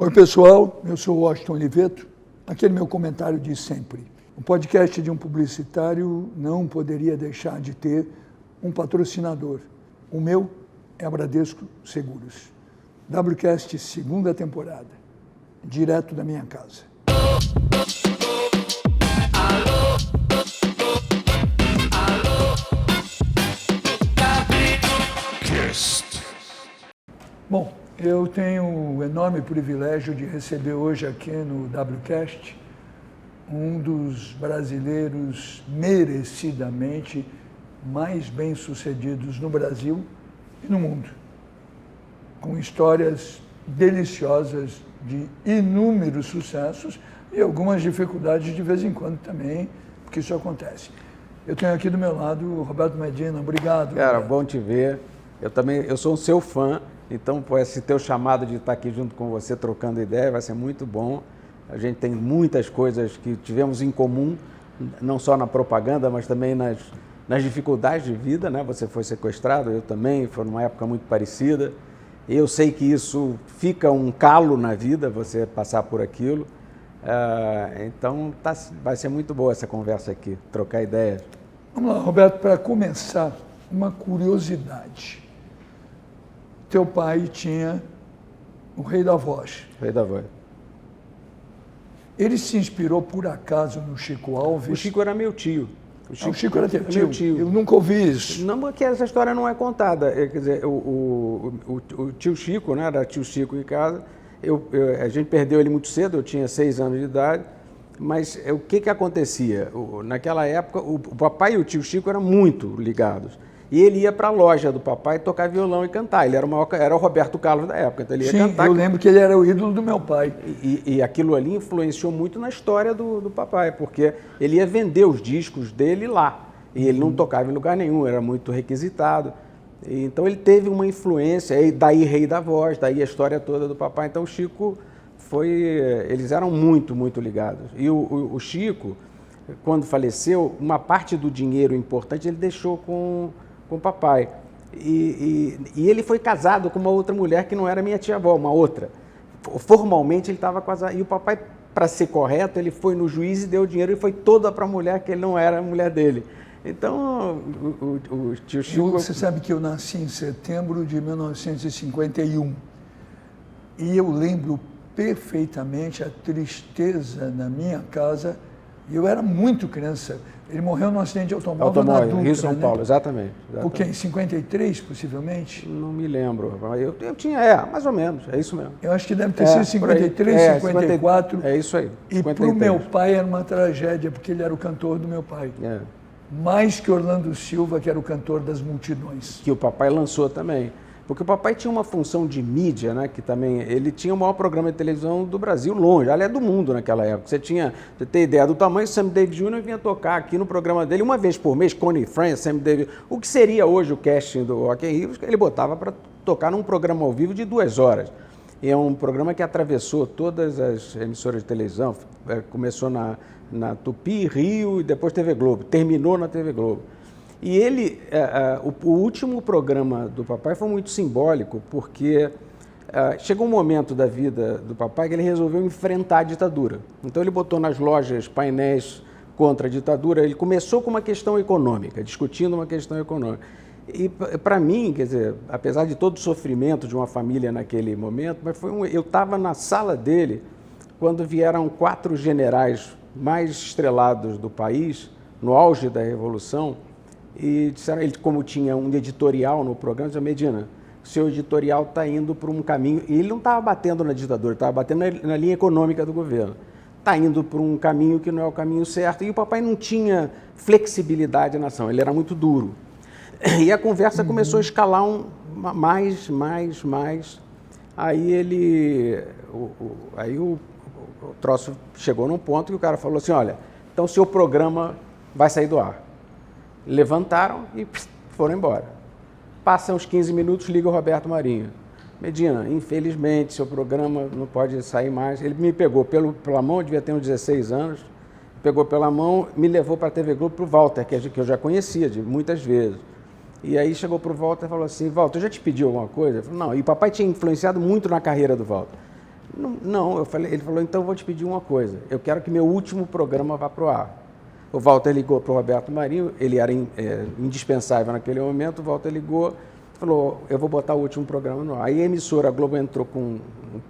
Oi, pessoal, eu sou o Washington Oliveto. Aquele meu comentário de sempre. O podcast de um publicitário não poderia deixar de ter um patrocinador. O meu é a Bradesco Seguros. WCast segunda temporada, direto da minha casa. Bom, eu tenho o enorme privilégio de receber hoje aqui no WCast um dos brasileiros merecidamente mais bem-sucedidos no Brasil e no mundo, com histórias deliciosas de inúmeros sucessos e algumas dificuldades de vez em quando também, porque isso acontece. Eu tenho aqui do meu lado o Roberto Medina. Obrigado. Cara, Roberto. bom te ver. Eu sou um seu fã. Então, esse teu chamado de estar aqui junto com você, trocando ideia, vai ser muito bom. A gente tem muitas coisas que tivemos em comum, não só na propaganda, mas também nas dificuldades de vida, né? Você foi sequestrado, eu também, foi numa época muito parecida. Eu sei que isso fica um calo na vida, você passar por aquilo. Então, vai ser muito boa essa conversa aqui, trocar ideias. Vamos lá, Roberto, para começar, uma curiosidade. Teu pai tinha o Rei da Voz. Rei da Voz. Ele se inspirou, por acaso, no Chico Alves? O Chico era meu tio. O Chico era teu meu tio. Eu nunca ouvi isso. Não, porque essa história não é contada. Quer dizer, o tio Chico, né, era tio Chico em casa, a gente perdeu ele muito cedo, eu tinha 6 anos de idade, mas o que acontecia? Naquela época, o papai e o tio Chico eram muito ligados. E ele ia para a loja do papai tocar violão e cantar. Ele era o Roberto Carlos da época, então ele ia cantar. Eu lembro que ele era o ídolo do meu pai. E aquilo ali influenciou muito na história do papai, porque ele ia vender os discos dele lá. E ele não tocava em lugar nenhum, era muito requisitado. Então ele teve uma influência, e daí Rei da Voz, daí a história toda do papai. Então o Chico eles eram muito, muito ligados. E o Chico, quando faleceu, uma parte do dinheiro importante ele deixou com o papai. E ele foi casado com uma outra mulher que não era minha tia-avó, uma outra. Formalmente ele estava casado. E o papai, para ser correto, ele foi no juiz e deu o dinheiro e foi toda para a mulher que ele não era a mulher dele. Então, o tio Chico... Você sabe que eu nasci em setembro de 1951. E eu lembro perfeitamente a tristeza na minha casa. Eu era muito criança. Ele morreu num acidente de automóvel na Dutra, Rio São Paulo, exatamente. O quê? Em 53, possivelmente? Não me lembro. Eu tinha, mais ou menos, é isso mesmo. Eu acho que deve ter sido 53, 54. É isso aí. 53. E para o meu pai era uma tragédia, porque ele era o cantor do meu pai. Mais que Orlando Silva, que era o cantor das multidões. Que o papai lançou também. Porque o papai tinha uma função de mídia, né, que também, ele tinha o maior programa de televisão do Brasil, longe, aliás, do mundo naquela época. Você tem ideia do tamanho, Sammy Davis Jr. vinha tocar aqui no programa dele uma vez por mês, Connie Francis, Sammy Davis, o que seria hoje o casting do Rock in Rio, ele botava para tocar num programa ao vivo de 2 horas. E é um programa que atravessou todas as emissoras de televisão, começou na Tupi, Rio e depois TV Globo, terminou na TV Globo. E o último programa do papai foi muito simbólico, porque chegou um momento da vida do papai que ele resolveu enfrentar a ditadura. Então ele botou nas lojas painéis contra a ditadura, ele começou com uma questão econômica, discutindo uma questão econômica. E para mim, quer dizer, apesar de todo o sofrimento de uma família naquele momento, mas eu estava na sala dele quando vieram 4 generais mais estrelados do país, no auge da Revolução, e disseram, ele, como tinha um editorial no programa, disse: Medina, o seu editorial está indo para um caminho, e ele não estava batendo na ditadura, estava batendo na linha econômica do governo, está indo para um caminho que não é o caminho certo, e o papai não tinha flexibilidade na ação, ele era muito duro. E a conversa começou a escalar mais, aí o troço chegou num ponto que o cara falou assim: olha, então o seu programa vai sair do ar. Levantaram e foram embora. Passam uns 15 minutos, liga o Roberto Marinho. Medina, infelizmente, seu programa não pode sair mais. Ele me pegou pela mão, eu devia ter uns 16 anos, pegou pela mão, me levou para a TV Globo, para o Walter, que eu já conhecia de muitas vezes. E aí chegou para o Walter e falou assim: Walter, eu já te pedi alguma coisa? Eu falei: não. E o papai tinha influenciado muito na carreira do Walter. Não, ele falou, então eu vou te pedir uma coisa, eu quero que meu último programa vá para o ar. O Walter ligou para o Roberto Marinho, ele era indispensável naquele momento, o Walter ligou, falou, eu vou botar o último programa no ar. Aí a emissora a Globo entrou com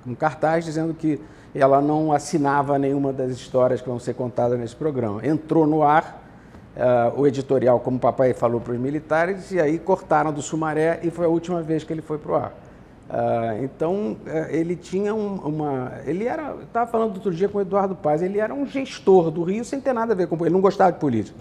um cartaz dizendo que ela não assinava nenhuma das histórias que vão ser contadas nesse programa. Entrou no ar o editorial, como o papai falou para os militares, e aí cortaram do Sumaré e foi a última vez que ele foi para o ar. Então, ele tinha ele era, eu estava falando outro dia com o Eduardo Paz, ele era um gestor do Rio sem ter nada a ver com... Ele não gostava de política,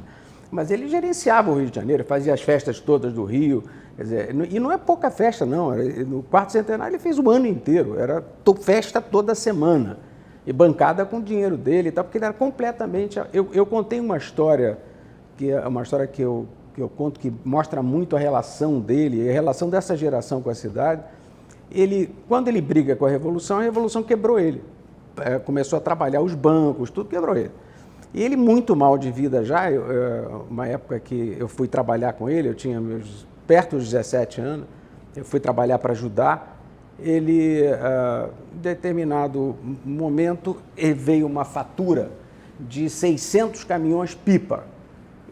mas ele gerenciava o Rio de Janeiro, fazia as festas todas do Rio, quer dizer, e não é pouca festa, não. No quarto centenário ele fez o ano inteiro, era festa toda semana, e bancada com o dinheiro dele e tal, porque ele era completamente... Eu contei uma história, que é uma história que eu conto, que mostra muito a relação dele, a relação dessa geração com a cidade. Quando ele briga com a Revolução quebrou ele. Começou a trabalhar os bancos, tudo quebrou ele. E ele, muito mal de vida já, uma época que eu fui trabalhar com ele, eu tinha perto dos 17 anos, eu fui trabalhar para ajudar. Ele, em determinado momento, veio uma fatura de 600 caminhões pipa.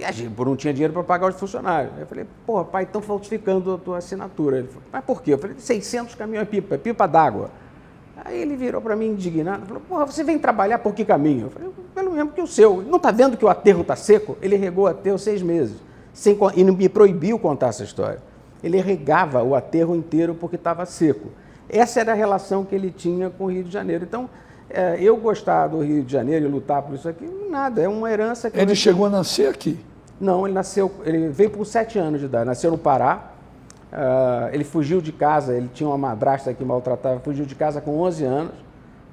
E a gente não tinha dinheiro para pagar os funcionários. Eu falei, porra, pai, estão falsificando a tua assinatura. Ele falou, mas por quê? Eu falei, 600 caminhões pipa d'água. Aí ele virou para mim indignado, falou, porra, você vem trabalhar por que caminho? Eu falei, pelo mesmo que o seu. Não está vendo que o aterro está seco? Ele regou o aterro 6 meses, e me proibiu contar essa história. Ele regava o aterro inteiro porque estava seco. Essa era a relação que ele tinha com o Rio de Janeiro. Então, eu gostar do Rio de Janeiro e lutar por isso aqui, nada, é uma herança que... Ele chegou a nascer aqui? Não, ele veio com 7 anos de idade, nasceu no Pará, ele fugiu de casa, ele tinha uma madrasta que maltratava, fugiu de casa com 11 anos,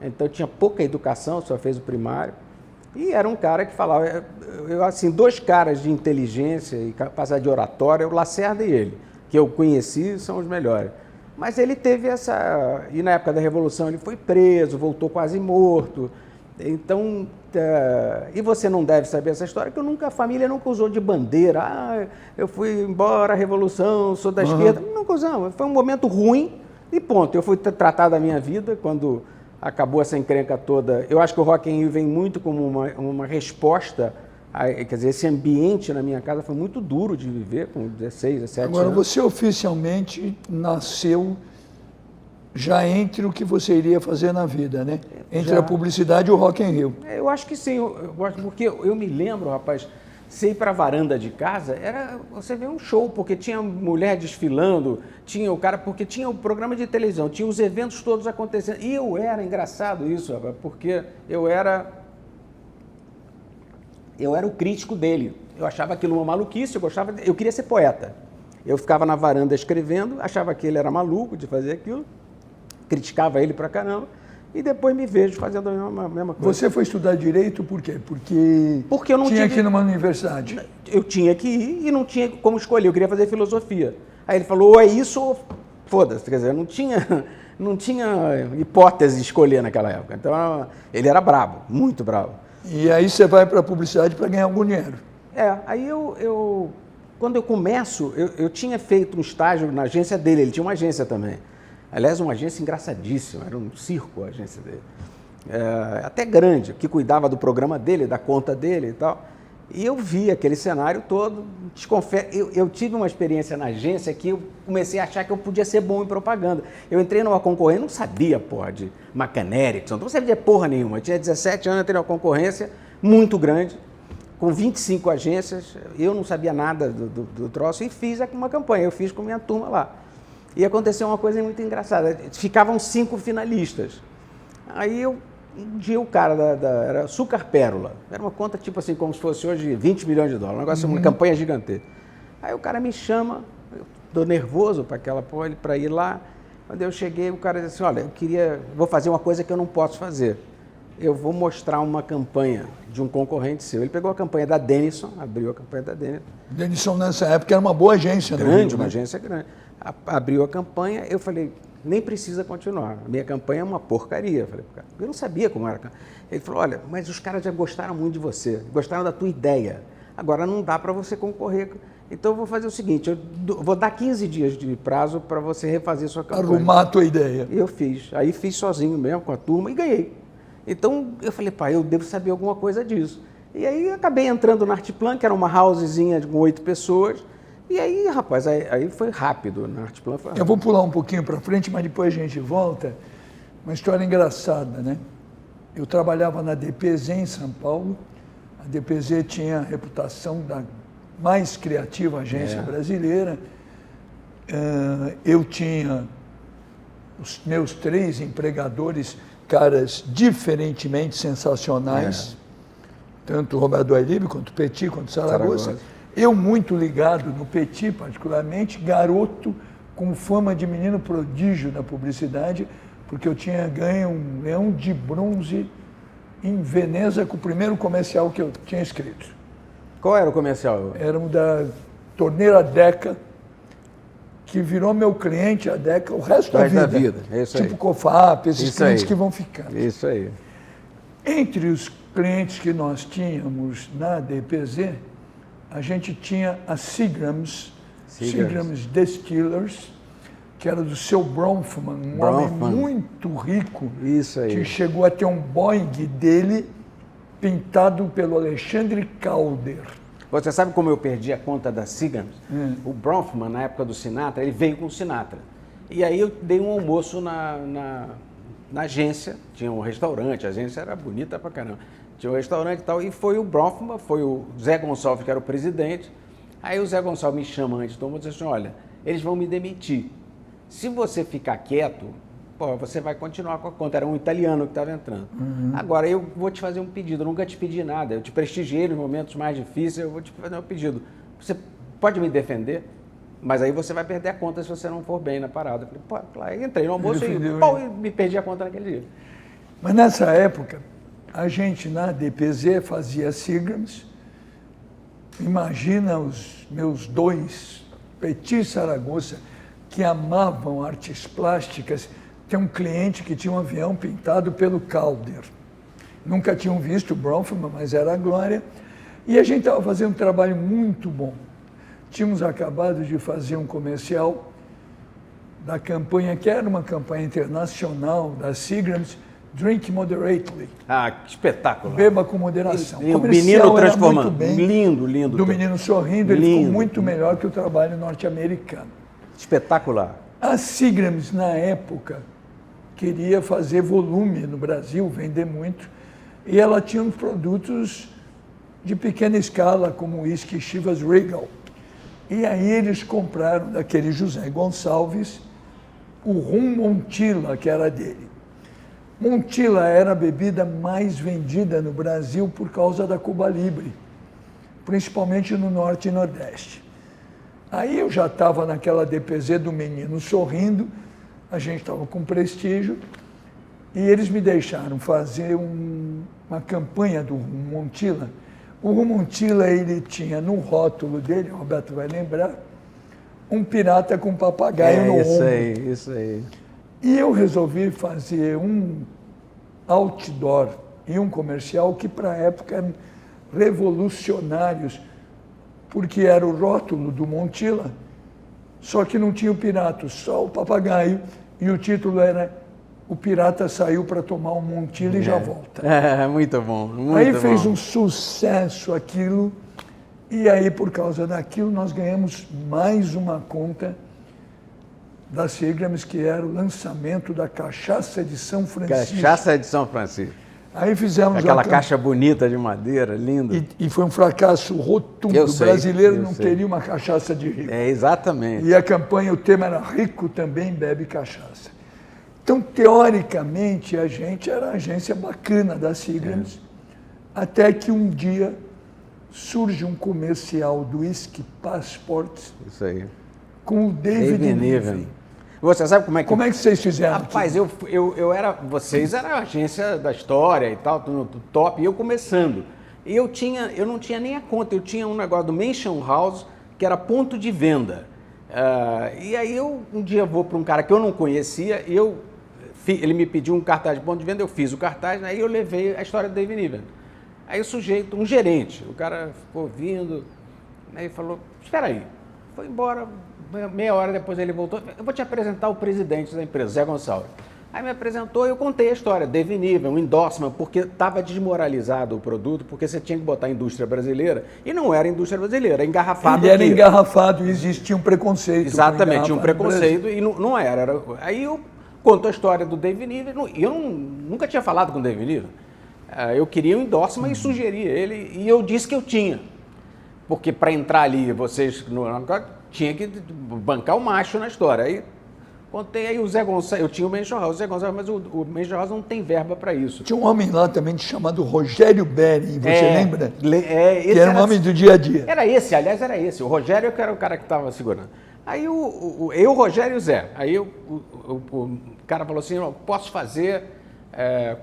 então tinha pouca educação, só fez o primário, e era um cara que falava, assim, 2 caras de inteligência e capacidade de oratória, o Lacerda e ele, que eu conheci, são os melhores. Mas ele teve e na época da Revolução ele foi preso, voltou quase morto. Então, e você não deve saber essa história, que a família nunca usou de bandeira. Eu fui embora, a Revolução, sou da esquerda. Nunca usamos. Foi um momento ruim e ponto. Eu fui tratar da minha vida quando acabou essa encrenca toda. Eu acho que o Rock in Rio vem muito como uma resposta. Quer dizer, esse ambiente na minha casa foi muito duro de viver, com 16, 17 anos. Agora, você oficialmente nasceu já entre o que você iria fazer na vida, né? Entre a publicidade e o Rock in Rio. Eu acho que sim, eu gosto, porque eu me lembro, rapaz, você ir para a varanda de casa, você vê um show, porque tinha mulher desfilando, tinha o cara, porque tinha o programa de televisão, tinha os eventos todos acontecendo. E engraçado isso, rapaz, porque eu era o crítico dele. Eu achava aquilo uma maluquice, eu queria ser poeta. Eu ficava na varanda escrevendo, achava que ele era maluco de fazer aquilo, criticava ele pra caramba, e depois me vejo fazendo a mesma coisa. Você foi estudar Direito por quê? Porque eu não tinha que ir numa universidade. Eu tinha que ir e não tinha como escolher, eu queria fazer filosofia. Aí ele falou, ou é isso ou foda-se, quer dizer, não tinha hipótese de escolher naquela época. Então, ele era brabo, muito brabo. E aí você vai para a publicidade para ganhar algum dinheiro. Aí quando eu começo, eu tinha feito um estágio na agência dele, ele tinha uma agência também. Aliás, uma agência engraçadíssima, era um circo a agência dele. Até grande, que cuidava do programa dele, da conta dele e tal. E eu vi aquele cenário todo, te confesso, eu tive uma experiência na agência que eu comecei a achar que eu podia ser bom em propaganda. Eu entrei numa concorrência, não sabia, porra, de McCann Erickson, não sabia porra nenhuma. Eu tinha 17 anos, entrei numa concorrência muito grande, com 25 agências, eu não sabia nada do troço e fiz uma campanha, eu fiz com minha turma lá. E aconteceu uma coisa muito engraçada, ficavam 5 finalistas. Aí um dia o cara era Açúcar Pérola, era uma conta tipo assim, como se fosse hoje 20 milhões de dólares, um negócio, uma campanha gigantesca. Aí o cara me chama, eu tô nervoso para aquela porra, para ir lá. Quando eu cheguei, o cara disse assim, olha, vou fazer uma coisa que eu não posso fazer. Eu vou mostrar uma campanha de um concorrente seu. Ele pegou a campanha da Denison, abriu a campanha da Denison. Denison nessa época era uma boa agência. Grande, uma agência grande. Abriu a campanha, eu falei, nem precisa continuar, a minha campanha é uma porcaria. Eu falei, cara, eu não sabia como era. Ele falou, olha, mas os caras já gostaram muito de você, gostaram da tua ideia. Agora não dá para você concorrer. Então eu vou fazer o seguinte, vou dar 15 dias de prazo para você refazer sua campanha. Arrumar a tua ideia. Eu fiz. Aí fiz sozinho mesmo, com a turma, e ganhei. Então eu falei, pai, eu devo saber alguma coisa disso. E aí acabei entrando na Artplan, que era uma housezinha com 8 pessoas. E aí, rapaz, aí foi rápido. Na Artplan foi rápido. Eu vou pular um pouquinho para frente, mas depois a gente volta. Uma história engraçada, né? Eu trabalhava na DPZ em São Paulo. A DPZ tinha a reputação da mais criativa agência brasileira. Eu tinha os meus 3 empregadores, caras diferentemente sensacionais, tanto o Roberto Ailib, quanto o Petit, quanto o Saragossa. Eu muito ligado no Petit, particularmente, garoto com fama de menino prodígio da publicidade, porque eu tinha ganho um leão de bronze em Veneza com o primeiro comercial que eu tinha escrito. Qual era o comercial? Era um da torneira Deca, que virou meu cliente a Deca o resto da vida. É isso tipo aí. COFAP, esses Isso clientes aí. que vão ficando. Isso aí. Entre os clientes que nós tínhamos na DPZ, a gente tinha a Seagrams Distillers, que era do seu Bronfman, um homem muito rico, Isso aí. que chegou a ter um Boeing dele pintado pelo Alexandre Calder. Você sabe como eu perdi a conta da Seagrams? O Bronfman, na época do Sinatra, ele veio com o Sinatra. E aí eu dei um almoço na agência, tinha um restaurante, a agência era bonita pra caramba. Tinha um restaurante e tal, e foi o Bronfman, foi o Zé Gonçalves, que era o presidente. Aí o Zé Gonçalves me chama antes do almoço e disse assim, olha, eles vão me demitir. Se você ficar quieto, pô, você vai continuar com a conta. Era um italiano que estava entrando. Agora, eu vou te fazer um pedido. Eu nunca te pedi nada. Eu te prestigiei nos momentos mais difíceis. Eu vou te fazer um pedido. Você pode me defender? Mas aí você vai perder a conta se você não for bem na parada. Eu falei, pô, claro. Entrei no almoço e me perdi a conta naquele dia. Mas nessa época, a gente na DPZ fazia Seagrams. Imagina os meus 2, Petit e Saragossa, que amavam artes plásticas. Tem um cliente que tinha um avião pintado pelo Calder. Nunca tinham visto o Bronfman, mas era a glória. E a gente estava fazendo um trabalho muito bom. Tínhamos acabado de fazer um comercial da campanha, que era uma campanha internacional da Seagrams, Drink Moderately. Ah, que espetáculo. Beba com moderação. O menino transformando. Bem, lindo, lindo. Do menino sorrindo, ele ficou muito melhor que o trabalho norte-americano. Espetacular. A Seagrams, na época, queria fazer volume no Brasil, vender muito, e ela tinha uns produtos de pequena escala, como o whisky Chivas Regal. E aí eles compraram daquele José Gonçalves o rum Montilla, que era dele. Montilla era a bebida mais vendida no Brasil por causa da Cuba Libre, principalmente no Norte e Nordeste. Aí eu já estava naquela DPZ do menino sorrindo, a gente estava com prestígio, e eles me deixaram fazer uma campanha do rum Montilla. O rum Montilla, ele tinha no rótulo dele, o Roberto vai lembrar, um pirata com papagaio no ombro. Isso aí. E eu resolvi fazer um outdoor e um comercial que para a época eram revolucionários, porque era o rótulo do Montilla, só que não tinha o pirata, só o papagaio, e o título era O Pirata Saiu para Tomar um Montilla e Já Volta. Muito bom. Aí fez um sucesso aquilo, e aí por causa daquilo nós ganhamos mais uma conta da Seagrams, que era o lançamento da Cachaça de São Francisco. Cachaça de São Francisco. Aí fizemos aquela caixa bonita de madeira, linda. E foi um fracasso rotundo. O brasileiro não queria uma cachaça de rico. Exatamente. E a campanha, o tema era rico também bebe cachaça. Então, teoricamente, a gente era a agência bacana da Seagrams, até que um dia surge um comercial do Whisky Passport. Isso aí. Com o David Niven. Você sabe como é que... Como é que vocês fizeram? Rapaz, vocês eram a agência da história e tal, no top, e eu começando. E eu não tinha nem a conta, eu tinha um negócio do Mansion House, que era ponto de venda. E aí um dia vou para um cara que eu não conhecia, e ele me pediu um cartaz de ponto de venda, eu fiz o cartaz, aí eu levei a história do David Niven. Aí o sujeito, um gerente, o cara ficou vindo, Aí ele falou, espera aí. Foi embora, meia hora depois ele voltou, eu vou te apresentar o presidente da empresa, Zé Gonçalves. Aí me apresentou e eu contei a história, Dave Nível, um endorsement, porque estava desmoralizado o produto, porque você tinha que botar a indústria brasileira, e não era indústria brasileira, era engarrafado. Ele era engarrafado e existia um preconceito. Exatamente, tinha um preconceito e não era. Aí eu conto a história do Dave Nível, e eu nunca tinha falado com o Dave Nível. Eu queria um endorsement e sugeri ele, e eu disse que eu tinha. Porque para entrar ali, vocês tinha que bancar o macho na história. Aí contei aí o Zé Gonçalves, eu tinha o Mendes House, mas o Mendes House não tem verba para isso. Tinha um homem lá também chamado Rogério Bering, você lembra? Esse que era um homem do dia a dia. Era esse. O Rogério que era o cara que estava segurando. Aí eu, Rogério e o Zé. Aí o cara falou assim, posso fazer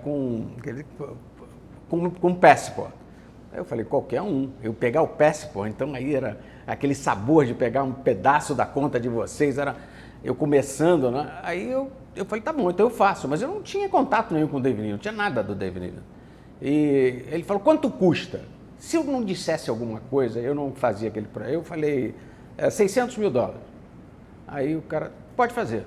com Passport. Aí eu falei, qualquer um. Eu pegar o Passport, então aí era aquele sabor de pegar um pedaço da conta de vocês, era eu começando, né? Aí eu falei, tá bom, então eu faço. Mas eu não tinha contato nenhum com o Dave Nível, não tinha nada do Dave Nível. E ele falou, quanto custa? Se eu não dissesse alguma coisa, eu não fazia aquele... Eu falei, $600 mil. Aí o cara, pode fazer.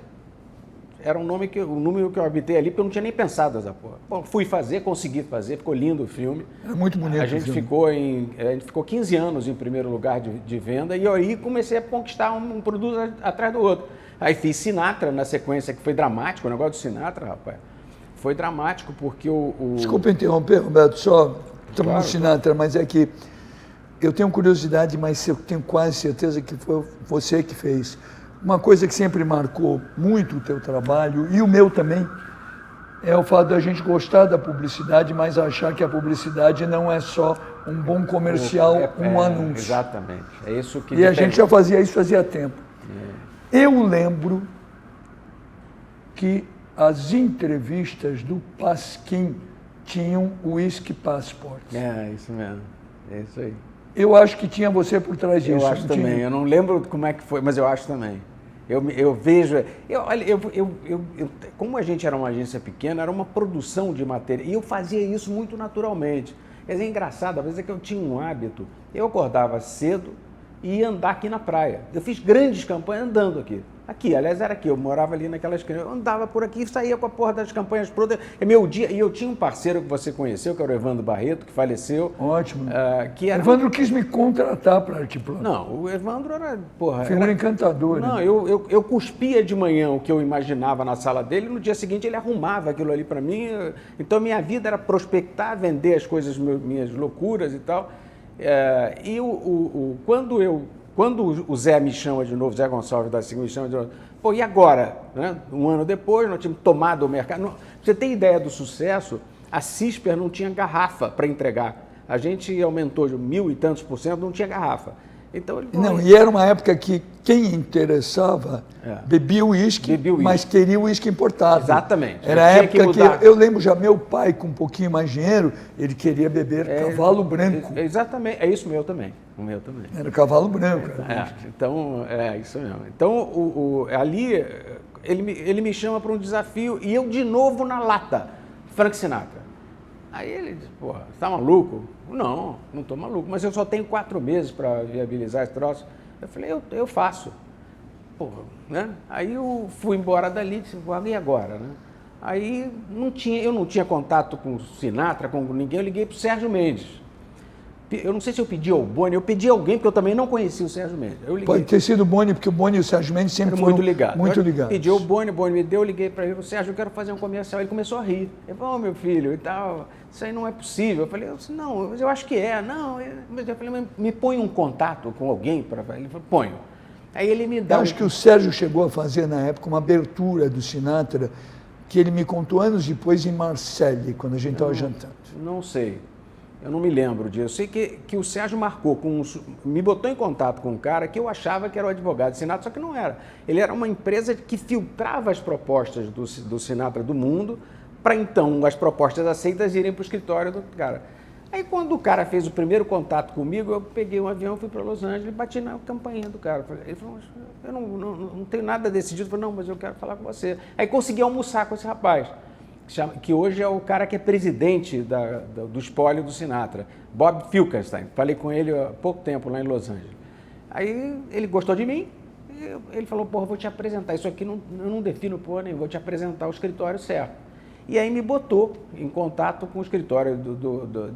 Era o número que eu habitei ali, porque eu não tinha nem pensado nessa porra. Bom, fui fazer, consegui fazer, ficou lindo o filme. Era muito bonito. A gente ficou 15 anos em primeiro lugar de venda e aí comecei a conquistar um produto atrás do outro. Aí fiz Sinatra na sequência, que foi dramático, o negócio do Sinatra, rapaz. Foi dramático porque Desculpa interromper, Roberto, só estamos Claro, no Sinatra, mas é que eu tenho curiosidade, mas eu tenho quase certeza que foi você que fez. Uma coisa que sempre marcou muito o teu trabalho, e o meu também, é o fato da gente gostar da publicidade, mas achar que a publicidade não é só um bom comercial, um anúncio. Exatamente. É isso que... E a gente já fazia isso fazia tempo. Eu lembro que as entrevistas do Pasquim tinham o Whisky Passport. Isso mesmo. É isso aí. Eu acho que tinha você por trás disso. Eu acho também. Eu não lembro como é que foi, mas eu acho também. Eu vejo... como a gente era uma agência pequena, era uma produção de matéria. E eu fazia isso muito naturalmente. Quer dizer, é engraçado, às vezes é que eu tinha um hábito. Eu acordava cedo e ia andar aqui na praia. Eu fiz grandes campanhas andando aqui. Aliás, era aqui, eu morava ali naquela esquina. Eu andava por aqui e saía com a porra das campanhas prontas. É meu dia. E eu tinha um parceiro que você conheceu, que era o Evandro Barreto, que faleceu. Ótimo. Que era... O Evandro quis me contratar para Artiplano. Não, o Evandro era... Figura encantadora. Não, eu cuspia de manhã o que eu imaginava na sala dele, e no dia seguinte ele arrumava aquilo ali para mim. Então minha vida era prospectar, vender as coisas, minhas loucuras e tal. Quando o Zé me chama de novo, Zé Gonçalves da Silva me chama de novo, e agora? Né? Um ano depois, nós tínhamos tomado o mercado. Pra você ter ideia do sucesso, a Cisper não tinha garrafa para entregar. A gente aumentou de 1.000 e tantos %, não tinha garrafa. Então, e era uma época que quem interessava bebia uísque, mas queria o uísque importado. Exatamente. Era a época que eu lembro já, meu pai, com um pouquinho mais dinheiro, ele queria beber cavalo branco. Exatamente, é isso, o meu também. Era cavalo branco. Então, é isso mesmo. Então, ali, ele me chama para um desafio e eu de novo na lata, Frank Sinatra. Aí ele disse, porra, você tá maluco? Não estou maluco, mas eu só tenho 4 meses para viabilizar esse troço. Eu falei, eu faço. Porra, né? Aí eu fui embora dali e disse, e agora? Né? Aí eu não tinha contato com o Sinatra, com ninguém, eu liguei para o Sérgio Mendes. Eu não sei se eu pedi ao Boni, eu pedi a alguém, porque eu também não conhecia o Sérgio Mendes. Pode ter sido o Boni, porque o Boni e o Sérgio Mendes sempre foram muito ligados. Pedi ao Boni, o Boni me deu, eu liguei para ele, o Sérgio, eu quero fazer um comercial. Ele começou a rir. Ele falou, meu filho, e tal, isso aí não é possível. Eu falei, não, mas eu acho que é. Não, mas eu falei, me põe um contato com alguém para... Ele falou, ponho. Aí ele me dá... Eu acho que o Sérgio chegou a fazer, na época, uma abertura do Sinatra, que ele me contou anos depois em Marseille, quando a gente estava jantando. Não sei. Eu não me lembro disso. Eu sei que o Sérgio marcou, me botou em contato com um cara que eu achava que era o advogado de Sinatra, só que não era. Ele era uma empresa que filtrava as propostas do Sinatra do mundo para, então, as propostas aceitas irem para o escritório do cara. Aí, quando o cara fez o primeiro contato comigo, eu peguei um avião, fui para Los Angeles e bati na campainha do cara. Ele falou, eu não tenho nada decidido. Eu falei, não, mas eu quero falar com você. Aí consegui almoçar com esse rapaz, que hoje é o cara que é presidente do espólio do Sinatra, Bob Finkelstein. Falei com ele há pouco tempo lá em Los Angeles. Aí ele gostou de mim, e ele falou, porra, vou te apresentar, isso aqui eu não defino porra nenhuma, vou te apresentar o escritório certo. E aí me botou em contato com o escritório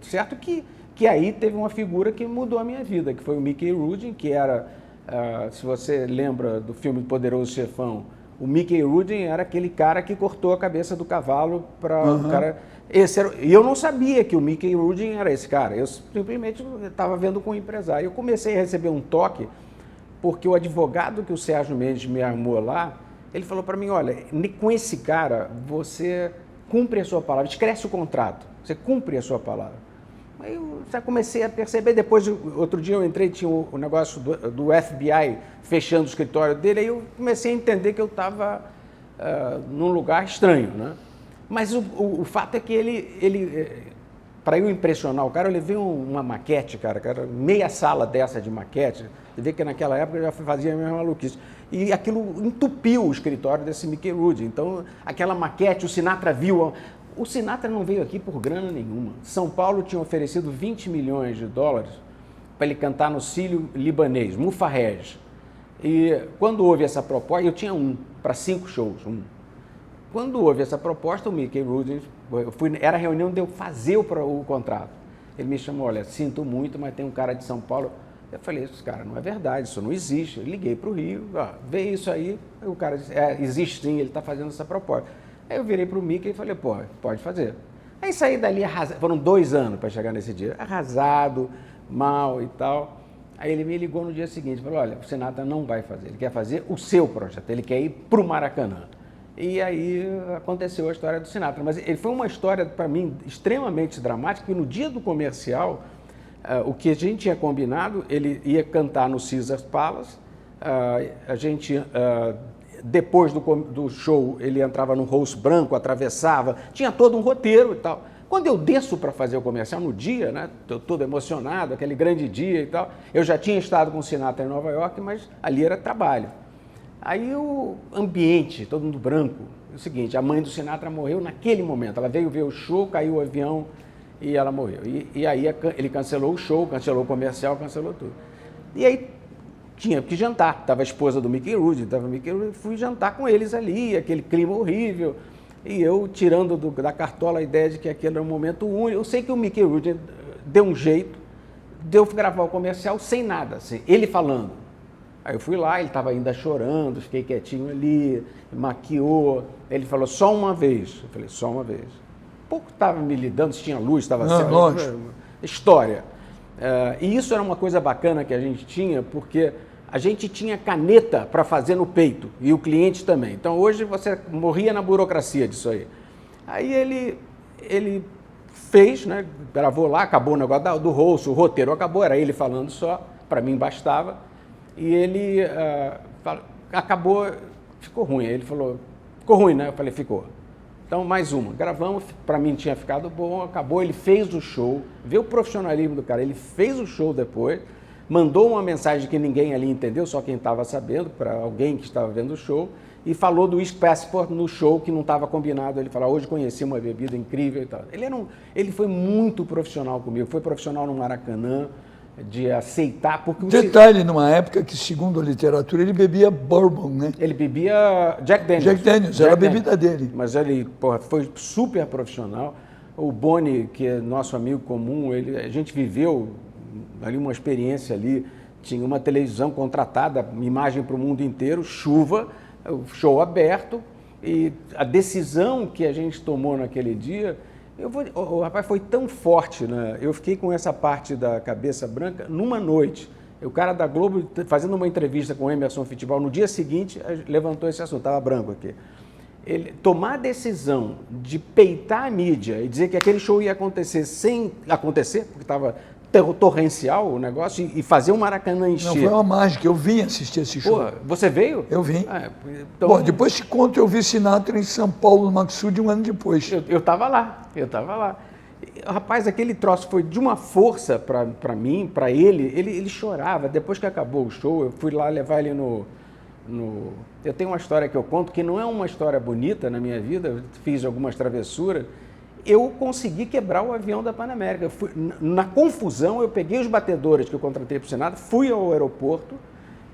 certo, que aí teve uma figura que mudou a minha vida, que foi o Mickey Rudin, que era, se você lembra do filme Poderoso Chefão, o Mickey Rudin era aquele cara que cortou a cabeça do cavalo para o cara... E eu não sabia que o Mickey Rudin era esse cara, eu simplesmente estava vendo com o empresário. Eu comecei a receber um toque, porque o advogado que o Sérgio Mendes me armou lá, ele falou para mim, olha, com esse cara você cumpre a sua palavra, escreve o contrato, você cumpre a sua palavra. Aí eu já comecei a perceber, depois, outro dia eu entrei, tinha o negócio do FBI fechando o escritório dele, aí eu comecei a entender que eu estava num lugar estranho, né? Mas o fato é que ele para eu impressionar o cara, eu levei uma maquete, cara, meia sala dessa de maquete, você vê que naquela época eu já fazia a mesma maluquice, e aquilo entupiu o escritório desse Mickey Rudin. Então, aquela maquete, o Sinatra viu... O Sinatra não veio aqui por grana nenhuma. São Paulo tinha oferecido 20 milhões de dólares para ele cantar no Cílio Libanês, Mufarrege. E quando houve essa proposta, eu tinha para 5 shows, Quando houve essa proposta, o Mickey Rudin, era a reunião de eu fazer o contrato. Ele me chamou, olha, sinto muito, mas tem um cara de São Paulo. Eu falei, isso, cara, não é verdade, isso não existe. Eu liguei para o Rio, vê isso aí. O cara disse, existe sim, ele está fazendo essa proposta. Aí eu virei para o Mickey e falei, pô, pode fazer. Aí saí dali arrasado, foram 2 anos para chegar nesse dia, arrasado, mal e tal. Aí ele me ligou no dia seguinte, falou, olha, o Sinatra não vai fazer, ele quer fazer o seu projeto, ele quer ir para o Maracanã. E aí aconteceu a história do Sinatra. Mas ele foi uma história, para mim, extremamente dramática, porque no dia do comercial, o que a gente tinha combinado, ele ia cantar no Caesars Palace, a gente... Depois do show, ele entrava num rosto branco, atravessava, tinha todo um roteiro e tal. Quando eu desço para fazer o comercial no dia, né, todo emocionado, aquele grande dia e tal, eu já tinha estado com o Sinatra em Nova York, mas ali era trabalho. Aí o ambiente, todo mundo branco, é o seguinte, a mãe do Sinatra morreu naquele momento, ela veio ver o show, caiu o avião e ela morreu. E aí ele cancelou o show, cancelou o comercial, cancelou tudo. E aí tinha que jantar, estava a esposa do Mickey Rudin, fui jantar com eles ali, aquele clima horrível, e eu tirando da cartola a ideia de que aquele era um momento único. Eu sei que o Mickey Rudin deu um jeito de eu gravar o comercial sem nada, assim, ele falando. Aí eu fui lá, ele estava ainda chorando, fiquei quietinho ali, maquiou, ele falou, só uma vez. Eu falei, só uma vez. Pouco estava me lidando, se tinha luz, estava certo. História. E isso era uma coisa bacana que a gente tinha, porque a gente tinha caneta para fazer no peito, e o cliente também. Então, hoje você morria na burocracia disso aí. Aí ele fez, né, gravou lá, acabou o negócio do rosto, o roteiro acabou, era ele falando só, para mim bastava. E ele acabou, ficou ruim. Aí ele falou, ficou ruim, né? Eu falei, ficou. Então, mais uma. Gravamos, para mim tinha ficado bom, acabou, ele fez o show, vê o profissionalismo do cara, ele fez o show depois, mandou uma mensagem que ninguém ali entendeu, só quem estava sabendo, para alguém que estava vendo o show, e falou do East Passport no show que não estava combinado. Ele falou, hoje conheci uma bebida incrível e tal. Ele foi muito profissional comigo, foi profissional no Maracanã, de aceitar... Porque detalhe, numa época que, segundo a literatura, ele bebia bourbon, né? Ele bebia Jack Daniels. Jack Daniels, era a bebida dele. Mas ele foi super profissional. O Boni, que é nosso amigo comum, a gente viveu ali uma experiência ali, tinha uma televisão contratada, imagem para o mundo inteiro, chuva, o show aberto, e a decisão que a gente tomou naquele dia, o rapaz foi tão forte, né? Eu fiquei com essa parte da cabeça branca numa noite. O cara da Globo, fazendo uma entrevista com o Emerson Fittipaldi, no dia seguinte, levantou esse assunto, estava branco aqui. Ele tomar a decisão de peitar a mídia e dizer que aquele show ia acontecer sem acontecer, porque estava torrencial o negócio, e fazer um Maracanã encher. Não, foi uma mágica, eu vim assistir esse show. Pô, você veio? Eu vim. Então... Bom, depois te conto, eu vi Sinatra em São Paulo, no Maxud, 1 ano depois. Eu estava lá. Rapaz, aquele troço foi de uma força para mim, para ele chorava. Depois que acabou o show, eu fui lá levar ele no... Eu tenho uma história que eu conto, que não é uma história bonita na minha vida, eu fiz algumas travessuras, eu consegui quebrar o avião da Pan América. Na confusão, eu peguei os batedores que eu contratei para o Sinatra, fui ao aeroporto,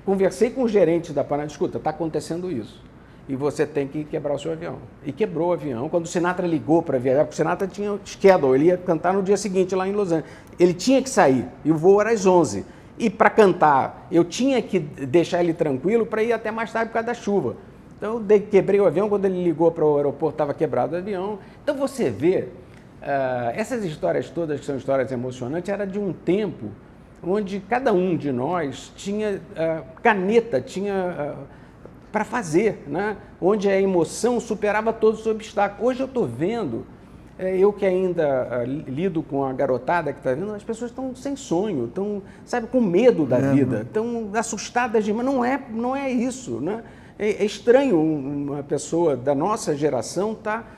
conversei com os gerentes da Pan América, escuta, está acontecendo isso, e você tem que quebrar o seu avião. E quebrou o avião. Quando o Sinatra ligou para viajar, porque o Sinatra tinha schedule, ele ia cantar no dia seguinte lá em Los Angeles. Ele tinha que sair, e o voo era às 11. E para cantar, eu tinha que deixar ele tranquilo para ir até mais tarde por causa da chuva. Então, eu quebrei o avião, quando ele ligou para o aeroporto, estava quebrado o avião. Então, você vê, essas histórias todas, que são histórias emocionantes, era de um tempo onde cada um de nós tinha caneta, tinha para fazer, né? Onde a emoção superava todos os obstáculos. Hoje eu estou vendo, eu que ainda lido com a garotada que está vendo, as pessoas estão sem sonho, estão, sabe, com medo da vida, estão assustadas demais. Não é isso, né? É estranho uma pessoa da nossa geração estar...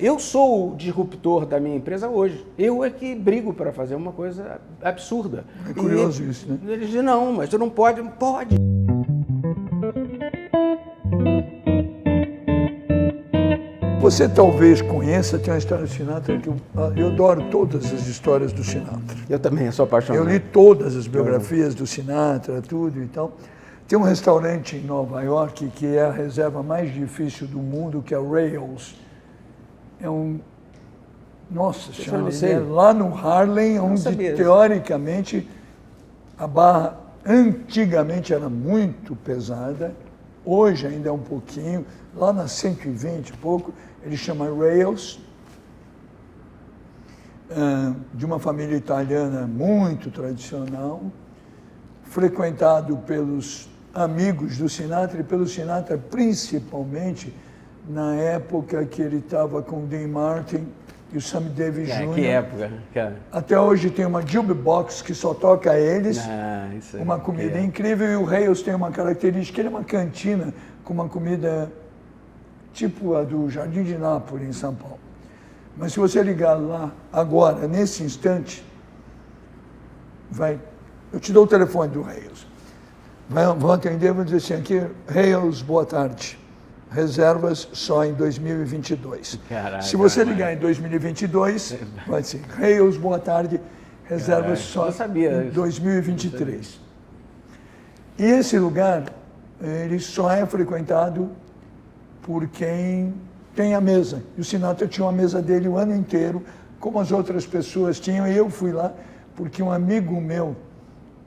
eu sou o disruptor da minha empresa hoje. Eu é que brigo para fazer uma coisa absurda. É curioso isso, né? Ele diz, não, mas tu não pode. Pode. Você talvez conheça, tem uma história do Sinatra que eu adoro todas as histórias do Sinatra. Eu também sou apaixonado. Eu li todas as biografias do Sinatra, tudo e tal. Tem um restaurante em Nova York que é a reserva mais difícil do mundo, que é o Rails. É um... Nossa Senhora, é lá no Harlem, onde teoricamente a barra antigamente era muito pesada, hoje ainda é um pouquinho, lá na 120 e pouco, ele chama Rails, de uma família italiana muito tradicional, frequentado pelos amigos do Sinatra e pelo Sinatra principalmente na época que ele estava com o Dean Martin e o Sammy Davis Jr. Que época, cara. Até hoje tem uma jukebox que só toca eles, isso aí, uma comida incrível, e o Rails tem uma característica, ele é uma cantina com uma comida tipo a do Jardim de Nápoles, em São Paulo. Mas se você ligar lá agora, nesse instante, eu te dou o telefone do Rails. Vão atender, vão dizer assim, aqui, Rails, boa tarde. Reservas só em 2022. Caraca, se você ligar em 2022, vai ser Rails, boa tarde, reservas só em 2023. E esse lugar, ele só é frequentado por quem tem a mesa. E o Sinatra tinha uma mesa dele o ano inteiro, como as outras pessoas tinham, e eu fui lá porque um amigo meu,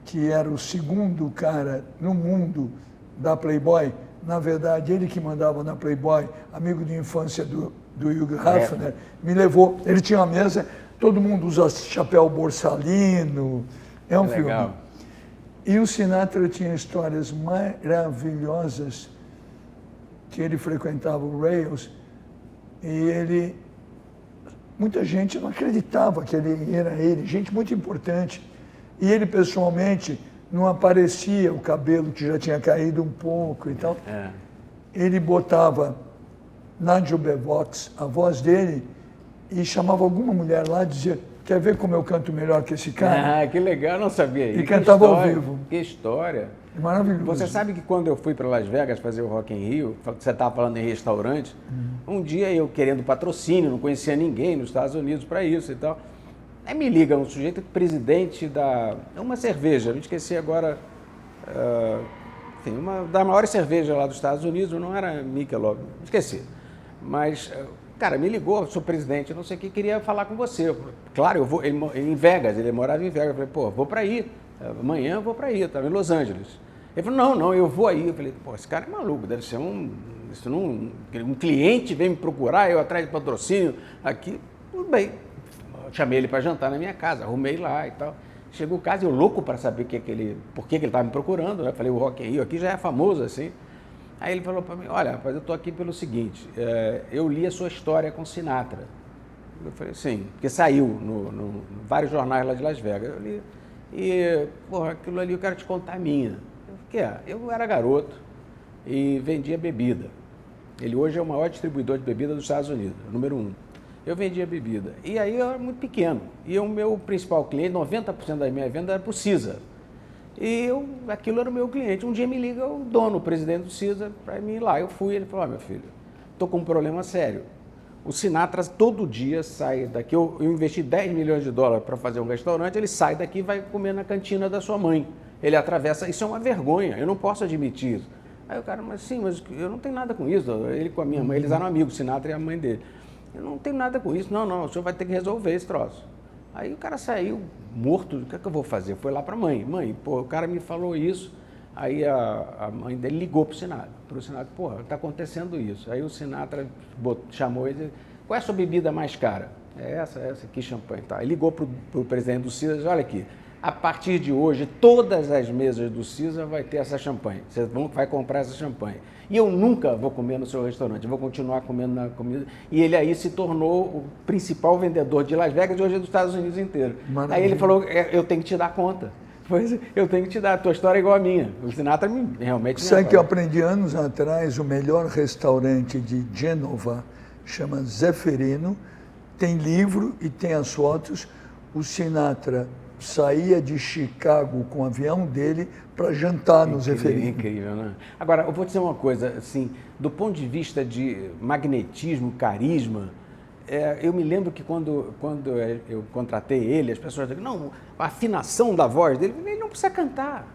que era o segundo cara no mundo da Playboy, na verdade, ele que mandava na Playboy, amigo de infância do Hugh Hefner, me levou. Ele tinha uma mesa, todo mundo usa chapéu borsalino, é um filme. Legal. E o Sinatra tinha histórias maravilhosas, que ele frequentava o Rails, e muita gente não acreditava que ele era ele, gente muito importante. E ele, pessoalmente, não aparecia o cabelo que já tinha caído um pouco e tal. Ele botava na jukebox a voz dele e chamava alguma mulher lá e dizia, quer ver como eu canto melhor que esse cara? Que legal, não sabia isso. E cantava ao vivo. Que história. Maravilhoso. Você sabe que quando eu fui para Las Vegas fazer o Rock in Rio, você estava falando em restaurante, um dia eu querendo patrocínio, não conhecia ninguém nos Estados Unidos para isso e tal. Aí me liga um sujeito, presidente uma cerveja, eu esqueci agora, enfim, uma das maiores cervejas lá dos Estados Unidos, não era Michelob, esqueci. Mas, cara, me ligou, sou presidente, não sei o que, queria falar com você. Claro, eu vou, em Vegas, ele morava em Vegas, eu falei, pô, vou para aí, amanhã eu vou para aí, estava em Los Angeles. Ele falou, não, eu vou aí. Eu falei, pô, esse cara é maluco, deve ser um cliente vem me procurar, eu atrás de patrocínio aqui, tudo bem. Chamei ele para jantar na minha casa, arrumei lá e tal. Chegou o caso, eu louco para saber por que ele estava me procurando, né? Falei, o Rock in Rio aqui já é famoso assim. Aí ele falou para mim, olha, rapaz, eu estou aqui pelo seguinte, eu li a sua história com Sinatra. Eu falei, sim, porque saiu no vários jornais lá de Las Vegas. Eu li, e, porra, aquilo ali eu quero te contar a minha. Eu era garoto e vendia bebida. Ele hoje é o maior distribuidor de bebida dos Estados Unidos, número 1. Eu vendia bebida. E aí eu era muito pequeno. E o meu principal cliente, 90% da minha venda era para o Caesar. E aquilo era o meu cliente. Um dia me liga o dono, o presidente do Caesar, para mim ir lá. Eu fui, ele falou, meu filho, estou com um problema sério. O Sinatra todo dia sai daqui, eu investi 10 milhões de dólares para fazer um restaurante, ele sai daqui e vai comer na cantina da sua mãe. Ele atravessa, isso é uma vergonha, eu não posso admitir isso. Aí o cara, mas eu não tenho nada com isso, ele com a minha mãe, eles eram amigos, o Sinatra e a mãe dele. Eu não tenho nada com isso, não, o senhor vai ter que resolver esse troço. Aí o cara saiu morto, o que é que eu vou fazer? Foi lá para a mãe, o cara me falou isso. Aí a mãe dele ligou para o Sinatra, porra, está acontecendo isso. Aí o Sinatra chamou ele e disse, qual é a sua bebida mais cara? É essa aqui, champanhe. Tá. Aí ligou para o presidente do CISA, olha aqui, a partir de hoje, todas as mesas do CISA vai ter essa champanhe, você vai comprar essa champanhe. E eu nunca vou comer no seu restaurante, eu vou continuar comendo na comida. E ele aí se tornou o principal vendedor de Las Vegas e hoje é dos Estados Unidos inteiro. Maravilha. Aí ele falou, eu tenho que te dar conta. Pois eu tenho que te dar, a tua história é igual a minha. O Sinatra realmente... Sabe que eu aprendi anos atrás, o melhor restaurante de Gênova chama Zefferino, tem livro e tem as fotos. O Sinatra saía de Chicago com o avião dele para jantar no Zefferino. Incrível, né? Agora, eu vou dizer uma coisa, assim, do ponto de vista de magnetismo, carisma, eu me lembro que quando eu contratei ele, as pessoas diziam, não, a afinação da voz dele, ele não precisa cantar.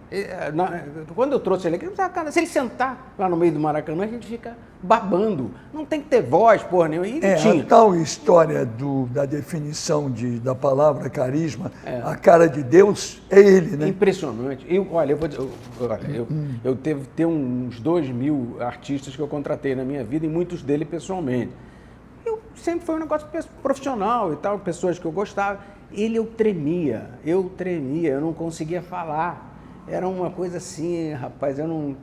Quando eu trouxe ele aqui, ele não precisa cantar. Se ele sentar lá no meio do Maracanã, a gente fica babando. Não tem que ter voz, porra nenhuma. E tinha. A tal história da definição da palavra carisma, a cara de Deus, é ele, né? Impressionante. Eu devo ter uns 2.000 artistas que eu contratei na minha vida e muitos deles pessoalmente. Sempre foi um negócio profissional e tal, pessoas que eu gostava. Eu tremia, eu não conseguia falar. Era uma coisa assim, rapaz,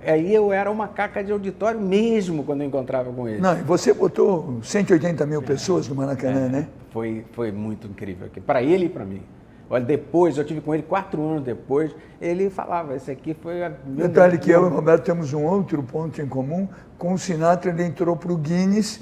Aí eu era uma caca de auditório mesmo quando eu encontrava com ele. Não, e você botou 180 mil pessoas no Maracanã, né? Foi muito incrível aqui, para ele e para mim. Olha, depois, eu tive com ele 4 anos depois, ele falava, esse aqui foi... Detalhe que eu e o Roberto temos um outro ponto em comum. Com o Sinatra, ele entrou para o Guinness,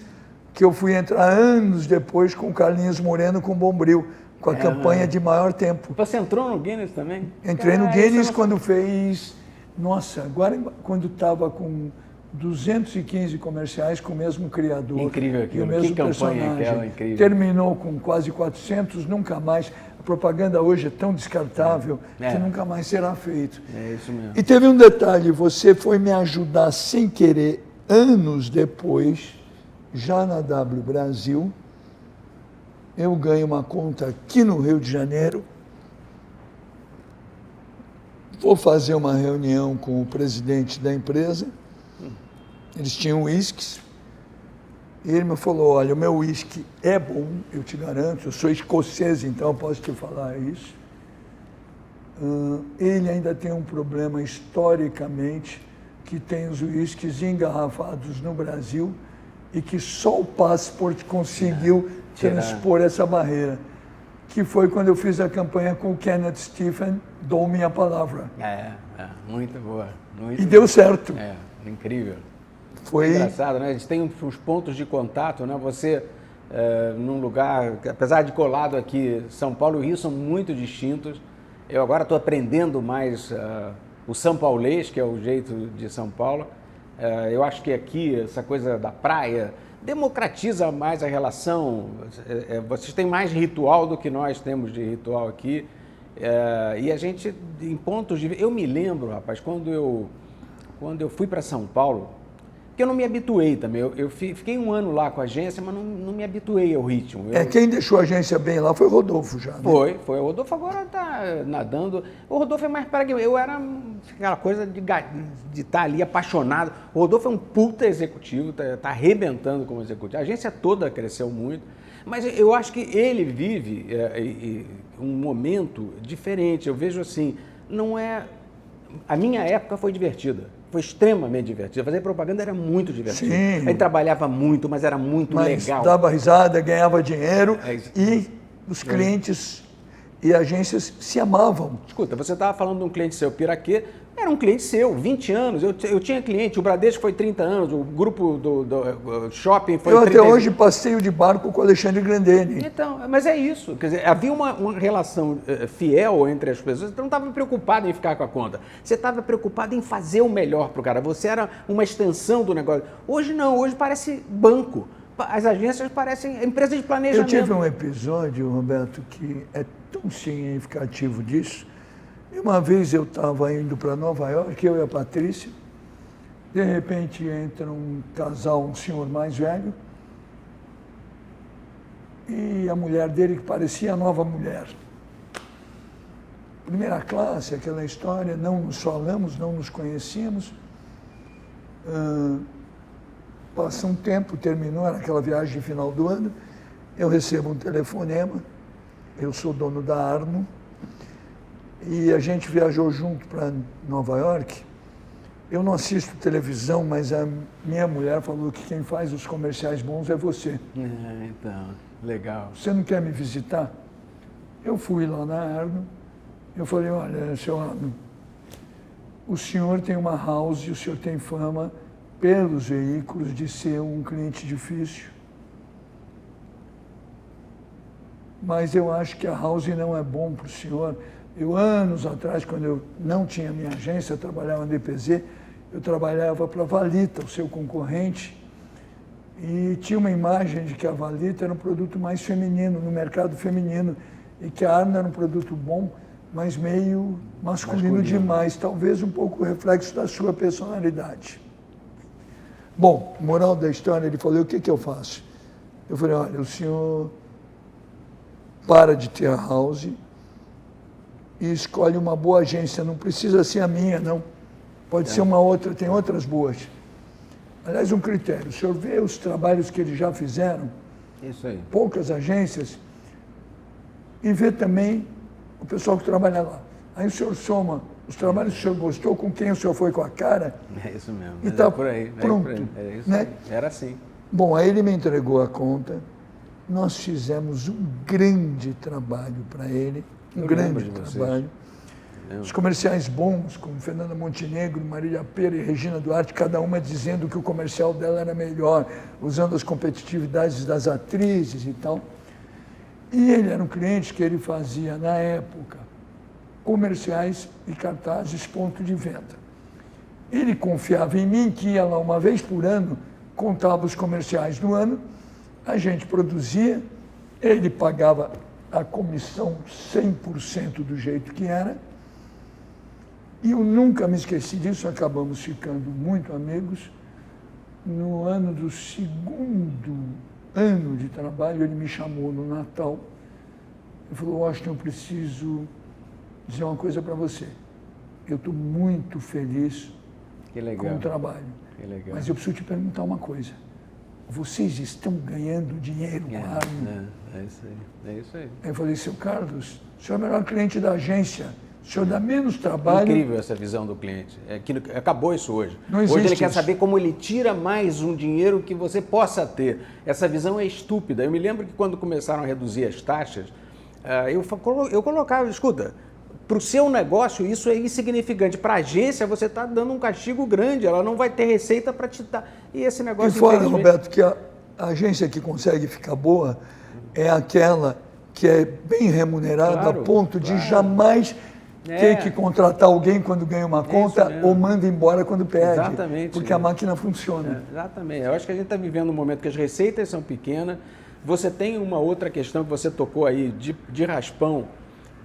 que eu fui entrar anos depois com o Carlinhos Moreno com o Bombril, com a campanha de maior tempo. Você entrou no Guinness também? Entrei no Guinness quando fez... Nossa, agora quando estava com 215 comerciais com o mesmo criador. Incrível aquilo, e o mesmo que personagem. Campanha aquela, incrível. Terminou com quase 400, nunca mais. A propaganda hoje é tão descartável que nunca mais será feito. É isso mesmo. E teve um detalhe, você foi me ajudar sem querer, anos depois, já na W Brasil, eu ganho uma conta aqui no Rio de Janeiro, vou fazer uma reunião com o presidente da empresa, eles tinham uísques, e ele me falou, olha, o meu uísque é bom, eu te garanto, eu sou escocês, então eu posso te falar isso. Ele ainda tem um problema historicamente, que tem os uísques engarrafados no Brasil, e que só o Passport conseguiu transpor essa barreira, que foi quando eu fiz a campanha com o Kenneth Stephen, Dou Minha Palavra. Muito boa. E deu certo. Incrível. Foi engraçado, né? A gente tem uns pontos de contato, né? Você, num lugar, apesar de colado aqui, São Paulo e Rio são muito distintos. Eu agora estou aprendendo mais o São Paulês, que é o jeito de São Paulo. Eu acho que aqui, essa coisa da praia, democratiza mais a relação. Vocês têm mais ritual do que nós temos de ritual aqui. E a gente, em pontos de... Eu me lembro, rapaz, quando eu fui para São Paulo, que eu não me habituei também. Eu fiquei um ano lá com a agência, mas não me habituei ao ritmo. Quem deixou a agência bem lá foi o Rodolfo já, né? Foi. O Rodolfo agora está nadando. O Rodolfo é mais pragmático. Eu era aquela coisa de estar ali apaixonado. O Rodolfo é um puta executivo, está arrebentando como executivo. A agência toda cresceu muito. Mas eu acho que ele vive um momento diferente. Eu vejo assim, não é... A minha época foi divertida. Foi extremamente divertido. Fazer propaganda era muito divertido. Sim. A gente trabalhava muito, mas era muito legal. Dava risada, ganhava dinheiro e os clientes e agências se amavam. Escuta, você estava falando de um cliente seu, Piraquê, era um cliente seu, 20 anos. Eu tinha cliente, o Bradesco foi 30 anos, o grupo do shopping foi 30 anos. Eu até hoje passeio de barco com o Alexandre Grandene. Então, mas é isso. Quer dizer, havia uma relação fiel entre as pessoas. Você não estava preocupado em ficar com a conta. Você estava preocupado em fazer o melhor para o cara. Você era uma extensão do negócio. Hoje não, hoje parece banco. As agências parecem empresas de Eu planejamento. tive um episódio, Roberto, que é tão significativo disso. E uma vez eu estava indo para Nova York, eu e a Patrícia, de repente entra um casal, um senhor mais velho, e a mulher dele que parecia a nova mulher. Primeira classe, aquela história, não nos falamos, não nos conhecíamos. Passa um tempo, terminou aquela viagem de final do ano, eu recebo um telefonema, eu sou dono da Arno, e a gente viajou junto para Nova York. Eu não assisto televisão, mas a minha mulher falou que quem faz os comerciais bons é você. Então, legal. Você não quer me visitar? Eu fui lá na Arno, eu falei, olha, seu Arno, o senhor tem uma house, o senhor tem fama pelos veículos de ser um cliente difícil. Mas eu acho que a house não é bom para o senhor. Eu, anos atrás, quando eu não tinha minha agência, eu trabalhava na DPZ, eu trabalhava para a Valita, o seu concorrente, e tinha uma imagem de que a Valita era um produto mais feminino, no mercado feminino, e que a Arno era um produto bom, mas meio masculino demais, talvez um pouco reflexo da sua personalidade. Bom, moral da história, ele falou, o que eu faço? Eu falei, olha, o senhor para de ter a house e escolhe uma boa agência, não precisa ser a minha, não. Pode ser uma outra, tem outras boas. Aliás, um critério, o senhor vê os trabalhos que eles já fizeram, isso aí. Poucas agências, e vê também o pessoal que trabalha lá. Aí o senhor soma os trabalhos que o senhor gostou, com quem o senhor foi com a cara. É isso mesmo. E está por aí. pronto. É isso né? aí. Era assim. Bom, aí ele me entregou a conta, nós fizemos um grande trabalho para ele, um grande trabalho. Os comerciais bons, como Fernanda Montenegro, Marília Pera e Regina Duarte, cada uma dizendo que o comercial dela era melhor, usando as competitividades das atrizes e tal. E ele era um cliente que ele fazia, na época, comerciais e cartazes ponto de venda. Ele confiava em mim, que ia lá uma vez por ano, contava os comerciais do ano, a gente produzia, ele pagava a comissão 100% do jeito que era, e eu nunca me esqueci disso, acabamos ficando muito amigos. No ano do segundo ano de trabalho, ele me chamou no Natal, ele falou, Washington, eu preciso dizer uma coisa para você, eu estou muito feliz com o trabalho, mas eu preciso te perguntar uma coisa, vocês estão ganhando dinheiro com a Arno? É isso aí, é isso aí. Aí eu falei, seu Carlos, o senhor é o melhor cliente da agência, o senhor dá menos trabalho. Incrível essa visão do cliente. Acabou isso hoje. Hoje ele quer saber como ele tira mais um dinheiro que você possa ter. Essa visão é estúpida. Eu me lembro que quando começaram a reduzir as taxas, eu colocava, escuta, para o seu negócio isso é insignificante. Para a agência você está dando um castigo grande, ela não vai ter receita para te dar. E esse negócio... E fora, Roberto, que a agência que consegue ficar boa é aquela que é bem remunerada, a ponto de jamais ter que contratar alguém quando ganha uma conta ou manda embora quando perde. Exatamente. Porque a máquina funciona. Exatamente. Eu acho que a gente está vivendo um momento que as receitas são pequenas. Você tem uma outra questão que você tocou aí, de raspão,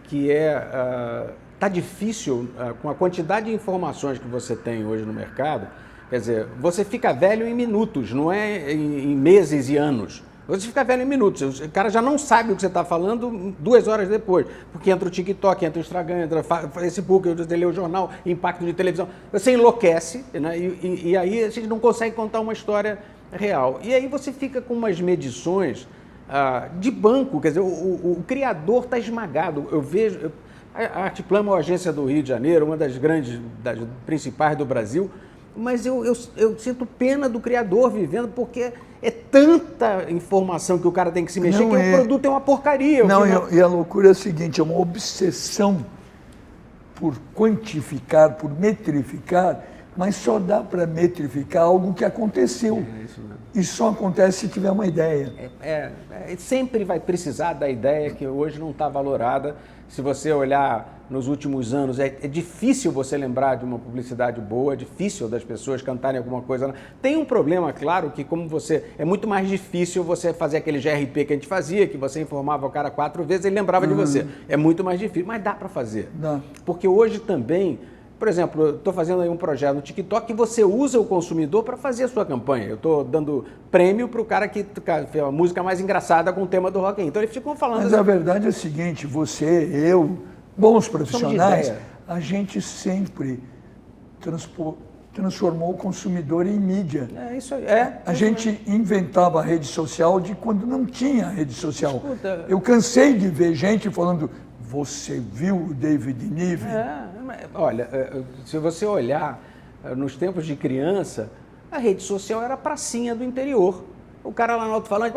que está difícil, com a quantidade de informações que você tem hoje no mercado, quer dizer, você fica velho em minutos, não é em meses e anos. Você fica velho em minutos, o cara já não sabe o que você está falando 2 horas depois, porque entra o TikTok, entra o Instagram, entra o Facebook, você lê o jornal, impacto de televisão, você enlouquece, né? E aí a gente não consegue contar uma história real. E aí você fica com umas medições de banco, quer dizer, o criador está esmagado. Eu vejo, a Artplan é uma agência do Rio de Janeiro, uma das grandes, das principais do Brasil, mas eu sinto pena do criador vivendo, porque é tanta informação que o cara tem que se mexer, que o produto é uma porcaria. E a loucura é a seguinte, é uma obsessão por quantificar, por metrificar mas só dá para metrificar algo que aconteceu. É isso mesmo. E só acontece se tiver uma ideia. Sempre vai precisar da ideia que hoje não está valorada. Se você olhar nos últimos anos, é difícil você lembrar de uma publicidade boa, é difícil das pessoas cantarem alguma coisa. Tem um problema, claro, que como é muito mais difícil você fazer aquele GRP que a gente fazia, que você informava o cara 4 vezes e ele lembrava de você. É muito mais difícil, mas dá para fazer. Dá. Porque hoje também... Por exemplo, eu estou fazendo aí um projeto no TikTok que você usa o consumidor para fazer a sua campanha. Eu estou dando prêmio para o cara que fez a música mais engraçada com o tema do Rock in Rio. Então ele ficou falando... Mas a verdade é a seguinte, você, eu, bons profissionais, a gente sempre transformou o consumidor em mídia. É isso aí. A gente inventava a rede social de quando não tinha rede social. Escuta, eu cansei de ver gente falando, você viu o David Niven? Olha, se você olhar nos tempos de criança, a rede social era a pracinha do interior. O cara lá no alto-falante,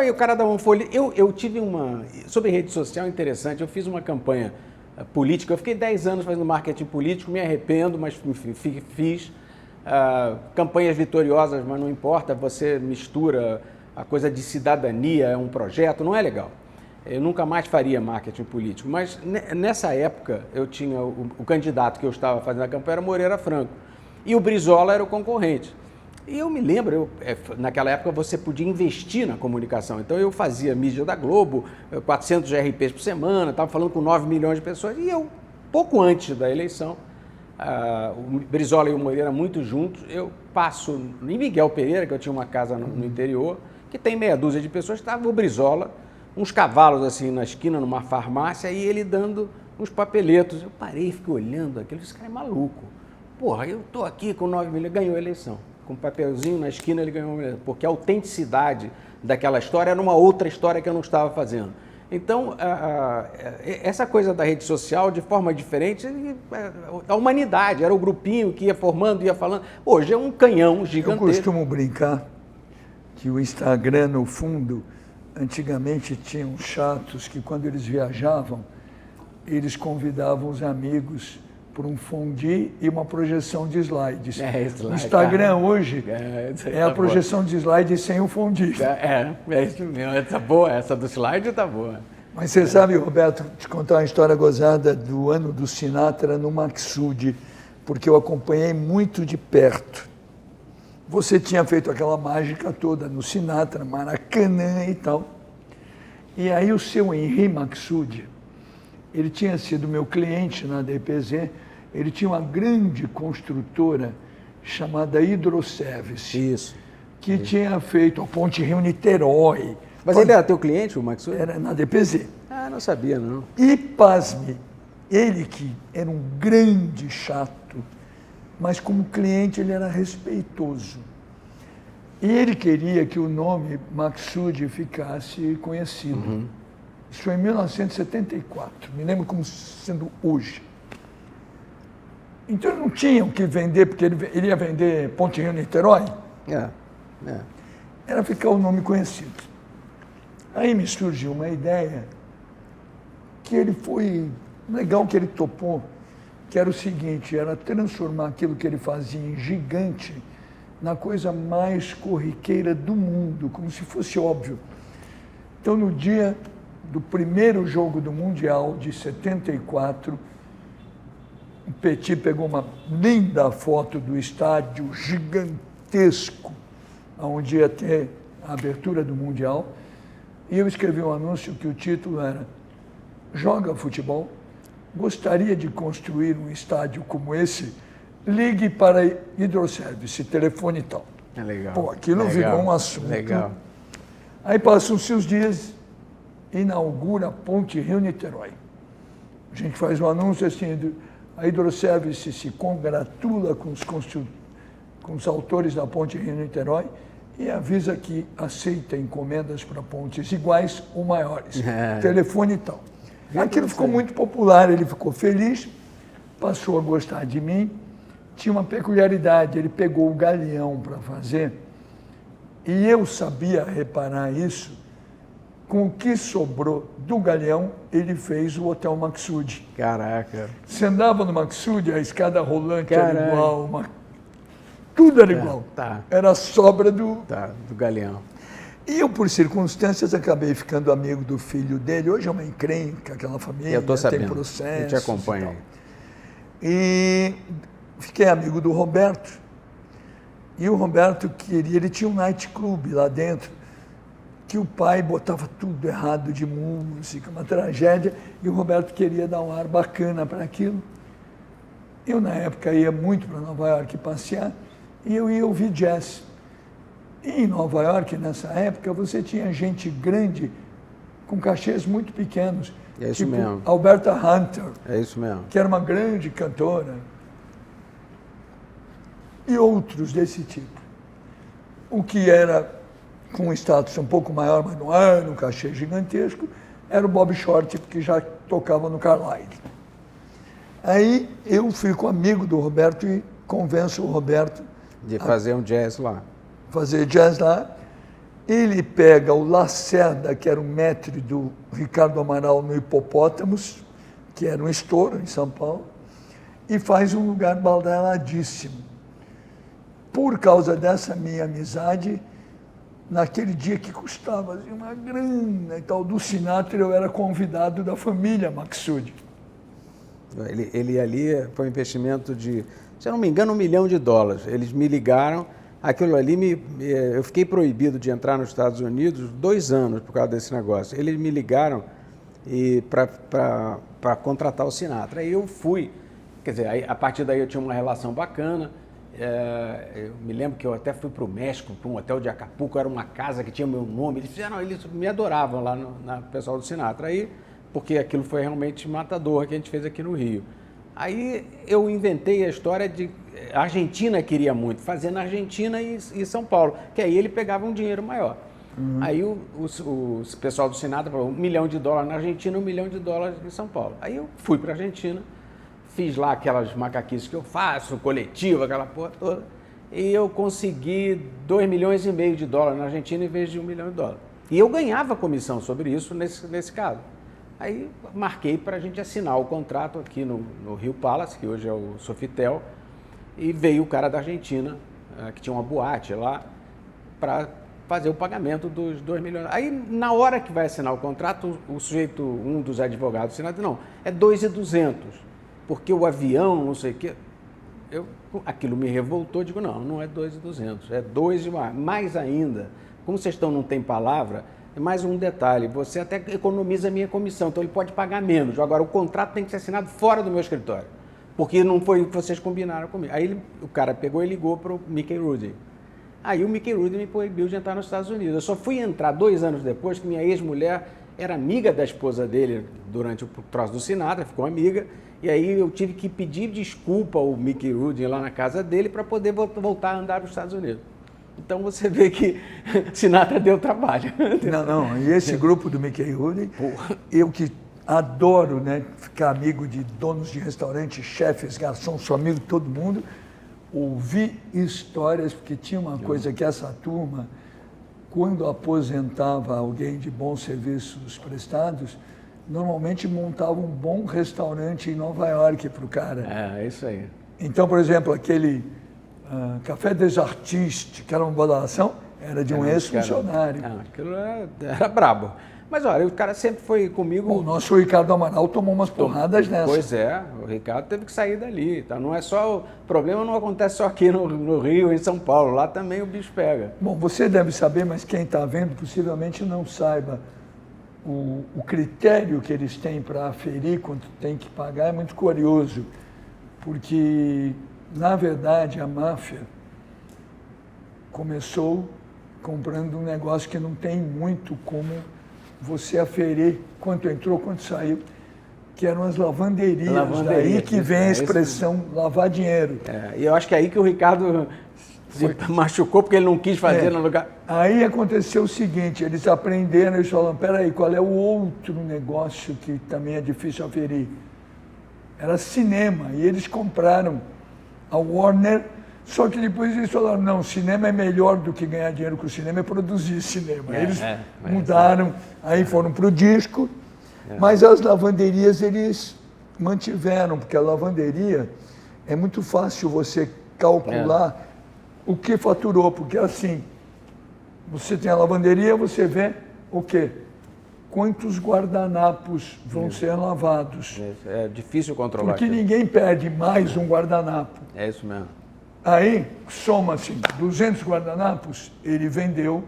e o cara dava um folheto. Eu tive sobre rede social interessante, eu fiz uma campanha política, eu fiquei 10 anos fazendo marketing político, me arrependo, mas enfim, fiz. Campanhas vitoriosas, mas não importa, você mistura a coisa de cidadania, é um projeto, não é legal. Eu nunca mais faria marketing político, mas nessa época eu tinha o candidato que eu estava fazendo a campanha era Moreira Franco e o Brizola era o concorrente. E eu me lembro, naquela época você podia investir na comunicação, então eu fazia mídia da Globo, 400 GRPs por semana, estava falando com 9 milhões de pessoas e eu, pouco antes da eleição, o Brizola e o Moreira muito juntos, eu passo em Miguel Pereira, que eu tinha uma casa no interior, que tem meia dúzia de pessoas, estava o Brizola, uns cavalos assim na esquina, numa farmácia, e ele dando uns papeletos. Eu parei e fiquei olhando aquilo, esse cara é maluco. Porra, eu tô aqui com 9 milhões, ganhou a eleição. Com um papelzinho na esquina ele ganhou a eleição. Porque a autenticidade daquela história era uma outra história que eu não estava fazendo. Então, essa coisa da rede social, de forma diferente, a humanidade, era o grupinho que ia formando, ia falando. Hoje é um canhão gigantesco. Eu costumo brincar que o Instagram, no fundo, antigamente tinham chatos que, quando eles viajavam, eles convidavam os amigos por um fondue e uma projeção de slides. O Instagram hoje é a projeção de slides sem o fondue. É isso mesmo. Essa boa, essa do slide tá boa. Mas você sabe, Roberto, te contar uma história gozada do ano do Sinatra no Maxud, porque eu acompanhei muito de perto. Você tinha feito aquela mágica toda no Sinatra, Maracanã e tal. E aí o seu Henri Maxud, ele tinha sido meu cliente na DPZ, ele tinha uma grande construtora chamada Hidroservice. Isso. Que tinha feito a Ponte Rio-Niterói. Mas ele era teu cliente, o Maxud? Era na DPZ. Ah, não sabia, não. E, pasme, ele que era um grande chato, mas como cliente ele era respeitoso. E ele queria que o nome Maxud ficasse conhecido. Uhum. Isso foi em 1974, me lembro como sendo hoje. Então ele não tinha o que vender, porque ele ia vender Ponte Rio-Niterói. Era ficar o nome conhecido. Aí me surgiu uma ideia que ele foi legal, que ele topou, que era o seguinte, era transformar aquilo que ele fazia em gigante na coisa mais corriqueira do mundo, como se fosse óbvio. Então, no dia do primeiro jogo do Mundial de 74, o Petit pegou uma linda foto do estádio gigantesco, onde ia ter a abertura do Mundial, e eu escrevi um anúncio que o título era "Joga futebol? Gostaria de construir um estádio como esse? Ligue para Hidroservice, telefone e tal." É legal. Pô, aquilo virou um assunto. Legal. Aí passam-se os dias, inaugura a Ponte Rio-Niterói. A gente faz um anúncio assim, a Hidroservice se congratula com os autores da Ponte Rio-Niterói e avisa que aceita encomendas para pontes iguais ou maiores. Telefone e tal. Aquilo ficou muito popular, ele ficou feliz, passou a gostar de mim. Tinha uma peculiaridade, ele pegou o galeão para fazer, e eu sabia reparar isso Com o que sobrou do Galeão, ele fez o Hotel Maxud. Caraca. Você andava no Maxud, a escada rolante Caraca. era igual, tudo era igual. Tá. Era a sobra do... Do Galeão. E eu, por circunstâncias, acabei ficando amigo do filho dele. Hoje é uma encrenca, aquela família, Eu tô sabendo. tem processo. Eu te acompanho. E fiquei amigo do Roberto. E o Roberto queria, ele tinha um nightclub lá dentro, que o pai botava tudo errado de música, uma tragédia, e o Roberto queria dar um ar bacana para aquilo. Eu, na época, ia muito para Nova York passear, e eu ia ouvir jazz. E em Nova York, nessa época, você tinha gente grande com cachês muito pequenos. É isso tipo mesmo. Alberta Hunter, É isso mesmo. que era uma grande cantora. E outros desse tipo. O que era com um status um pouco maior, mas não era um cachê gigantesco, era o Bob Short, que já tocava no Carlyle. Aí eu fico amigo do Roberto e convenço o Roberto De fazer um jazz lá. fazer jazz lá. Ele pega o Lacerda, que era um maître do Ricardo Amaral no Hipopótamos, que era um estouro em São Paulo, e faz um lugar badalladíssimo. Por causa dessa minha amizade, naquele dia que custava assim, uma grana e tal, do Sinatra, eu era convidado da família Maxud. Ele ali foi um investimento de, se eu não me engano, $1 milhão. Eles me ligaram, aquilo ali, eu fiquei proibido de entrar nos Estados Unidos 2 anos por causa desse negócio. Eles me ligaram para contratar o Sinatra. Aí eu fui, quer dizer, aí, a partir daí eu tinha uma relação bacana. Eu me lembro que eu até fui para o México, para um hotel de Acapulco, era uma casa que tinha meu nome. Eles me adoravam lá no pessoal do Sinatra. Aí, porque aquilo foi realmente matador que a gente fez aqui no Rio. Aí eu inventei a história de... A Argentina queria muito, fazer na Argentina e São Paulo, que aí ele pegava um dinheiro maior. Aí o pessoal do Sinatra falou $1 milhão na Argentina, $1 milhão em São Paulo. Aí eu fui para a Argentina, fiz lá aquelas macaquices que eu faço, coletivo, aquela porra toda, e eu consegui $2,5 milhões na Argentina em vez de $1 milhão. E eu ganhava comissão sobre isso nesse caso. Aí marquei para a gente assinar o contrato aqui no Rio Palace, que hoje é o Sofitel, e veio o cara da Argentina, que tinha uma boate lá, para fazer o pagamento dos $2 milhões. Aí, na hora que vai assinar o contrato, o sujeito, um dos advogados do Senado, não, é 2.200, porque o avião, não sei o quê. Aquilo me revoltou, digo, não é 2.200, é 2 e mais ainda. Como vocês não têm palavra, mais um detalhe, você até economiza a minha comissão, então ele pode pagar menos. Agora, o contrato tem que ser assinado fora do meu escritório, porque não foi o que vocês combinaram comigo. Aí o cara pegou e ligou para o Mickey Rooney. Aí o Mickey Rooney me proibiu de entrar nos Estados Unidos. Eu só fui entrar 2 anos depois, que minha ex-mulher era amiga da esposa dele durante o troço do Sinatra, ficou amiga, e aí eu tive que pedir desculpa ao Mickey Rooney lá na casa dele para poder voltar a andar para os Estados Unidos. Então você vê que Sinatra deu trabalho. Não, e esse grupo do Mickey Rooney, eu que adoro, né, ficar amigo de donos de restaurante, chefes, garçons, sou amigo de todo mundo, ouvi histórias, porque tinha uma coisa que essa turma, quando aposentava alguém de bons serviços prestados, normalmente montava um bom restaurante em Nova York para o cara. É isso aí. Então, por exemplo, aquele Café des Artistes, que era uma badalação, era de um ex-funcionário. Aquilo era brabo. Mas olha, o cara sempre foi comigo... Bom, o nosso Ricardo Amaral tomou umas porradas nessa. Pois é, o Ricardo teve que sair dali. Tá? Não é só... O problema não acontece só aqui no Rio, em São Paulo. Lá também o bicho pega. Bom, você deve saber, mas quem está vendo possivelmente não saiba. O critério que eles têm para aferir quanto tem que pagar é muito curioso. Porque, na verdade, a máfia começou comprando um negócio que não tem muito como você aferir quanto entrou, quanto saiu, que eram as lavanderias. Daí que vem a expressão lavar dinheiro. E eu acho que é aí que o Ricardo se machucou, porque ele não quis fazer no lugar. Aí aconteceu o seguinte, eles aprenderam, eles falaram, peraí, qual é o outro negócio que também é difícil aferir? Era cinema, e eles compraram a Warner, Só que depois eles falaram, não, cinema é melhor do que ganhar dinheiro com o cinema, é produzir cinema. Eles mudaram, aí foram para o disco, mas as lavanderias eles mantiveram, porque a lavanderia é muito fácil você calcular o que faturou, porque assim, você tem a lavanderia, você vê o quê? Quantos guardanapos vão ser lavados. É difícil controlar. Porque ninguém perde mais um guardanapo. É isso mesmo. Aí, soma-se 200 guardanapos, ele vendeu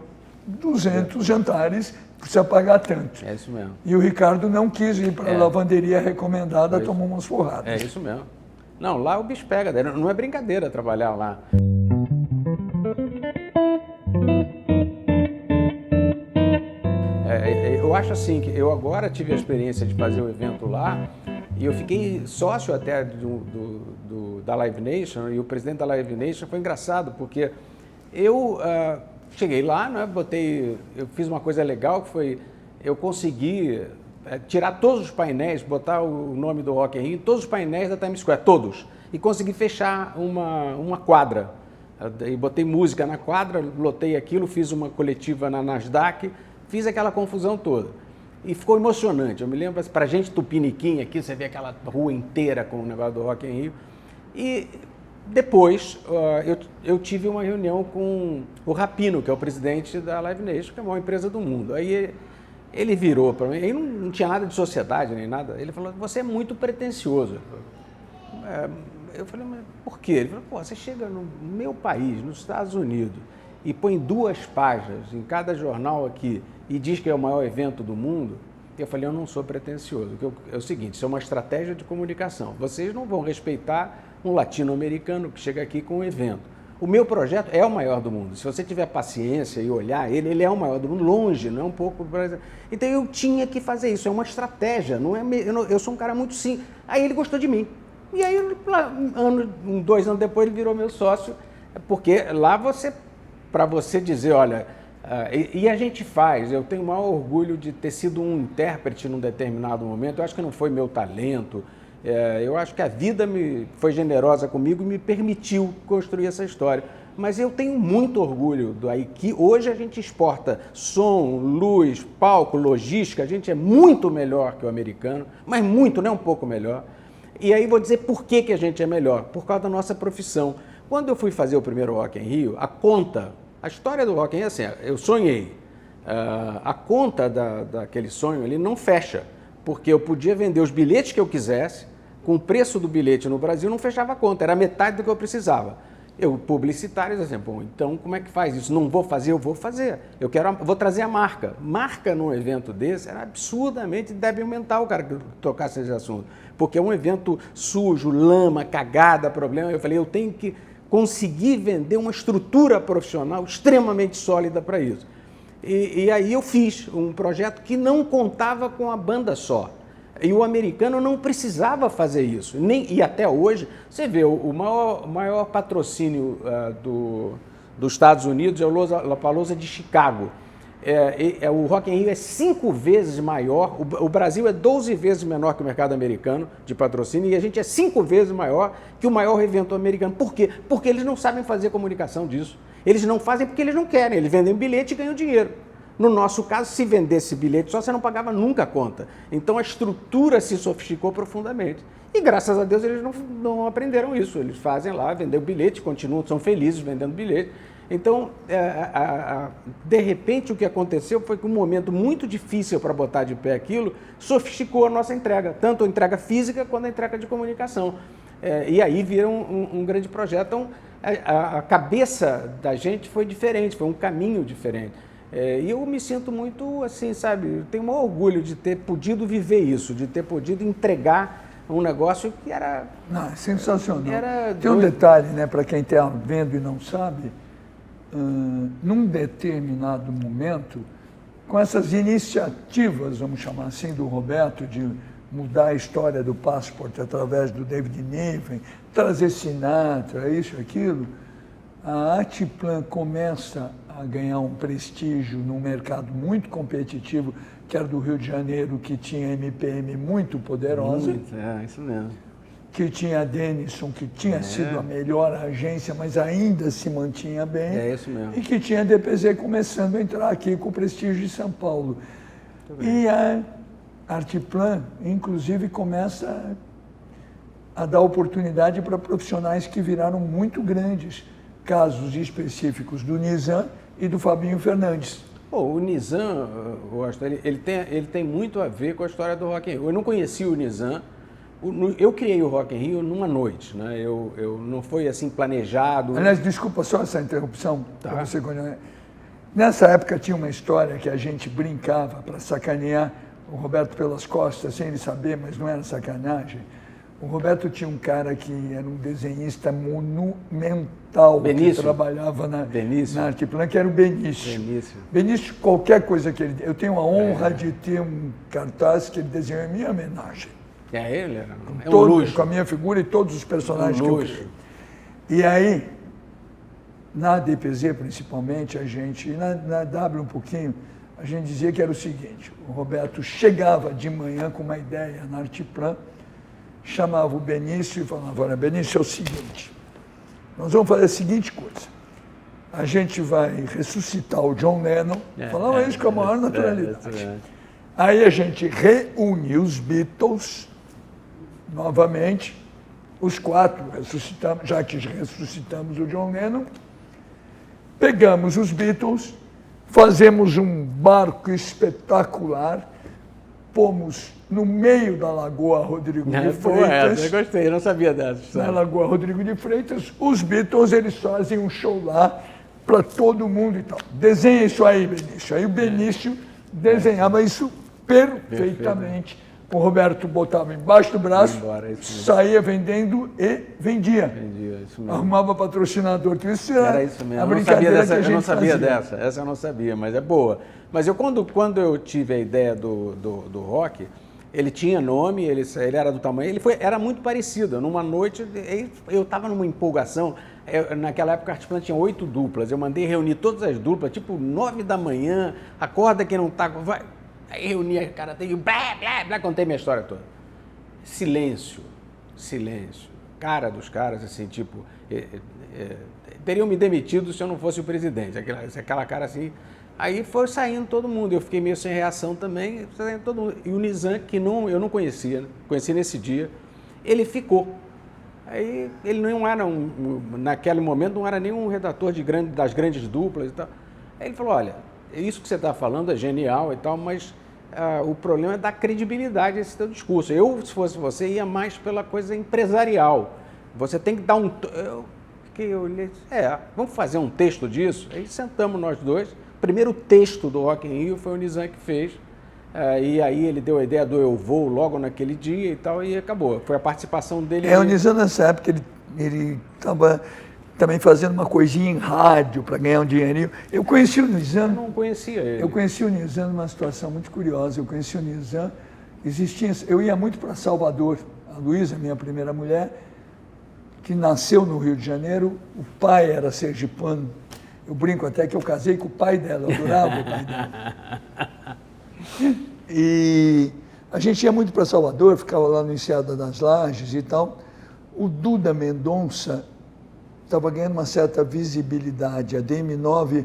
200 jantares, precisa pagar tanto. É isso mesmo. E o Ricardo não quis ir para a lavanderia recomendada, tomou umas porradas. É isso mesmo. Não, lá o bicho pega, não é brincadeira trabalhar lá. Eu acho assim, que eu agora tive a experiência de fazer o evento lá, e eu fiquei sócio até da Live Nation, e o presidente da Live Nation foi engraçado, porque eu cheguei lá, né, eu fiz uma coisa legal, que foi, eu consegui tirar todos os painéis, botar o nome do Rock in Rio em todos os painéis da Times Square, todos, e consegui fechar uma quadra. E botei música na quadra, lotei aquilo, fiz uma coletiva na Nasdaq, fiz aquela confusão toda. E ficou emocionante. Eu me lembro, para a gente tupiniquim aqui, você vê aquela rua inteira com o negócio do Rock in Rio. E depois eu tive uma reunião com o Rapino, que é o presidente da Live Nation, que é a maior empresa do mundo. Aí ele virou para mim, aí não tinha nada de sociedade nem nada. Ele falou, você é muito pretensioso. Eu falei, mas por quê? Ele falou, pô, você chega no meu país, nos Estados Unidos, e põe 2 páginas em cada jornal aqui e diz que é o maior evento do mundo. Eu falei, eu não sou pretensioso. É o seguinte, isso é uma estratégia de comunicação. Vocês não vão respeitar um latino-americano que chega aqui com um evento. O meu projeto é o maior do mundo. Se você tiver paciência e olhar ele é o maior do mundo, longe, não é um pouco... Então eu tinha que fazer isso, é uma estratégia. Eu sou um cara muito simples. Aí ele gostou de mim. E aí, 2 anos depois, ele virou meu sócio, porque lá para você dizer, olha, e a gente faz, eu tenho o maior orgulho de ter sido um intérprete num determinado momento, eu acho que não foi meu talento, eu acho que a vida foi generosa comigo e me permitiu construir essa história. Mas eu tenho muito orgulho daí que hoje a gente exporta som, luz, palco, logística, a gente é muito melhor que o americano, mas muito, não é um pouco melhor. E aí vou dizer por que a gente é melhor, por causa da nossa profissão. Quando eu fui fazer o primeiro Rock in Rio, a história do Rock in Rio é assim, eu sonhei, a conta daquele sonho ali não fecha, porque eu podia vender os bilhetes que eu quisesse, com o preço do bilhete no Brasil não fechava a conta, era metade do que eu precisava. Eu, publicitário, assim, bom, então como é que faz isso? Não vou fazer, eu vou fazer. Vou trazer a marca. Marca num evento desse era absurdamente débil mental o cara que tocasse esse assunto. Porque é um evento sujo, lama, cagada, problema. Eu falei, eu tenho que conseguir vender uma estrutura profissional extremamente sólida para isso. E aí eu fiz um projeto que não contava com a banda só. E o americano não precisava fazer isso. E até hoje, você vê, o maior patrocínio dos Estados Unidos é o Lollapalooza de Chicago. O Rock in Rio é 5 vezes maior, o Brasil é 12 vezes menor que o mercado americano de patrocínio e a gente é 5 vezes maior que o maior evento americano. Por quê? Porque eles não sabem fazer comunicação disso. Eles não fazem porque eles não querem, eles vendem bilhete e ganham dinheiro. No nosso caso, se vendesse bilhete só, você não pagava nunca a conta. Então a estrutura se sofisticou profundamente. E graças a Deus eles não aprenderam isso. Eles fazem lá, vendem o bilhete, continuam, são felizes vendendo bilhete. Então, de repente, o que aconteceu foi que um momento muito difícil para botar de pé aquilo sofisticou a nossa entrega, tanto a entrega física quanto a entrega de comunicação. E aí vira um grande projeto. Então, a cabeça da gente foi diferente, foi um caminho diferente. E eu me sinto muito assim, sabe, eu tenho o maior orgulho de ter podido viver isso, de ter podido entregar um negócio que era... Não, é sensacional. Tem um detalhe, né, para quem está vendo e não sabe, num determinado momento, com essas iniciativas, vamos chamar assim, do Roberto, de mudar a história do Passport através do David Niven, trazer Sinatra, isso e aquilo, a Atiplan começa a ganhar um prestígio num mercado muito competitivo, que era do Rio de Janeiro, que tinha MPM muito poderosa. Isso mesmo. que tinha a Denison, que tinha sido a melhor agência, mas ainda se mantinha bem. É isso mesmo. E que tinha a DPZ começando a entrar aqui com o prestígio de São Paulo. E a Artiplan, inclusive, começa a dar oportunidade para profissionais que viraram muito grandes, casos específicos do Nizam e do Fabinho Fernandes. O Nizam, ele tem muito a ver com a história do Rock in Rio. Eu não conhecia o Nizam. Eu criei o Rock in Rio numa noite, né? Eu não foi assim planejado. Aliás, desculpa só essa interrupção, Tá. para você continuar. Nessa época tinha uma história que a gente brincava para sacanear o Roberto pelas costas, sem ele saber, mas não era sacanagem. O Roberto tinha um cara que era um desenhista monumental, Benício. que trabalhava na Benício. Artiplan, que era o Benício. Benício. Benício, qualquer coisa que ele... Eu tenho a honra de ter um cartaz que ele desenhou em minha homenagem. Ele era um Todo, luxo. com a minha figura e todos os personagens Um que eu luxo. criei. E aí, na DPZ principalmente, a gente, e na W um pouquinho, a gente dizia que era o seguinte: o Roberto chegava de manhã com uma ideia na Artiplan, chamava o Benício e falava: olha, Benício, é o seguinte, nós vamos fazer a seguinte coisa, a gente vai ressuscitar o John Lennon, falava isso com a maior naturalidade. Aí a gente reúne os Beatles novamente, os quatro ressuscitamos, já que ressuscitamos o John Lennon, pegamos os Beatles, fazemos um barco espetacular, pomos no meio da Lagoa Rodrigo de Freitas. Eu gostei, eu não sabia dessa Na história. Lagoa Rodrigo de Freitas, os Beatles, eles fazem um show lá para todo mundo e tal. Desenha isso aí, Benício. Aí o Benício desenhava isso perfeitamente. O Roberto botava embaixo do braço, saía vendendo e vendia. Entendi, isso mesmo. Arrumava patrocinador. Que isso Era isso mesmo. a Eu não brincadeira sabia dessa, que a eu gente não sabia fazia. dessa. Essa eu não sabia, mas é boa. Mas eu quando eu tive a ideia do rock, ele tinha nome, ele era do tamanho, era muito parecido. Numa noite, eu estava numa empolgação. Naquela época a Artiplan tinha 8 duplas. Eu mandei reunir todas as duplas, tipo 9 da manhã, acorda quem não tá. Vai. Aí reuni a cara, blá, blá, blá, contei minha história toda. Silêncio. Cara dos caras, assim, tipo, teriam me demitido se eu não fosse o presidente. Aquela cara assim. Aí foi saindo todo mundo. Eu fiquei meio sem reação também. Saindo todo mundo. E o Nizam, que eu não conhecia, conheci nesse dia, ele ficou. Aí ele não era, naquele momento, não era nenhum redator das grandes duplas e tal. Aí ele falou: olha, isso que você está falando é genial e tal, mas o problema é dar credibilidade a esse teu discurso. Eu, se fosse você, ia mais pela coisa empresarial. Você tem que dar um... Eu olhei, vamos fazer um texto disso? Aí sentamos nós dois. O primeiro texto do Rock in Rio foi o Nizam que fez. E aí ele deu a ideia do Eu Vou logo naquele dia e tal, e acabou. Foi a participação dele. O Nizam, nessa época, ele estava também fazendo uma coisinha em rádio para ganhar um dinheirinho. Eu conheci o Nizam. Eu não conhecia ele. Eu conheci o Nizam numa situação muito curiosa. Eu conheci o Nizam, eu ia muito para Salvador. A Luísa, minha primeira mulher, que nasceu no Rio de Janeiro, o pai era sergipano. Eu brinco até que eu casei com o pai dela, eu adorava o pai dela. E a gente ia muito para Salvador, ficava lá no Enseada das Lajes e tal. O Duda Mendonça estava ganhando uma certa visibilidade. A DM9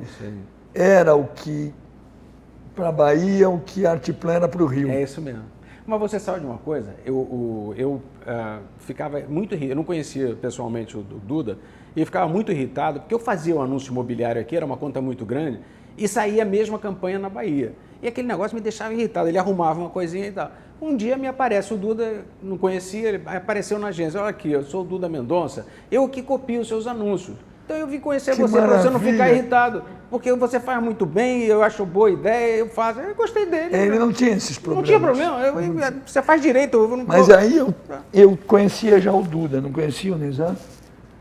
era o que, para a Bahia, o que a Artiplan era para o Rio. É isso mesmo. Mas você sabe de uma coisa? Eu ficava muito irritado, eu não conhecia pessoalmente o Duda, e eu ficava muito irritado, porque eu fazia um anúncio imobiliário aqui, era uma conta muito grande, e saía a mesma campanha na Bahia. E aquele negócio me deixava irritado, ele arrumava uma coisinha e tal. Um dia me aparece o Duda, não conhecia, ele apareceu na agência: olha aqui, eu sou o Duda Mendonça, eu que copio os seus anúncios. Então eu vim conhecer você para você não ficar irritado, porque você faz muito bem, eu acho boa ideia, eu faço. Eu gostei dele. Ele não tinha esses problemas. Não tinha problema, você faz direito. Eu não... Mas aí eu conhecia já o Duda, não conhecia o Nizam?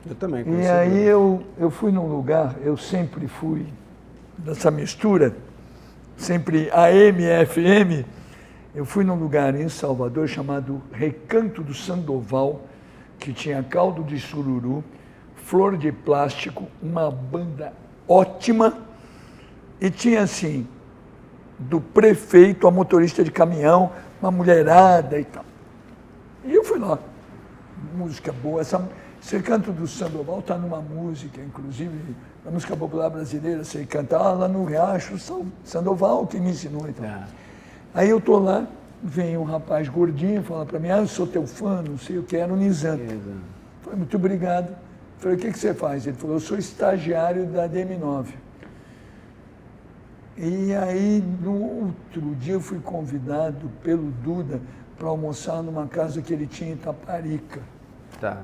Eu também conhecia. E aí eu fui num lugar, eu sempre fui dessa mistura, sempre AM, FM. Eu fui num lugar em Salvador chamado Recanto do Sandoval, que tinha caldo de sururu, Flor de Plástico, uma banda ótima, e tinha assim, do prefeito a motorista de caminhão, uma mulherada e tal. E eu fui lá. música boa. Esse canto do Sandoval está numa música, inclusive, a música popular brasileira, você cantava lá no Riacho, Sandoval que me ensinou. Então. Aí eu estou lá, vem um rapaz gordinho, fala para mim, eu sou teu fã, não sei o que, era o Nizam. Falei, muito obrigado. Falei, o que você faz? Ele falou, eu sou estagiário da DM9. E aí, no outro dia, eu fui convidado pelo Duda para almoçar numa casa que ele tinha em Itaparica. Tá.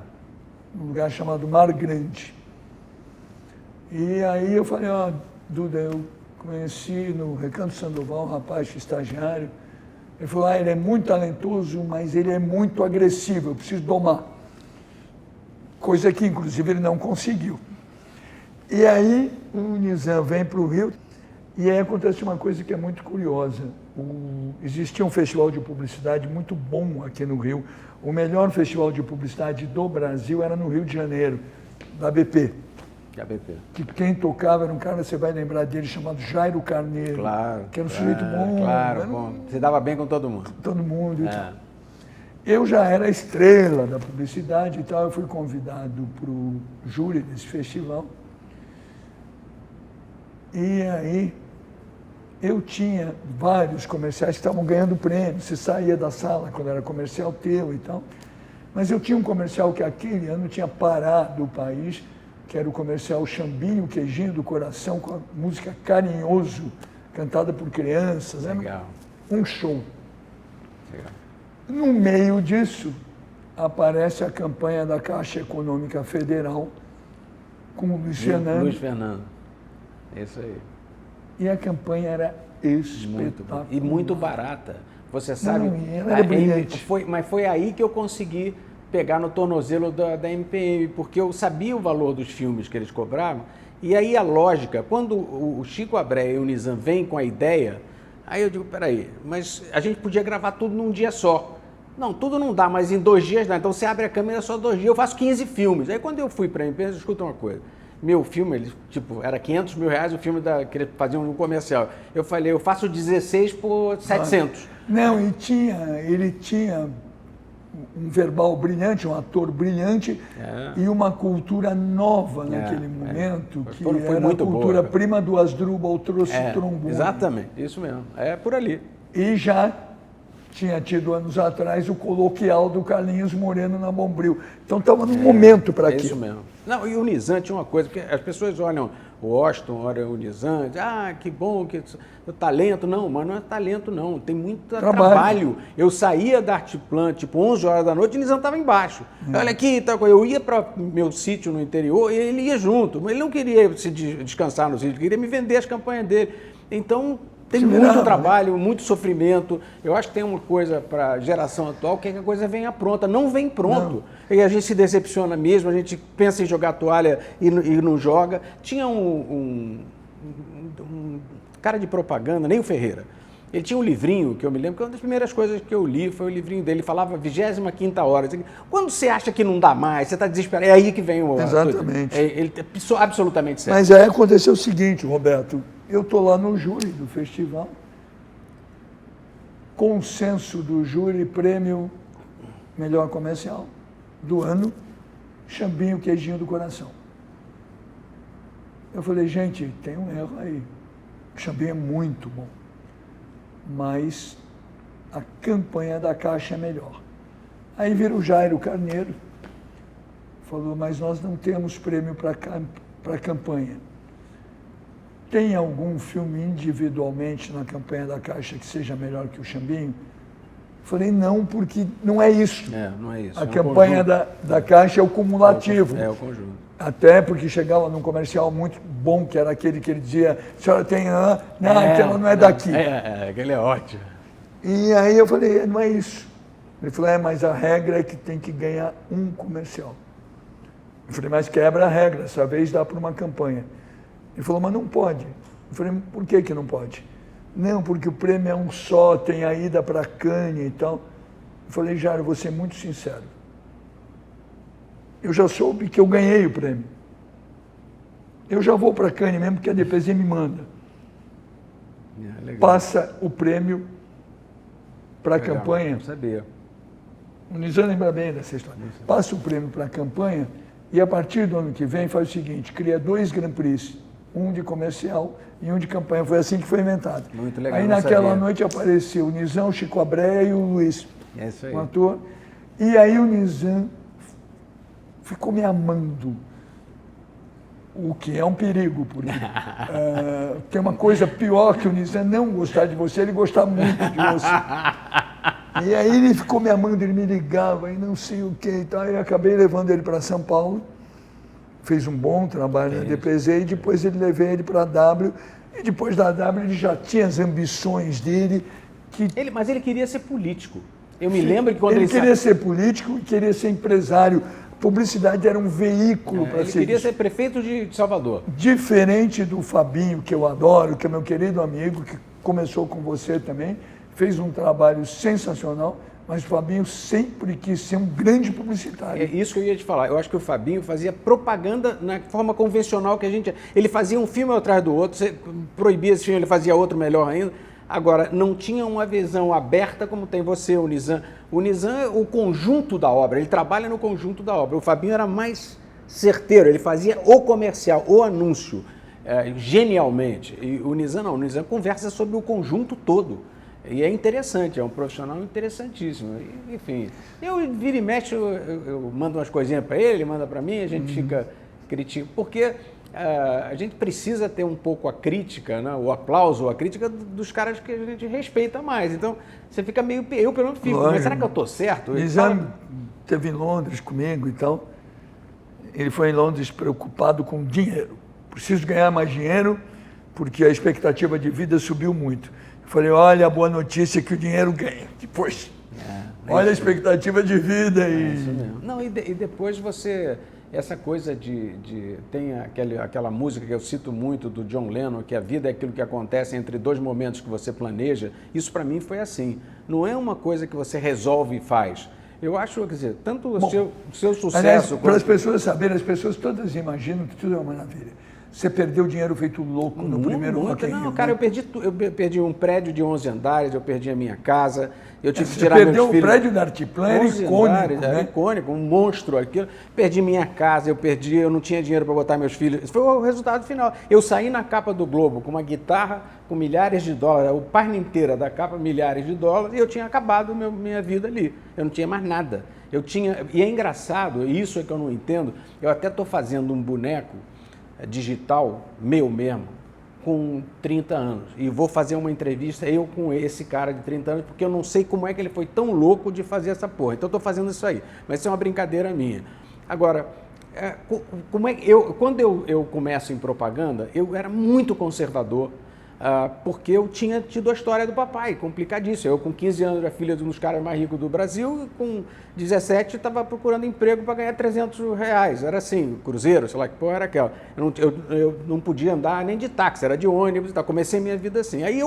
Num lugar chamado Mar Grande. E aí eu falei, Duda, eu conheci no Recanto Sandoval um rapaz estagiário. Ele falou, ele é muito talentoso, mas ele é muito agressivo, eu preciso domar. Coisa que, inclusive, ele não conseguiu. E aí, o Nizam vem para o Rio, e aí acontece uma coisa que é muito curiosa. Existia um festival de publicidade muito bom aqui no Rio. O melhor festival de publicidade do Brasil era no Rio de Janeiro, da BP. Que quem tocava era um cara, você vai lembrar dele, chamado Jairo Carneiro. Claro. Que era um sujeito bom. Claro, bom. Você dava bem com todo mundo. Todo mundo e tal. Eu já era estrela da publicidade e tal, eu fui convidado para o júri desse festival. E aí, eu tinha vários comerciais que estavam ganhando prêmio. Você saía da sala quando era comercial teu e tal. Mas eu tinha um comercial que aquele ano tinha parado o país, que era o comercial Xambinho, Queijinho do Coração, com a música Carinhoso, cantada por crianças. Legal. Um show. Legal. No meio disso, aparece a campanha da Caixa Econômica Federal com o Luiz Fernando. Luiz Fernando. Isso aí. E a campanha era espetacular. E muito barata. Você sabe. Ela era brilhante. Mas foi aí que eu consegui pegar no tornozelo da MPM, porque eu sabia o valor dos filmes que eles cobravam. E aí a lógica, quando o Chico Abreu e o Nizam vêm com a ideia, aí eu digo, peraí, mas a gente podia gravar tudo num dia só. Não, tudo não dá, mas em 2 dias dá. Então você abre a câmera só 2 dias, eu faço 15 filmes. Aí quando eu fui para a empresa, escuta uma coisa. Meu filme, ele, era R$500 mil o filme que eles faziam no comercial. Eu falei, eu faço 16 por 700. Não, ele tinha um verbal brilhante, um ator brilhante e uma cultura nova naquele momento, que era muito a cultura boa. Prima do Asdrubal trouxe trombone. Exatamente, isso mesmo, é por ali. E já tinha tido anos atrás o coloquial do Carlinhos Moreno na Bombril. Então estava no momento para aquilo. Isso mesmo. Não, e o Nizam tinha uma coisa, porque as pessoas olham o Washington, olham o Nizam, dizem, que bom, que talento. Não, mas não é talento não, tem muito trabalho. Eu saía da Artplan, 11 horas da noite, e o Nizam estava embaixo. Olha aqui, tal coisa. Eu ia para meu sítio no interior e ele ia junto, mas ele não queria se descansar no sítio, ele queria me vender as campanhas dele. Então, tem muito trabalho, muito sofrimento. Eu acho que tem uma coisa para a geração atual, que é que a coisa venha pronta. Não vem pronto. Não. E a gente se decepciona mesmo, a gente pensa em jogar a toalha e não joga. Tinha um cara de propaganda, nem o Ferreira. Ele tinha um livrinho, que eu me lembro, que uma das primeiras coisas que eu li foi o livrinho dele, falava 25ª hora. Quando você acha que não dá mais, você está desesperado, é aí que vem o... Exatamente. Ele é absolutamente certo. Mas aí aconteceu o seguinte, Roberto, eu estou lá no júri do festival, consenso do júri, prêmio melhor comercial do ano, Xambinho, Queijinho do Coração. Eu falei, gente, tem um erro aí, o Xambinho é muito bom, mas a campanha da Caixa é melhor. Aí vira o Jairo Carneiro, falou, mas nós não temos prêmio para campanha. Tem algum filme individualmente na campanha da Caixa que seja melhor que o Xambinho? Falei, não, porque não é isso. Não é isso. A campanha da Caixa é o cumulativo. É o conjunto. Até porque chegava num comercial muito bom, que era aquele que ele dizia, a senhora tem aquela não é daqui. Aquele é ótimo. E aí eu falei, não é isso. Ele falou, mas a regra é que tem que ganhar um comercial. Eu falei, mas quebra a regra, dessa vez dá para uma campanha. Ele falou, mas não pode. Eu falei, por que não pode? Não, porque o prêmio é um só, tem a ida para Cannes e tal. Eu falei, Jairo, vou ser muito sincero. Eu já soube que eu ganhei o prêmio. Eu já vou para Cannes mesmo, porque a DPZ me manda. Passa o prêmio para a campanha. Não sabia. O Nizam lembra bem dessa história. Passa o prêmio para a campanha e a partir do ano que vem faz o seguinte, cria 2 Grand Prix, um de comercial e um de campanha. Foi assim que foi inventado. Muito legal. Aí naquela noite apareceu o Nizam, o Chico Abreia e o Luiz, é isso aí. um ator. E aí o Nizam ficou me amando. O que é um perigo, porque tem uma coisa pior que o Nizam não gostar de você, ele gostar muito de você. E aí ele ficou me amando, ele me ligava e não sei o que e tal. Eu acabei levando ele para São Paulo, fez um bom trabalho na DPZ e depois ele levei ele para a W. E depois da W ele já tinha as ambições dele. Mas ele queria ser político. Eu me lembro que quando ele queria ser político e queria ser empresário. Publicidade era um veículo para ser. Ele queria ser prefeito de Salvador. Diferente do Fabinho, que eu adoro, que é meu querido amigo, que começou com você também, fez um trabalho sensacional, mas o Fabinho sempre quis ser um grande publicitário. É isso que eu ia te falar. Eu acho que o Fabinho fazia propaganda na forma convencional que a gente... Ele fazia um filme atrás do outro, você proibia esse filme, ele fazia outro melhor ainda. Agora, não tinha uma visão aberta como tem você, o Nizam. O Nizam é o conjunto da obra, ele trabalha no conjunto da obra. O Fabinho era mais certeiro, ele fazia o comercial, o anúncio, genialmente. E o Nizam não, o Nizam conversa sobre o conjunto todo. E é interessante, é um profissional interessantíssimo. E, enfim, eu vira e mexe, eu mando umas coisinhas para ele manda para mim, a gente fica criticando, porque... a gente precisa ter um pouco a crítica, né? O aplauso, a crítica dos caras que a gente respeita mais. Então, você fica meio... Eu, pelo menos, fico. Mas será que eu estou certo? Nizam esteve em Londres comigo e tal. Ele foi em Londres preocupado com dinheiro. Preciso ganhar mais dinheiro porque a expectativa de vida subiu muito. Eu falei, olha, a boa notícia é que o dinheiro ganha. Depois, olha a expectativa de vida. É isso mesmo. Não, e depois você... Essa coisa tem aquela música que eu cito muito do John Lennon, que a vida é aquilo que acontece entre 2 momentos que você planeja. Isso para mim foi assim. Não é uma coisa que você resolve e faz. Eu acho, quer dizer, tanto o seu sucesso... Aliás, para as pessoas saberem, as pessoas todas imaginam que tudo é uma maravilha. Você perdeu dinheiro feito louco no primeiro Rock in Rio. Não, cara, eu perdi um prédio de 11 andares, eu perdi a minha casa, eu tive que tirar meus filhos... Você perdeu o prédio da Artiplan, era icônico, né? Era icônico, um monstro aquilo. Perdi minha casa, eu não tinha dinheiro para botar meus filhos. Esse foi o resultado final. Eu saí na capa do Globo com uma guitarra com milhares de dólares, a página inteira da capa, milhares de dólares, e eu tinha acabado minha vida ali. Eu não tinha mais nada. E é engraçado, isso é que eu não entendo, eu até estou fazendo um boneco digital, meu mesmo, com 30 anos. E vou fazer uma entrevista, eu com esse cara de 30 anos, porque eu não sei como é que ele foi tão louco de fazer essa porra. Então eu estou fazendo isso aí. Mas isso é uma brincadeira minha. Agora, quando eu começo em propaganda, eu era muito conservador, porque eu tinha tido a história do papai, complicadíssimo. Eu com 15 anos era filha de um dos caras mais ricos do Brasil, e com 17 estava procurando emprego para ganhar R$300. Era assim, cruzeiro, sei lá que porra era aquela. Eu não podia andar nem de táxi, era de ônibus e tal. Comecei minha vida assim. Aí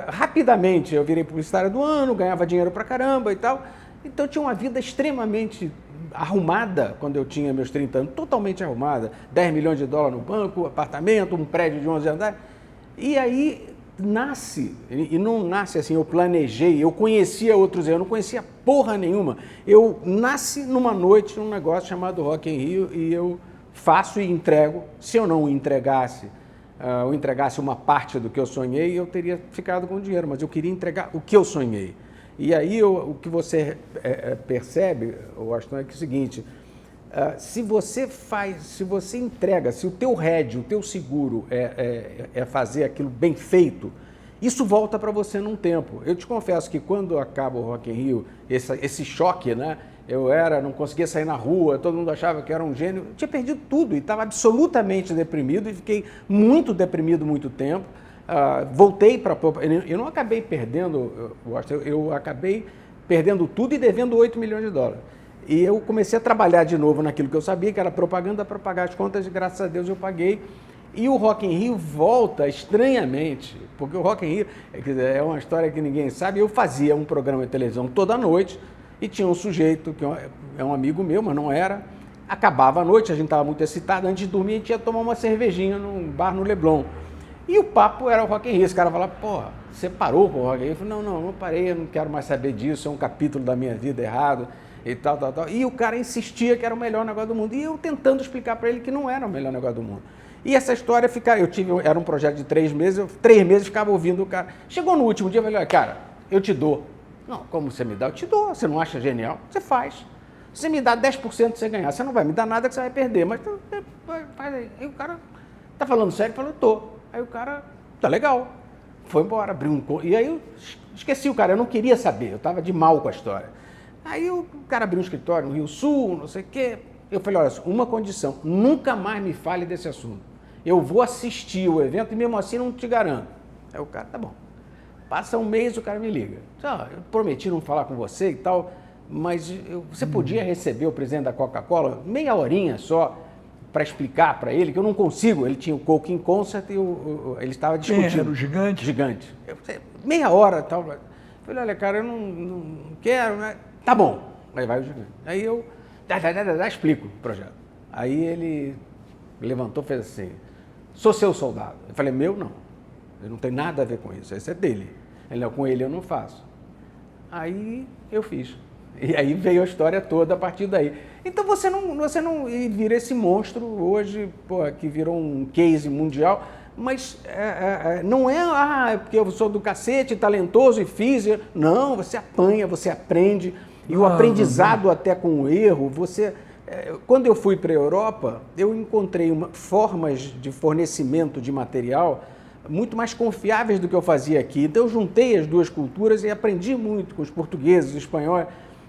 rapidamente, eu virei publicitário do ano, ganhava dinheiro pra caramba e tal. Então eu tinha uma vida extremamente arrumada quando eu tinha meus 30 anos, totalmente arrumada. 10 milhões de dólares no banco, apartamento, um prédio de 11 andares. E aí nasce, e não nasce assim, eu planejei, eu conhecia outros, eu não conhecia porra nenhuma. Eu nasci numa noite num negócio chamado Rock in Rio e eu faço e entrego. Se eu não entregasse, eu entregasse uma parte do que eu sonhei, eu teria ficado com o dinheiro, mas eu queria entregar o que eu sonhei. E aí o que você percebe, Washington, é que é o seguinte... se você entrega, se o teu hedge, o teu seguro é fazer aquilo bem feito, isso volta para você num tempo. Eu te confesso que quando acaba o Rock in Rio, esse choque, né? Não conseguia sair na rua, todo mundo achava que era um gênio, eu tinha perdido tudo e estava absolutamente deprimido e fiquei muito deprimido muito tempo. Voltei para... Eu não acabei perdendo, eu acabei perdendo tudo e devendo 8 milhões de dólares. E eu comecei a trabalhar de novo naquilo que eu sabia, que era propaganda, para pagar as contas, e graças a Deus eu paguei. E o Rock in Rio volta estranhamente, porque o Rock in Rio é uma história que ninguém sabe. Eu fazia um programa de televisão toda noite e tinha um sujeito, que é um amigo meu, mas não era. Acabava a noite, a gente estava muito excitado, antes de dormir a gente ia tomar uma cervejinha num bar no Leblon. E o papo era o Rock in Rio. Esse cara falava, porra, você parou com o Rock in Rio? Eu falei, não parei, eu não quero mais saber disso, é um capítulo da minha vida errado e tal. E o cara insistia que era o melhor negócio do mundo. E eu tentando explicar para ele que não era o melhor negócio do mundo. E essa história era um projeto de 3 meses, 3 meses ficava ouvindo o cara. Chegou no último dia, eu falei, cara, eu te dou. Não, como você me dá? Eu te dou. Você não acha genial? Você faz. Se você me dá 10% de você ganhar, você não vai me dar nada que você vai perder. Mas faz aí. Aí o cara, tá falando sério? Falou, tô. Aí o cara, tá legal. Foi embora, abriu um... E aí eu esqueci o cara, eu não queria saber, eu tava de mal com a história. Aí o cara abriu um escritório no Rio Sul, não sei o quê. Eu falei, olha, uma condição, nunca mais me fale desse assunto. Eu vou assistir o evento e mesmo assim não te garanto. Aí o cara, tá bom. Passa um mês, o cara me liga. Eu prometi não falar com você e tal, mas você podia receber o presidente da Coca-Cola meia horinha só para explicar para ele que eu não consigo. Ele tinha o Coke in Concert e ele estava discutindo. Era o Gigante? Gigante. Meia hora e tal. Eu falei, olha, cara, eu não quero, né? Tá bom. Aí vai o Gigante. Aí eu explico o projeto. Aí ele levantou e fez assim, sou seu soldado. Eu falei, meu não. Eu não tenho nada a ver com isso, esse é dele. Ele não, com ele eu não faço. Aí eu fiz. E aí veio a história toda a partir daí. Então você não vira esse monstro hoje, pô, que virou um case mundial, mas não é porque eu sou do cacete, talentoso e fiz. Não, você apanha, você aprende. E o aprendizado até com o erro, quando eu fui para a Europa, eu encontrei formas de fornecimento de material muito mais confiáveis do que eu fazia aqui. Então eu juntei as duas culturas e aprendi muito com os portugueses, os espanhóis.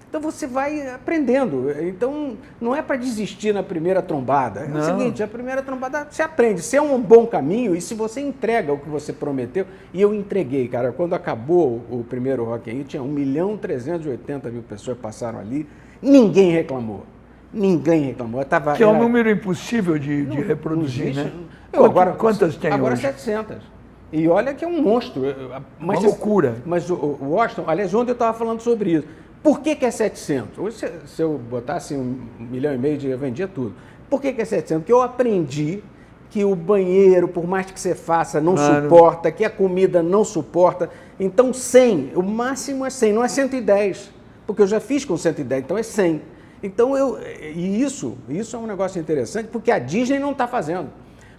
Então você vai aprendendo. Então não é para desistir na primeira trombada. É o seguinte, a primeira trombada você aprende. Se é um bom caminho e se você entrega o que você prometeu. E eu entreguei, cara. Quando acabou o primeiro Rock in Rio, tinha 1.380.000 pessoas que passaram ali. Ninguém reclamou. Ninguém reclamou. Que é um número impossível de reproduzir, existe, né? Quantas tem agora hoje? 700. E olha que é um monstro. Uma loucura. Mas o Washington, aliás, ontem eu estava falando sobre isso. Por que é 700? Hoje, se eu botasse 1,5 milhão, eu vendia tudo. Por que é 700? Porque eu aprendi que o banheiro, por mais que você faça, não suporta, que a comida não suporta. Então 100, o máximo é 100, não é 110. Porque eu já fiz com 110, então é 100. Então, isso é um negócio interessante, porque a Disney não está fazendo.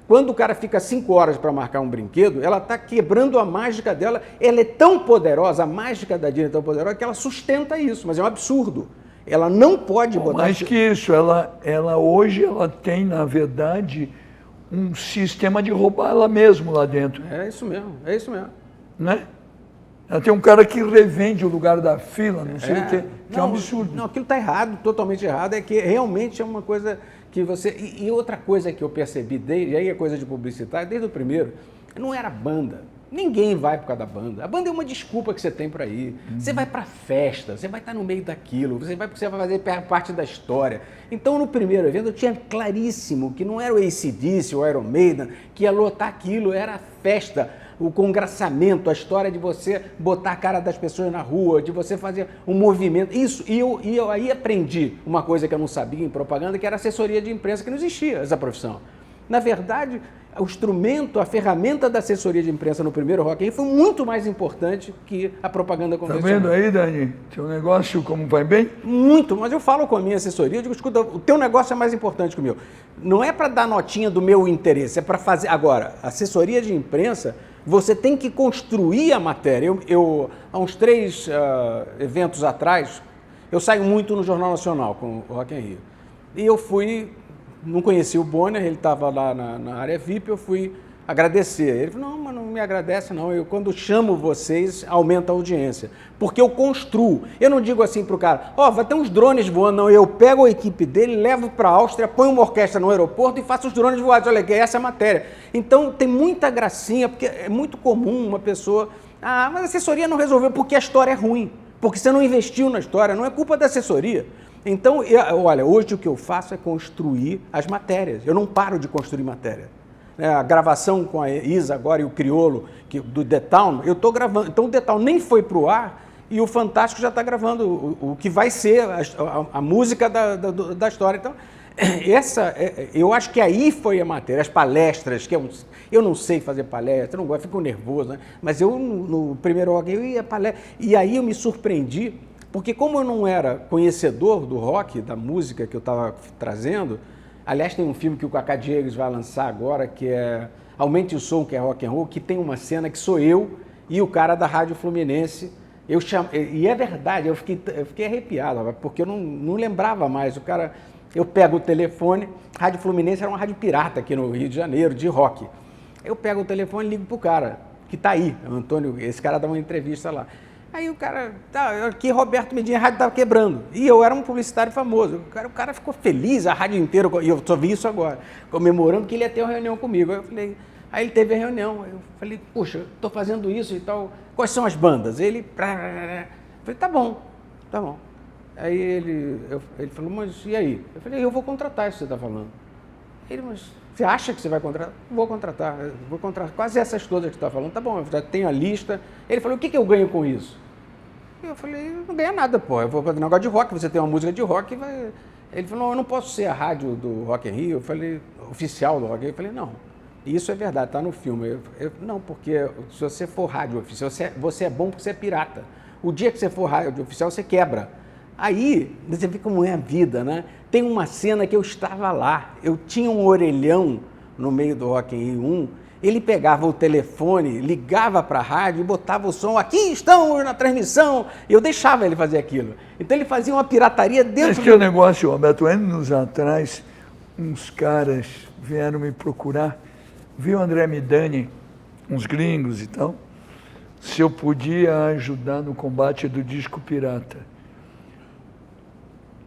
Quando o cara fica 5 horas para marcar um brinquedo, ela está quebrando a mágica dela. Ela é tão poderosa, a mágica da Disney é tão poderosa, que ela sustenta isso, mas é um absurdo. Ela não pode botar... Mais que isso, ela hoje tem, na verdade, um sistema de roubar ela mesma lá dentro. É isso mesmo. Né? Ela tem um cara que revende o lugar da fila, não sei o que é um absurdo. Não, aquilo está errado, totalmente errado, é que realmente é uma coisa que você... E outra coisa que eu percebi, e aí é coisa de publicitário, desde o primeiro, não era banda. Ninguém vai por causa da banda. A banda é uma desculpa que você tem para ir. Você vai para festa, você vai estar no meio daquilo, você vai fazer parte da história. Então, no primeiro evento, eu tinha claríssimo que não era o AC/DC, o Iron Maiden, que ia lotar aquilo, era a festa, o congraçamento, a história de você botar a cara das pessoas na rua, de você fazer um movimento. Isso, e eu aí aprendi uma coisa que eu não sabia em propaganda, que era assessoria de imprensa, que não existia essa profissão. Na verdade, o instrumento, a ferramenta da assessoria de imprensa no primeiro Rock in Rio foi muito mais importante que a propaganda convencional. Tá vendo aí, Dani? Teu negócio como vai bem? Muito, mas eu falo com a minha assessoria, eu digo, escuta, o teu negócio é mais importante que o meu. Não é para dar notinha do meu interesse, é para fazer... Agora, assessoria de imprensa, você tem que construir a matéria. Há uns 3 eventos atrás, eu saio muito no Jornal Nacional com o Rock in Rio. E eu fui... Não conheci o Bonner, ele estava lá na área VIP, eu fui agradecer. Ele falou, não, mas não me agradece não, eu quando chamo vocês, aumenta a audiência. Porque eu construo. Eu não digo assim para o cara, vai ter uns drones voando, não. Eu pego a equipe dele, levo para a Áustria, ponho uma orquestra no aeroporto e faço os drones voados. Olha, essa é a matéria. Então, tem muita gracinha, porque é muito comum uma pessoa... mas a assessoria não resolveu porque a história é ruim. Porque você não investiu na história, não é culpa da assessoria. Então, olha, hoje o que eu faço é construir as matérias. Eu não paro de construir matéria. A gravação com a Isa agora e o Criolo, do The Town, eu estou gravando. Então, o The Town nem foi para o ar e o Fantástico já está gravando o que vai ser a música da história. Então, eu acho que aí foi a matéria, as palestras, que eu não sei fazer palestra, eu não gosto, fico nervoso, né? Mas eu, no primeiro rock, eu ia palestra, e aí eu me surpreendi, porque como eu não era conhecedor do rock, da música que eu estava trazendo, aliás, tem um filme que o Cacá Diegues vai lançar agora, que é Aumente o Som, que é rock and roll, que tem uma cena que sou eu e o cara da Rádio Fluminense. E é verdade, eu fiquei arrepiado, porque eu não lembrava mais. O cara, eu pego o telefone, Rádio Fluminense era uma rádio pirata aqui no Rio de Janeiro, de rock. Eu pego o telefone e ligo pro cara, que está aí, o Antônio, esse cara dá uma entrevista lá. Aí o cara, aqui Roberto Medina, a rádio estava quebrando. E eu era um publicitário famoso. O cara ficou feliz, a rádio inteira, e eu só vi isso agora, comemorando que ele ia ter uma reunião comigo. Aí ele teve a reunião, eu falei, puxa, estou fazendo isso e tal, quais são as bandas? Ele, falei, tá bom. Aí ele falou, mas e aí? Eu falei, eu vou contratar isso que você está falando. Ele, mas você acha que você vai contratar? Vou contratar quase essas todas que você está falando. Tá bom, eu já tenho a lista. Ele falou, o que eu ganho com isso? Eu falei, não ganha nada, pô, eu vou fazer um negócio de rock, você tem uma música de rock. Ele falou, não, eu não posso ser a rádio do Rock in Rio. Eu falei, oficial do Rock in Rio. Eu falei, não, isso é verdade, está no filme. Não, porque se você for rádio oficial, você é bom porque você é pirata. O dia que você for rádio oficial, você quebra. Aí, você vê como é a vida, né? Tem uma cena que eu estava lá, eu tinha um orelhão no meio do Rock in Rio 1, ele pegava o telefone, ligava para a rádio e botava o som, aqui estamos na transmissão, e eu deixava ele fazer aquilo. Então ele fazia uma pirataria dentro... Esse que é o negócio, Roberto, anos atrás, uns caras vieram me procurar, viu o André Midani, uns gringos e tal, se eu podia ajudar no combate do disco pirata.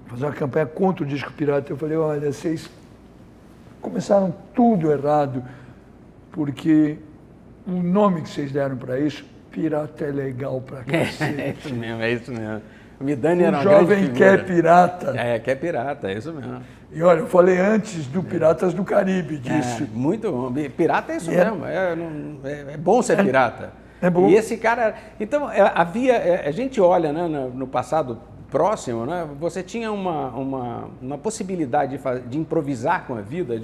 Fazer uma campanha contra o disco pirata. Eu falei, olha, vocês começaram tudo errado, porque o nome que vocês deram para isso, pirata é legal pra cacete. É isso mesmo. O Midani era uma grande figura. O jovem quer pirata. Quer pirata, é isso mesmo. E olha, eu falei antes do Piratas do Caribe disso. Muito bom. Pirata é isso mesmo. É bom ser pirata. É bom. E esse cara... Então, a gente olha, né, no passado próximo, né, você tinha uma possibilidade de improvisar com a vida,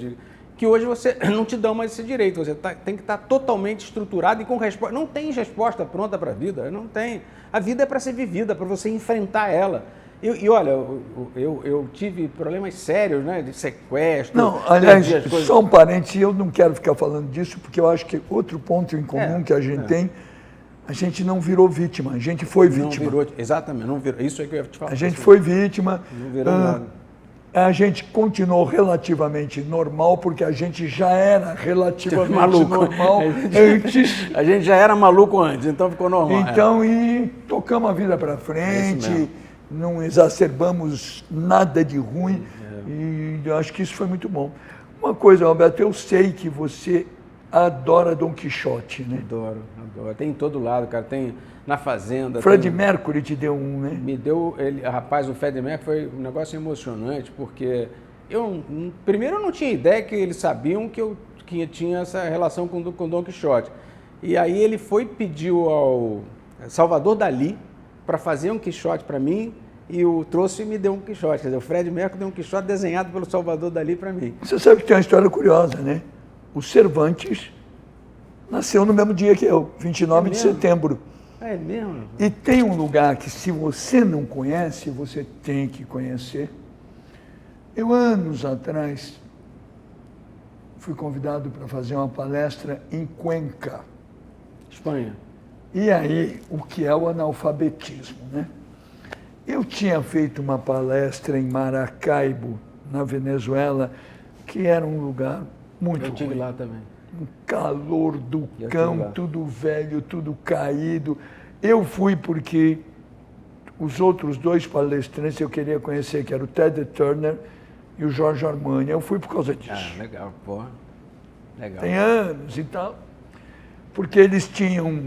que hoje você não te dão mais esse direito. Você tem que estar totalmente estruturado e com resposta. Não tem resposta pronta para a vida, não tem. A vida é para ser vivida, para você enfrentar ela. E olha, eu tive problemas sérios, né, de sequestro. Não, aliás, só um parênteses, eu não quero ficar falando disso, porque eu acho que outro ponto em comum que a gente tem, a gente não virou vítima, a gente foi vítima. Não virou, exatamente, não virou. Isso é que eu ia te falar. A gente foi vítima. Não virou nada. A gente continuou relativamente normal, porque a gente já era relativamente normal antes. A gente já era maluco antes, então ficou normal. Então, e tocamos a vida para frente, não exacerbamos nada de ruim, e eu acho que isso foi muito bom. Uma coisa, Roberto, eu sei que você adora Dom Quixote, né? Adoro. Tem em todo lado, cara. Tem na Fazenda. Fred Mercury te deu um, né? Me deu... Rapaz, o Fred Mercury foi um negócio emocionante, porque primeiro eu não tinha ideia que eles sabiam que eu tinha essa relação com Dom Quixote. E aí ele pediu ao Salvador Dalí para fazer um Quixote para mim, e trouxe e me deu um Quixote. Quer dizer, o Fred Mercury deu um Quixote desenhado pelo Salvador Dalí para mim. Você sabe que tem uma história curiosa, né? O Cervantes nasceu no mesmo dia que eu, 29 de setembro. É mesmo? E tem um lugar que, se você não conhece, você tem que conhecer. Eu, anos atrás, fui convidado para fazer uma palestra em Cuenca, Espanha. E aí, o que é o analfabetismo, né? Eu tinha feito uma palestra em Maracaibo, na Venezuela, que era um lugar muito ruim. Eu estive lá também. Um calor do cão, tudo velho, tudo caído. Eu fui porque os outros dois palestrantes eu queria conhecer, que era o Ted Turner e o Jorge Armani. Eu fui por causa disso. Ah, legal, porra. Legal. Tem anos e tal. Porque eles tinham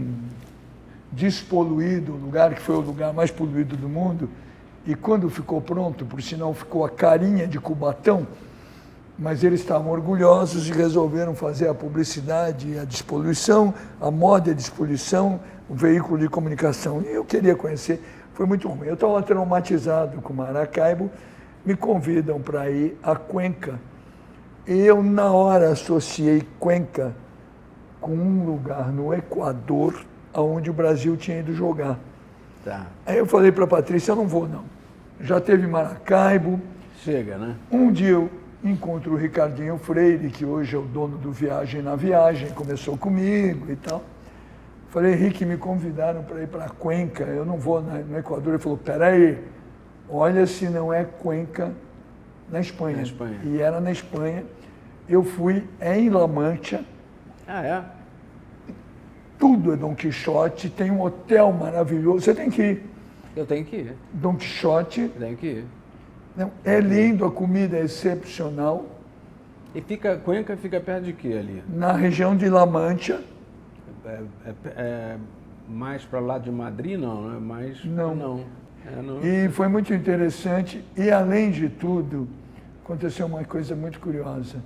despoluído o lugar, que foi o lugar mais poluído do mundo, e quando ficou pronto, por sinal ficou a carinha de Cubatão, mas eles estavam orgulhosos e resolveram fazer a publicidade, a despoluição, a moda e a despoluição, o veículo de comunicação. E eu queria conhecer, foi muito ruim. Eu estava traumatizado com Maracaibo, me convidam para ir a Cuenca. E eu, na hora, associei Cuenca com um lugar no Equador, onde o Brasil tinha ido jogar. Tá. Aí eu falei para a Patrícia, eu não vou não. Já teve Maracaibo. Chega, né? Um dia eu encontro o Ricardinho Freire, que hoje é o dono do Viagem na Viagem, começou comigo e tal. Falei, Henrique, me convidaram para ir para Cuenca, eu não vou no Equador. Ele falou, peraí, olha se não é Cuenca na Espanha. Na Espanha. E era na Espanha. Eu fui em La Mancha. Ah, é? Tudo é Dom Quixote, tem um hotel maravilhoso. Você tem que ir. Eu tenho que ir. Dom Quixote. Eu tenho que ir. É lindo, a comida é excepcional. E Cuenca fica perto de quê ali? Na região de La Mancha. Mais para lá de Madrid, não, né? Não. Não. E foi muito interessante. E, além de tudo, aconteceu uma coisa muito curiosa.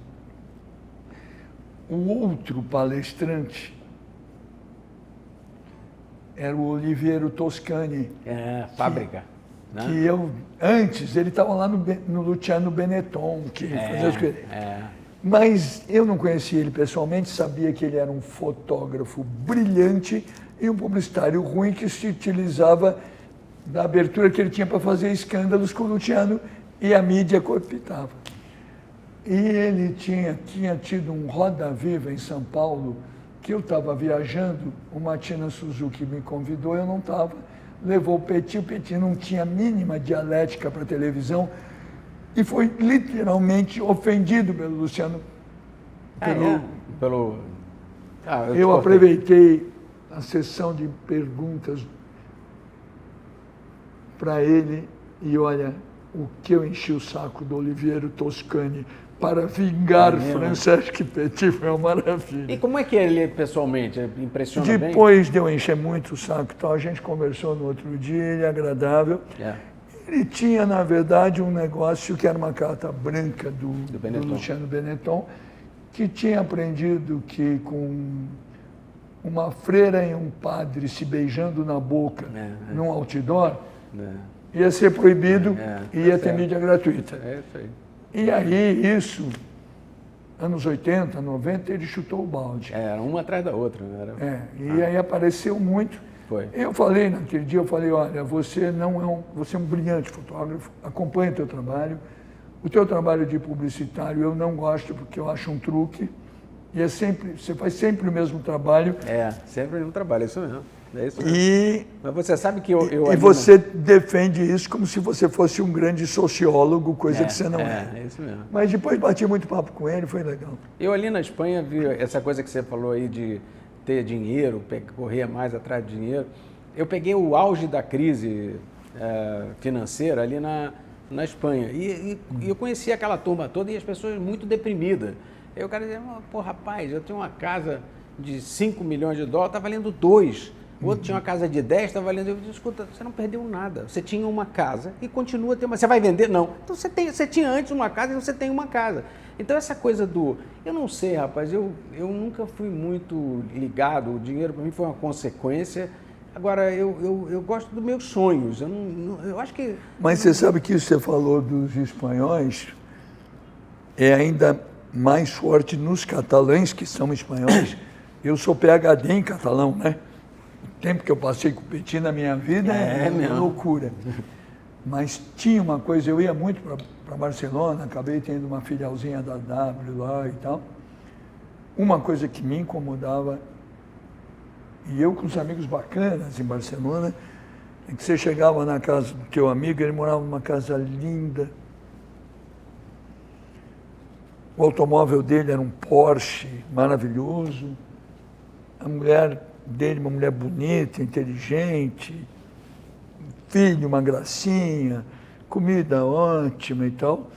O outro palestrante era o Oliviero Toscani. Fábrica. Que eu, antes, ele estava lá no Luciano Benetton, que fazia as coisas. Mas eu não conhecia ele pessoalmente, sabia que ele era um fotógrafo brilhante e um publicitário ruim que se utilizava da abertura que ele tinha para fazer escândalos com o Luciano e a mídia cooptava. E ele tinha tido um Roda Viva em São Paulo, que eu estava viajando, o Martina Suzuki me convidou, eu não estava, levou o Petit não tinha a mínima dialética para televisão, e foi literalmente ofendido pelo Luciano. Eu aproveitei a sessão de perguntas para ele e olha, o que eu enchi o saco do Oliviero Toscani para vingar Francesc Petit foi uma maravilha. E como é que é ele pessoalmente? Impressiona bem? Depois de eu encher muito o saco e tal, a gente conversou no outro dia, ele é agradável. Ele tinha, na verdade, um negócio que era uma carta branca do Luciano Benetton, que tinha aprendido que com uma freira e um padre se beijando na boca num outdoor, ia ser proibido e ia ter mídia gratuita. Isso aí. E aí, isso, anos 80, 90, ele chutou o balde. Era uma atrás da outra. Né? E aí apareceu muito. Foi. Eu falei naquele dia, olha, você é um brilhante fotógrafo, acompanha o teu trabalho. O teu trabalho de publicitário eu não gosto porque eu acho um truque. E você faz sempre o mesmo trabalho. Sempre o mesmo trabalho, é isso mesmo. É isso mesmo. Mas você sabe que você defende isso como se você fosse um grande sociólogo, coisa que você não é. É isso mesmo. Mas depois bati muito papo com ele, foi legal. Eu ali na Espanha vi essa coisa que você falou aí de ter dinheiro, correr mais atrás de dinheiro. Eu peguei o auge da crise financeira ali na Espanha. E eu conheci aquela turma toda e as pessoas muito deprimidas. Aí o cara dizia, pô, rapaz, eu tenho uma casa de 5 milhões de dólares, está valendo 2. O outro tinha uma casa de 10, está valendo... Eu disse, escuta, você não perdeu nada. Você tinha uma casa e continua tendo uma... Você vai vender? Não. Então você tinha antes uma casa e você tem uma casa. Então essa coisa do... Eu não sei, rapaz, eu nunca fui muito ligado, o dinheiro para mim foi uma consequência. Agora, eu gosto dos meus sonhos, eu acho que... Mas você sabe que isso que você falou dos espanhóis é ainda mais forte nos catalães, que são espanhóis. Eu sou PhD em catalão, né? O tempo que eu passei com o Petit na minha vida é uma loucura. Mas tinha uma coisa, eu ia muito para Barcelona, acabei tendo uma filialzinha da W lá e tal. Uma coisa que me incomodava, e eu com os amigos bacanas em Barcelona, é que você chegava na casa do teu amigo, ele morava numa casa linda. O automóvel dele era um Porsche maravilhoso. A mulher dele, uma mulher bonita, inteligente, filho, uma gracinha, comida ótima e tal.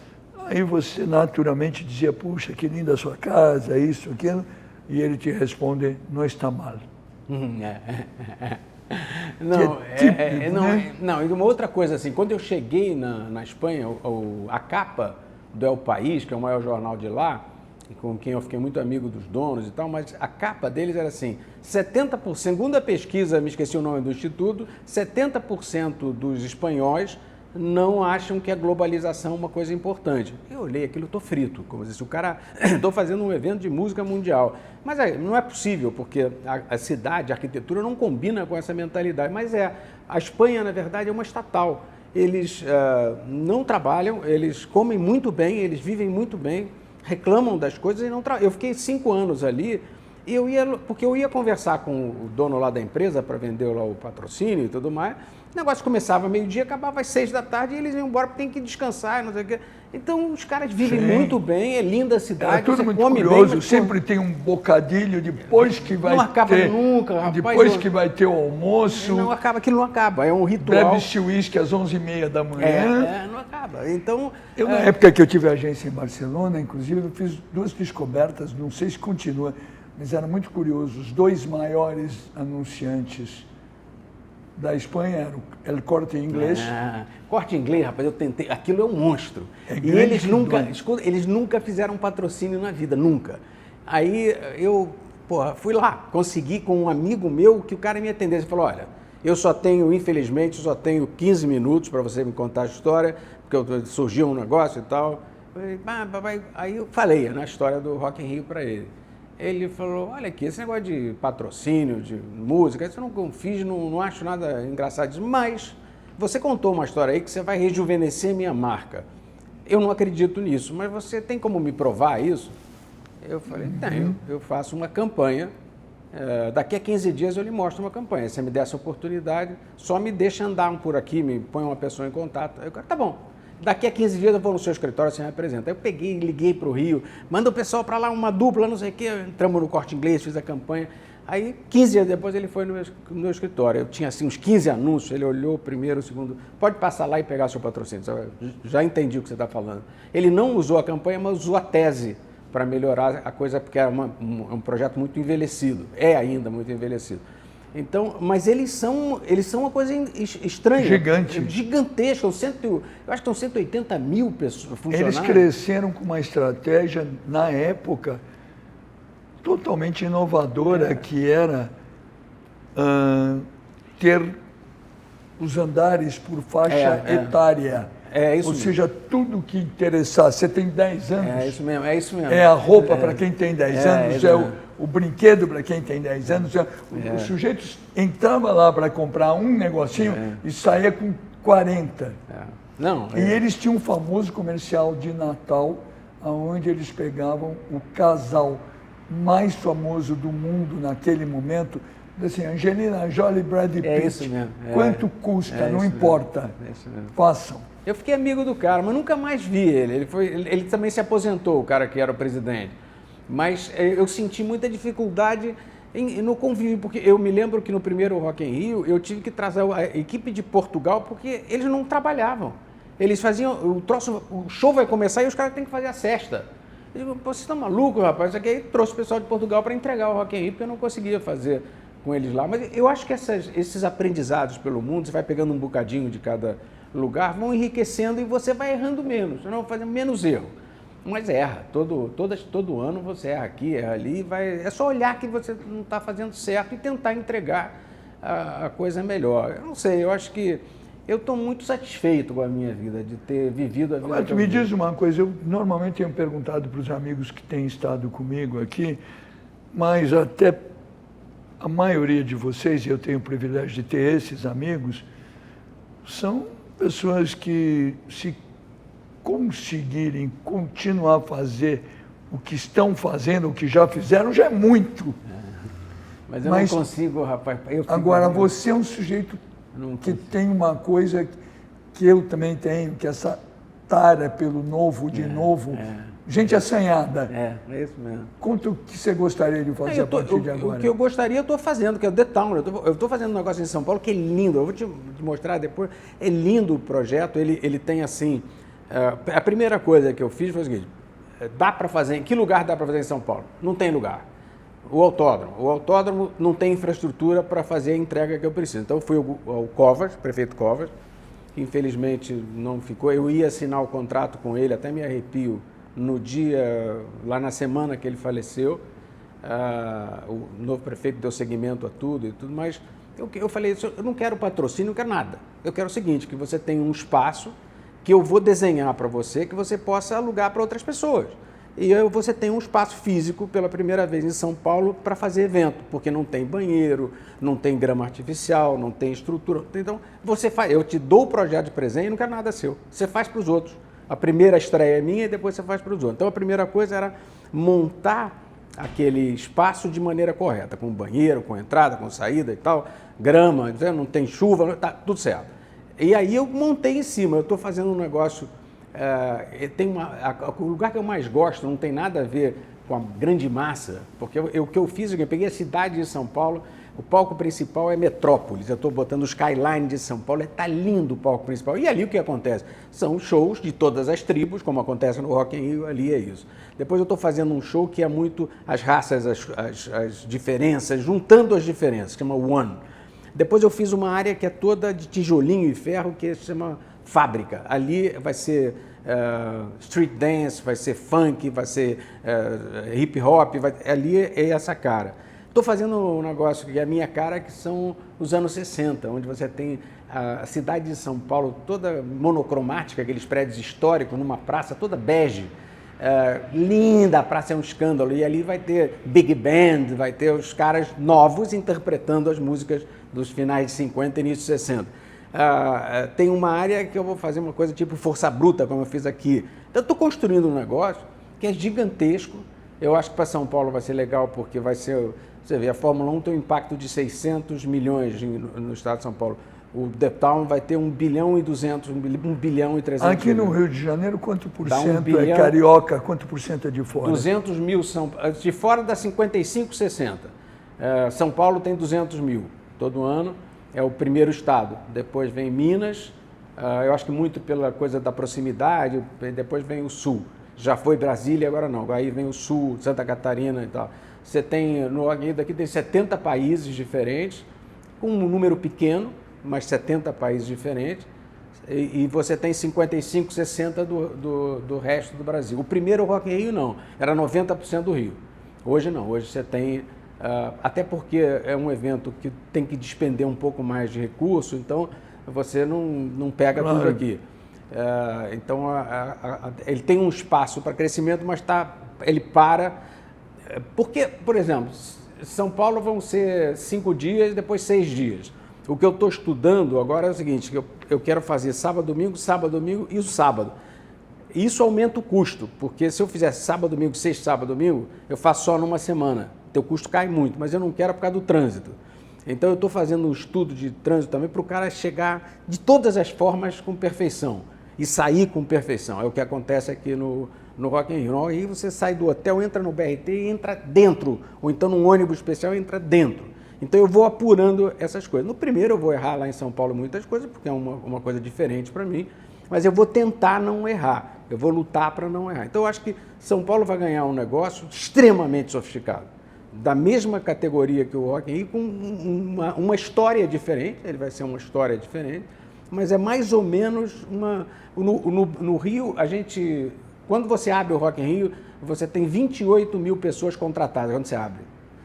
Aí você naturalmente dizia, puxa, que linda a sua casa, isso, aquilo, e ele te responde, não está mal. Não, e uma outra coisa assim, quando eu cheguei na Espanha, a capa do El País, que é o maior jornal de lá, com quem eu fiquei muito amigo dos donos e tal, mas a capa deles era assim, 70%, segundo a pesquisa, me esqueci o nome do instituto, 70% dos espanhóis não acham que a globalização é uma coisa importante. Eu olhei aquilo, estou frito, como se o cara, estou fazendo um evento de música mundial. Mas não é possível, porque a cidade, a arquitetura não combina com essa mentalidade. Mas a Espanha, na verdade, é uma estatal. Eles não trabalham, eles comem muito bem, eles vivem muito bem, reclamam das coisas e não trabalham. Eu fiquei 5 anos ali, porque eu ia conversar com o dono lá da empresa para vender lá o patrocínio e tudo mais. O negócio começava meio-dia, acabava às 6 da tarde e eles iam embora porque tem que descansar, não sei o quê. Então os caras vivem muito bem, é linda a cidade, é tudo você muito come curioso, bem, sempre tem um bocadilho depois que vai não acaba ter, nunca, rapaz, depois que vai ter o almoço, não acaba, aquilo não acaba, é um ritual. bebe-se uísque às 11h30 da manhã. Não acaba. Então, eu, na época que eu tive agência em Barcelona, inclusive, eu fiz 2 descobertas, não sei se continua, mas era muito curioso. Os 2 maiores anunciantes da Espanha era o El Corte Inglês. Corte Inglês, rapaz, eu tentei, aquilo é um monstro. E eles nunca fizeram patrocínio na vida, nunca. Aí eu fui lá, consegui com um amigo meu que o cara me atendesse e falou, olha, infelizmente, só tenho 15 minutos para você me contar a história, porque surgiu um negócio e tal. Aí eu falei na história do Rock in Rio para ele. Ele falou, olha aqui, esse negócio de patrocínio, de música, isso eu não fiz, não acho nada engraçado disso, mas você contou uma história aí que você vai rejuvenescer minha marca. Eu não acredito nisso, mas você tem como me provar isso? Eu falei, tenho, eu faço uma campanha, daqui a 15 dias eu lhe mostro uma campanha, se você me der essa oportunidade, só me deixa andar por aqui, me põe uma pessoa em contato. Eu falei, tá bom. Daqui a 15 dias eu vou no seu escritório, você me apresenta. Aí eu peguei, liguei para o Rio, manda o pessoal para lá, uma dupla, não sei o quê, entramos no Corte Inglês, fiz a campanha. Aí, 15 dias depois, ele foi no meu escritório. Eu tinha, assim, uns 15 anúncios, ele olhou o primeiro, o segundo, pode passar lá e pegar seu patrocínio, já entendi o que você está falando. Ele não usou a campanha, mas usou a tese para melhorar a coisa, porque era um projeto muito envelhecido, é ainda muito envelhecido. Então, mas eles são uma coisa estranha. Gigantesca. Eu acho que estão 180 mil pessoas, funcionários. Eles cresceram com uma estratégia, na época, totalmente inovadora, que era ter os andares por faixa etária. Isso Ou mesmo. seja, tudo que interessar. Você tem 10 anos. É isso mesmo. É a roupa para quem tem 10 anos, o brinquedo para quem tem 10 anos. Os sujeitos entravam lá para comprar um negocinho e saía com 40. E eles tinham um famoso comercial de Natal, onde eles pegavam o casal mais famoso do mundo naquele momento, assim, Angelina Jolie e Brad Pitt. É isso mesmo. Quanto custa, não importa. Façam. Eu fiquei amigo do cara, mas nunca mais vi ele. Ele também se aposentou, o cara que era o presidente. Mas eu senti muita dificuldade no convívio, porque eu me lembro que no primeiro Rock in Rio eu tive que trazer a equipe de Portugal, porque eles não trabalhavam. Eles faziam, o show vai começar e os caras têm que fazer a cesta. Eu digo, pô, vocês estão malucos, rapaz? Isso aqui aí trouxe o pessoal de Portugal para entregar o Rock in Rio, porque eu não conseguia fazer com eles lá. Mas eu acho que esses aprendizados pelo mundo, você vai pegando um bocadinho de cada lugar, vão enriquecendo e você vai errando menos, você não vai fazendo menos erro. Mas erra, todo ano você erra aqui, erra ali, é só olhar que você não está fazendo certo e tentar entregar a coisa melhor. Eu não sei, eu acho que eu estou muito satisfeito com a minha vida, de ter vivido a vida. Mas me diz uma coisa, eu normalmente tenho perguntado para os amigos que têm estado comigo aqui, mas até a maioria de vocês, e eu tenho o privilégio de ter esses amigos, são pessoas que, se conseguirem continuar a fazer o que estão fazendo, o que já fizeram, já é muito. Mas eu não consigo, rapaz. Agora, você é um sujeito que tem uma coisa que eu também tenho, que é essa tara pelo novo, de novo. Gente assanhada. É isso mesmo. Conta o que você gostaria de fazer a partir de agora. O que eu gostaria, eu estou fazendo, que é o The Town. Eu estou fazendo um negócio em São Paulo que é lindo. Eu vou te mostrar depois. É lindo o projeto. Ele tem assim... a primeira coisa que eu fiz foi o seguinte. Dá para fazer... Em que lugar dá para fazer em São Paulo? Não tem lugar. O autódromo não tem infraestrutura para fazer a entrega que eu preciso. Então eu fui ao Covas, prefeito Covas, que infelizmente não ficou. Eu ia assinar o contrato com ele, até me arrepio, no dia, lá na semana que ele faleceu. O novo prefeito deu seguimento a tudo e tudo, mas Eu falei, eu não quero patrocínio, não quero nada. Eu quero o seguinte, que você tenha um espaço que eu vou desenhar para você, que você possa alugar para outras pessoas. E você tem um espaço físico, pela primeira vez em São Paulo, para fazer evento, porque não tem banheiro, não tem grama artificial, não tem estrutura. Então, você faz, eu te dou o projeto de presente e não quero nada seu. Você faz para os outros. A primeira estreia é minha e depois você faz para os outros. Então, a primeira coisa era montar aquele espaço de maneira correta, com banheiro, com entrada, com saída e tal, grama, não tem chuva, tá tudo certo. E aí eu montei em cima, eu estou fazendo um negócio, o lugar que eu mais gosto não tem nada a ver com a grande massa, porque o que eu fiz, eu peguei a cidade de São Paulo, o palco principal é Metrópolis, eu estou botando o Skyline de São Paulo, está lindo o palco principal. E ali o que acontece? São shows de todas as tribos, como acontece no Rock in Rio, ali é isso. Depois eu estou fazendo um show que é muito as raças, as diferenças, juntando as diferenças, que chama One. Depois eu fiz uma área que é toda de tijolinho e ferro, que se chama Fábrica. Ali vai ser street dance, vai ser funk, vai ser hip hop, ali é essa cara. Estou fazendo um negócio que é a minha cara, que são os anos 60, onde você tem a cidade de São Paulo toda monocromática, aqueles prédios históricos, numa praça toda bege. Linda, a praça é um escândalo. E ali vai ter big band, vai ter os caras novos interpretando as músicas dos finais de 50 e início de 60. Tem uma área que eu vou fazer uma coisa tipo força bruta, como eu fiz aqui. Então, eu estou construindo um negócio que é gigantesco. Eu acho que para São Paulo vai ser legal, porque vai ser... Você vê, a Fórmula 1 tem um impacto de 600 milhões no estado de São Paulo. O The Town vai ter 1 bilhão e 200, 1 bilhão e 300 Aqui no Rio de Janeiro, quanto por cento é carioca, quanto por cento é de fora? 200 mil, de fora dá 55, 60. São Paulo tem 200 mil todo ano, é o primeiro estado. Depois vem Minas, eu acho que muito pela coisa da proximidade, depois vem o Sul. Já foi Brasília, agora não. Aí vem o Sul, Santa Catarina e tal. Você tem, daqui tem 70 países diferentes, com um número pequeno, mas 70 países diferentes, e você tem 55, 60 do resto do Brasil. O primeiro Rock in Rio não, era 90% do Rio. Hoje não, hoje você tem, até porque é um evento que tem que despender um pouco mais de recurso, então você não pega tudo aqui. Então, ele tem um espaço para crescimento, mas ele para... Porque, por exemplo, São Paulo vão ser 5 dias, depois 6 dias. O que eu estou estudando agora é o seguinte, que eu quero fazer sábado, domingo e o sábado. Isso aumenta o custo, porque se eu fizesse sábado, domingo, sexta, sábado, domingo, eu faço só numa semana. Teu custo cai muito, mas eu não quero por causa do trânsito. Então eu estou fazendo um estudo de trânsito também para o cara chegar de todas as formas com perfeição e sair com perfeição. É o que acontece aqui no Rock in Rio. No Rock in Rio você sai do hotel, entra no BRT e entra dentro, ou então num ônibus especial entra dentro. Então eu vou apurando essas coisas. No primeiro eu vou errar lá em São Paulo muitas coisas, porque é uma coisa diferente para mim, mas eu vou tentar não errar, eu vou lutar para não errar. Então eu acho que São Paulo vai ganhar um negócio extremamente sofisticado, da mesma categoria que o Rock in Rio, com uma história diferente, ele vai ser uma história diferente, mas é mais ou menos uma... No Rio, quando você abre o Rock in Rio, você tem 28 mil pessoas contratadas quando você abre.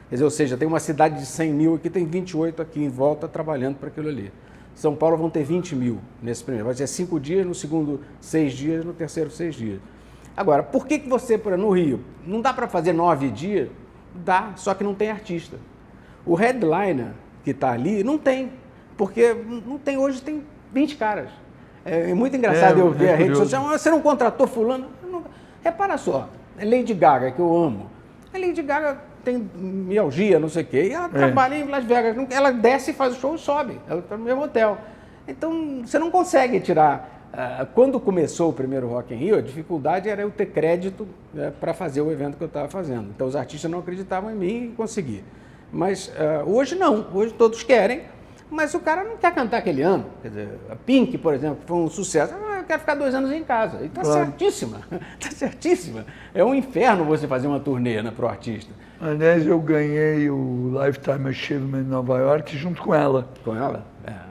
Quer dizer, ou seja, tem uma cidade de 100 mil aqui, tem 28 aqui em volta trabalhando para aquilo ali. São Paulo vão ter 20 mil nesse primeiro. Vai ser 5 dias, no segundo 6 dias, no terceiro 6 dias. Agora, por que você, no Rio, não dá para fazer 9 dias? Dá, só que não tem artista. O headliner que está ali não tem, porque não tem, hoje tem 20 caras. É muito engraçado eu ver a rede social, você não contratou fulano? Não. Repara só, Lady Gaga, que eu amo. A Lady Gaga tem mialgia, não sei o quê, e ela trabalha em Las Vegas. Ela desce, faz o show e sobe. Ela está no mesmo hotel. Então, você não consegue tirar... Quando começou o primeiro Rock in Rio, a dificuldade era eu ter crédito para fazer o evento que eu estava fazendo. Então, os artistas não acreditavam em mim e consegui. Mas hoje não. Hoje todos querem, mas o cara não quer cantar aquele ano. Quer dizer, a Pink, por exemplo, foi um sucesso. Eu quero ficar 2 anos em casa. E está certíssima. Está certíssima. É um inferno você fazer uma turnê para o artista. Aliás, eu ganhei o Lifetime Achievement em Nova York junto com ela. Com ela?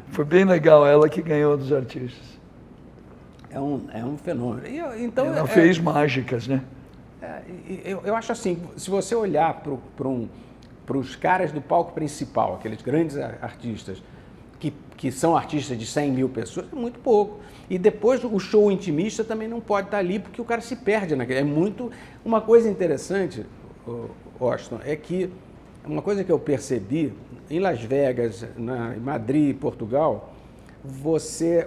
Foi bem legal, ela que ganhou dos artistas. É um fenômeno. Então, ela fez mágicas, né? Eu acho assim, se você olhar para para os caras do palco principal, aqueles grandes artistas, que são artistas de 100 mil pessoas, é muito pouco. E depois o show intimista também não pode estar ali, porque o cara se perde naquele. É muito... Uma coisa interessante, Washington, é que uma coisa que eu percebi, em Las Vegas, em Madrid, Portugal,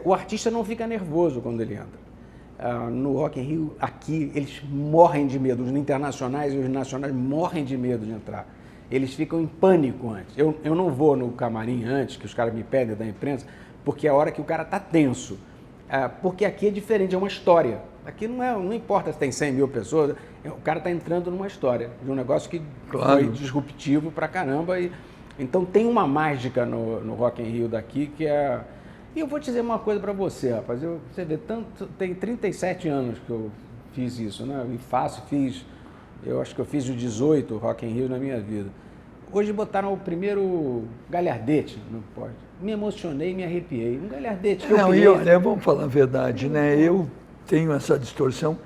o artista não fica nervoso quando ele entra. No Rock in Rio, aqui, eles morrem de medo. Os internacionais e os nacionais morrem de medo de entrar. Eles ficam em pânico antes. Eu não vou no camarim antes, que os caras me pedem da imprensa, porque é a hora que o cara está tenso. Porque aqui é diferente, é uma história. Aqui não importa se tem 100 mil pessoas, o cara está entrando numa história, de um negócio que foi disruptivo pra caramba. Então tem uma mágica no Rock in Rio daqui que é... E eu vou te dizer uma coisa para você, rapaz. Você vê, tem 37 anos que eu fiz isso, né? Eu acho que eu fiz os 18 Rock in Rio na minha vida. Hoje botaram o primeiro galhardete no pódio. Me emocionei, me arrepiei. Um galhardete que eu e olha, vamos falar a verdade, né? Eu tenho essa distorção.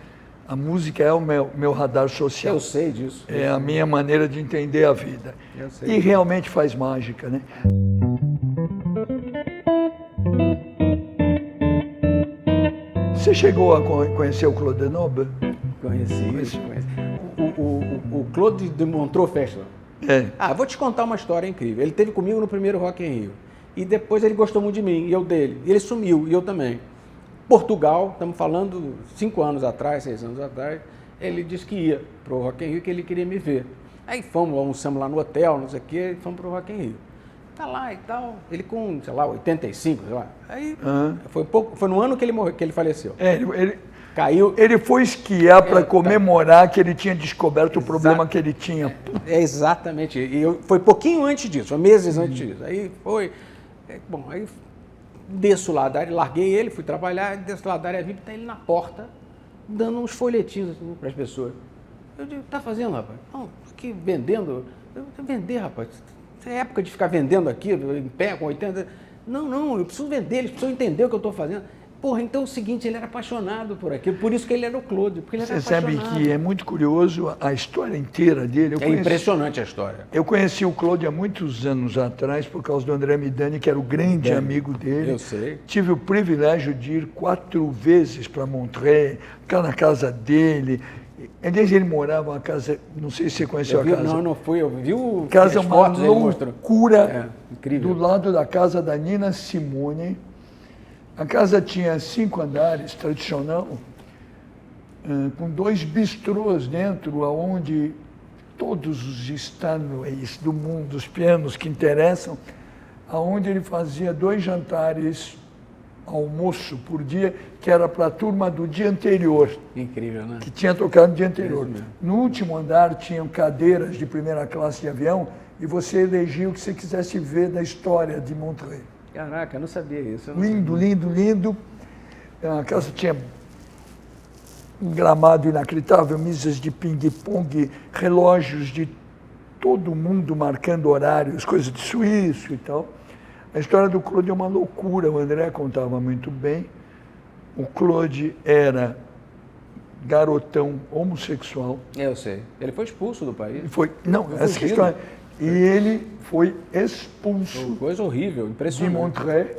A música é o meu radar social. Eu sei disso. É a minha maneira de entender a vida. Eu sei. E realmente faz mágica, né? Você chegou a conhecer o Claude Denoble? Conheci. O Claude de Montreux Festival. Vou te contar uma história incrível. Ele esteve comigo no primeiro Rock in Rio. E depois ele gostou muito de mim, e eu dele. E ele sumiu, e eu também. Portugal, estamos falando 5 anos atrás, 6 anos atrás, ele disse que ia para o Rock in Rio, que ele queria me ver. Aí almoçamos lá no hotel, não sei o quê, e fomos para o Rock in Rio. Tá lá e tal, ele com, sei lá, 85, sei lá. Aí foi no ano que ele morreu, que ele faleceu. Caiu. Ele foi esquiar para comemorar que ele tinha descoberto o problema que ele tinha. Exatamente. Foi pouquinho antes disso, meses antes disso. Aí foi. Aí desço lá da área, larguei ele, fui trabalhar, desço lá da área VIP, tá ele na porta, dando uns folhetinhos assim, para as pessoas. Eu digo, tá fazendo, rapaz? Não, aqui vendendo. Vender, rapaz. É época de ficar vendendo aqui, em pé, com 80. Não, eu preciso vender, eles precisam entender o que eu estou fazendo. Porra, então é o seguinte, ele era apaixonado por aquilo, por isso que ele era o Claude, porque ele era apaixonado. Você sabe que é muito curioso a história inteira dele. Impressionante a história. Eu conheci o Claude há muitos anos atrás, por causa do André Midani, que era o grande amigo dele. Eu sei. Tive o privilégio de ir 4 vezes para Montreux, ficar na casa dele. Aliás, ele morava na casa, não sei se você conheceu a casa. Não fui, eu vi o casa, uma loucura, incrível. Do lado da casa da Nina Simone. A casa tinha 5 andares, tradicional, com 2 bistrôs dentro, onde todos os Steinways do mundo, os pianos que interessam, onde ele fazia 2 jantares, almoço por dia, que era para a turma do dia anterior. Incrível, né? Que tinha tocado no dia anterior. No último andar tinham cadeiras de primeira classe de avião e você elegia o que você quisesse ver da história de Montreux. Caraca, eu não sabia isso. Lindo. A casa tinha um gramado inacreditável, mesas de ping-pong, relógios de todo mundo marcando horários, coisas de suíço e tal. A história do Claude é uma loucura, o André contava muito bem. O Claude era garotão homossexual. Eu sei. Ele foi expulso do país. Essa história... E ele foi expulso. Coisa horrível, impressionante. De Montreux.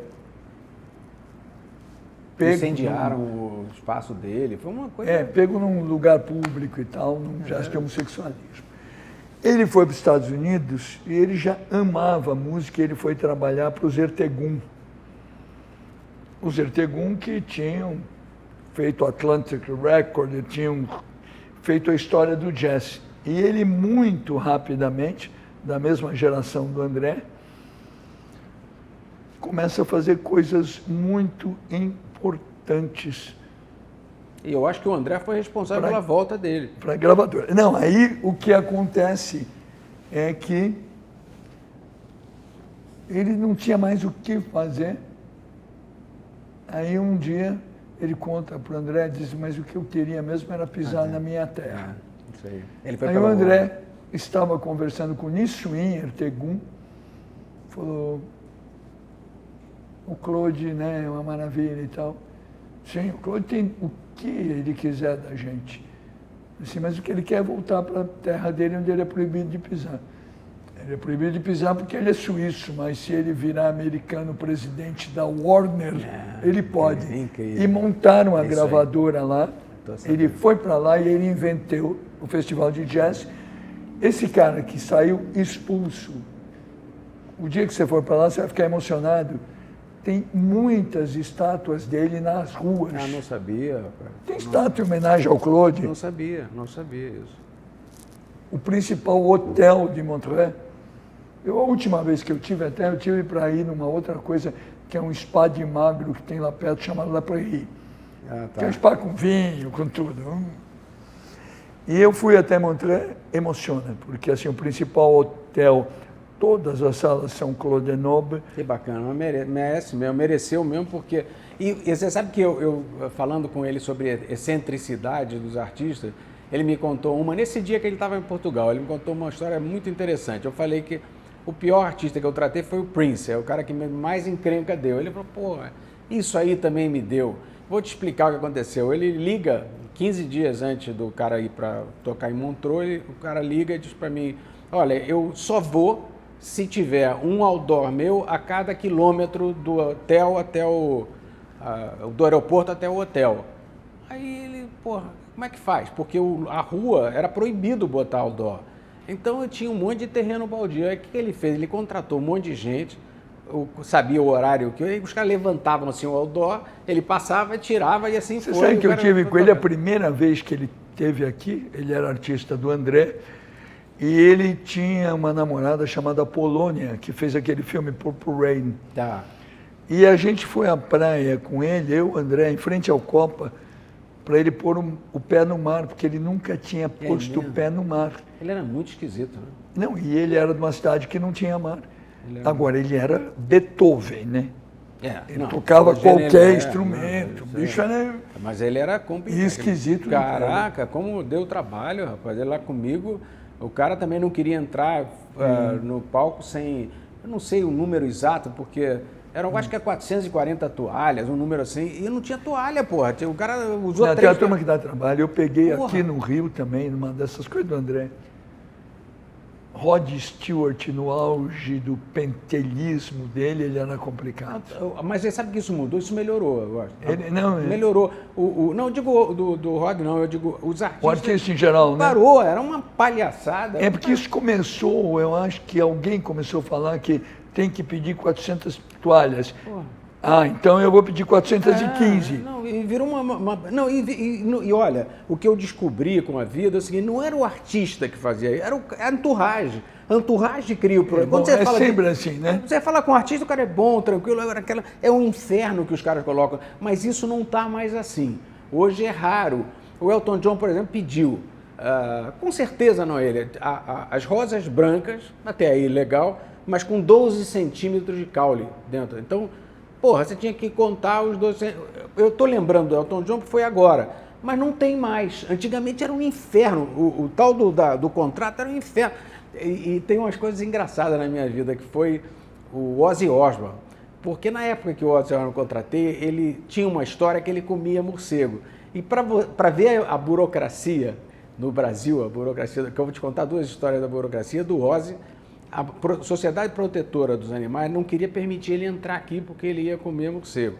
Incendiaram o espaço dele. Foi uma coisa. Pego num lugar público e tal, num gesto de homossexualismo. Ele foi para os Estados Unidos e ele já amava a música e ele foi trabalhar para os Ertegum. Os Ertegum que tinham feito Atlantic Record, tinham feito a história do jazz. E ele muito rapidamente, da mesma geração do André, começa a fazer coisas muito importantes. E eu acho que o André foi responsável pela volta dele. Para a gravadora. Não, aí o que acontece é que ele não tinha mais o que fazer. Aí um dia ele conta para o André, diz, mas o que eu queria mesmo era pisar na minha terra. Isso aí. Ele foi aí o André estava conversando com Nissuin Ertegum, falou, o Claude, né, é uma maravilha e tal. Sim, o Claude tem o que ele quiser da gente. Assim, mas o que ele quer é voltar para a terra dele, onde ele é proibido de pisar. Ele é proibido de pisar porque ele é suíço, mas se ele virar americano, presidente da Warner, ele pode. Incrível. E montaram a Isso gravadora lá. Tô sabendo. Ele foi para lá e ele inventou o festival de jazz. Esse cara que saiu expulso, o dia que você for para lá, você vai ficar emocionado. Tem muitas estátuas dele nas ruas. Ah, não sabia, rapaz. Tem estátua em homenagem ao Claude. Não sabia isso. O principal hotel de Montreux. A última vez que eu tive para ir numa outra coisa, que é um spa de magro que tem lá perto, chamado La Prairie. Ah, Que é um tá. spa com vinho, com tudo. E eu fui até Montreux, emociona, porque assim, o principal hotel, todas as salas são Claude Noble. Que bacana, merece mesmo, mereceu mesmo, porque... E você sabe que eu, falando com ele sobre a excentricidade dos artistas, ele me contou uma, nesse dia que ele estava em Portugal, ele me contou uma história muito interessante. Eu falei que o pior artista que eu tratei foi o Prince, é o cara que mais encrenca deu. Ele falou, pô, isso aí também me deu. Vou te explicar o que aconteceu. Ele liga 15 dias antes do cara ir para tocar em Montreux, o cara liga e diz para mim, olha, eu só vou se tiver um outdoor meu a cada quilômetro do hotel até do aeroporto até o hotel. Aí ele, porra, como é que faz? Porque a rua era proibido botar outdoor. Então eu tinha um monte de terreno baldio. Aí o que ele fez? Ele contratou um monte de gente, sabia o horário que os caras levantavam assim o outdoor, ele passava, tirava e assim Você foi. sabe que eu tive com ele a primeira vez que ele esteve aqui, ele era artista do André, e ele tinha uma namorada chamada Polônia, que fez aquele filme Purple Rain. Tá. E a gente foi à praia com ele, eu, André, em frente ao Copa, para ele pôr o pé no mar, porque ele nunca tinha posto o mesmo? pé no mar. Ele era muito esquisito, né? Não, e ele era de uma cidade que não tinha mar. Agora, ele era Beethoven, né? Ele tocava qualquer instrumento, o bicho era... Mas ele era complicado. Esquisito. Caraca, como deu trabalho, rapaz. Ele lá comigo, o cara também não queria entrar no palco sem... Eu não sei o número exato, porque eram, acho que é 440 toalhas, um número assim, e não tinha toalha, porra. O cara usou Não, tem a turma que dá trabalho. Eu peguei Porra. aqui no Rio também, numa dessas coisas do André, Rod Stewart, no auge do pentelismo dele, ele era complicado. Mas você sabe que isso mudou, isso melhorou, eu acho. Não, Melhorou. Não, eu digo do Rod, não, eu digo os artistas. o artista em geral, né? Parou, era uma palhaçada. É porque isso começou, eu acho que alguém começou a falar que tem que pedir 400 toalhas. Porra. Ah, então eu vou pedir 415. Não, e virou não, e olha, o que eu descobri com a vida é o seguinte, não era o artista que fazia, era a entourage. A entourage cria o problema. Bom, é sempre assim, né? Você fala com o artista, o cara é bom, tranquilo, é um inferno que os caras colocam, mas isso não está mais assim. Hoje é raro. O Elton John, por exemplo, pediu, com certeza não ele, as rosas brancas, até aí legal, mas com 12 centímetros de caule dentro. Então, porra, você tinha que contar os 12. Eu estou lembrando do Elton John, que foi agora, mas não tem mais. Antigamente era um inferno. O tal do contrato era um inferno. E tem umas coisas engraçadas na minha vida, que foi o Ozzy Osbourne. Porque na época que o Ozzy Osbourne eu contratei, ele tinha uma história que ele comia morcego. E para ver a burocracia no Brasil, a burocracia, que eu vou te contar duas histórias da burocracia, do Ozzy. A Sociedade Protetora dos Animais não queria permitir ele entrar aqui porque ele ia comer morcego.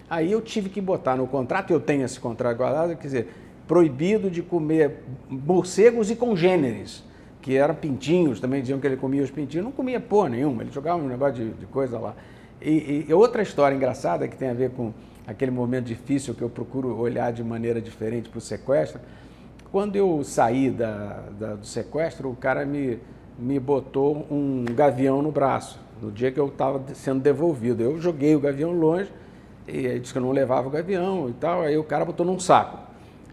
Aí eu tive que botar no contrato, eu tenho esse contrato guardado, quer dizer, proibido de comer morcegos e congêneres, que eram pintinhos, também diziam que ele comia os pintinhos, não comia porra nenhuma, ele jogava um negócio de coisa lá. E outra história engraçada que tem a ver com aquele momento difícil que eu procuro olhar de maneira diferente para o sequestro, quando eu saí do sequestro, o cara me botou um gavião no braço, no dia que eu estava sendo devolvido. Eu joguei o gavião longe, e ele disse que eu não levava o gavião e tal, aí o cara botou num saco.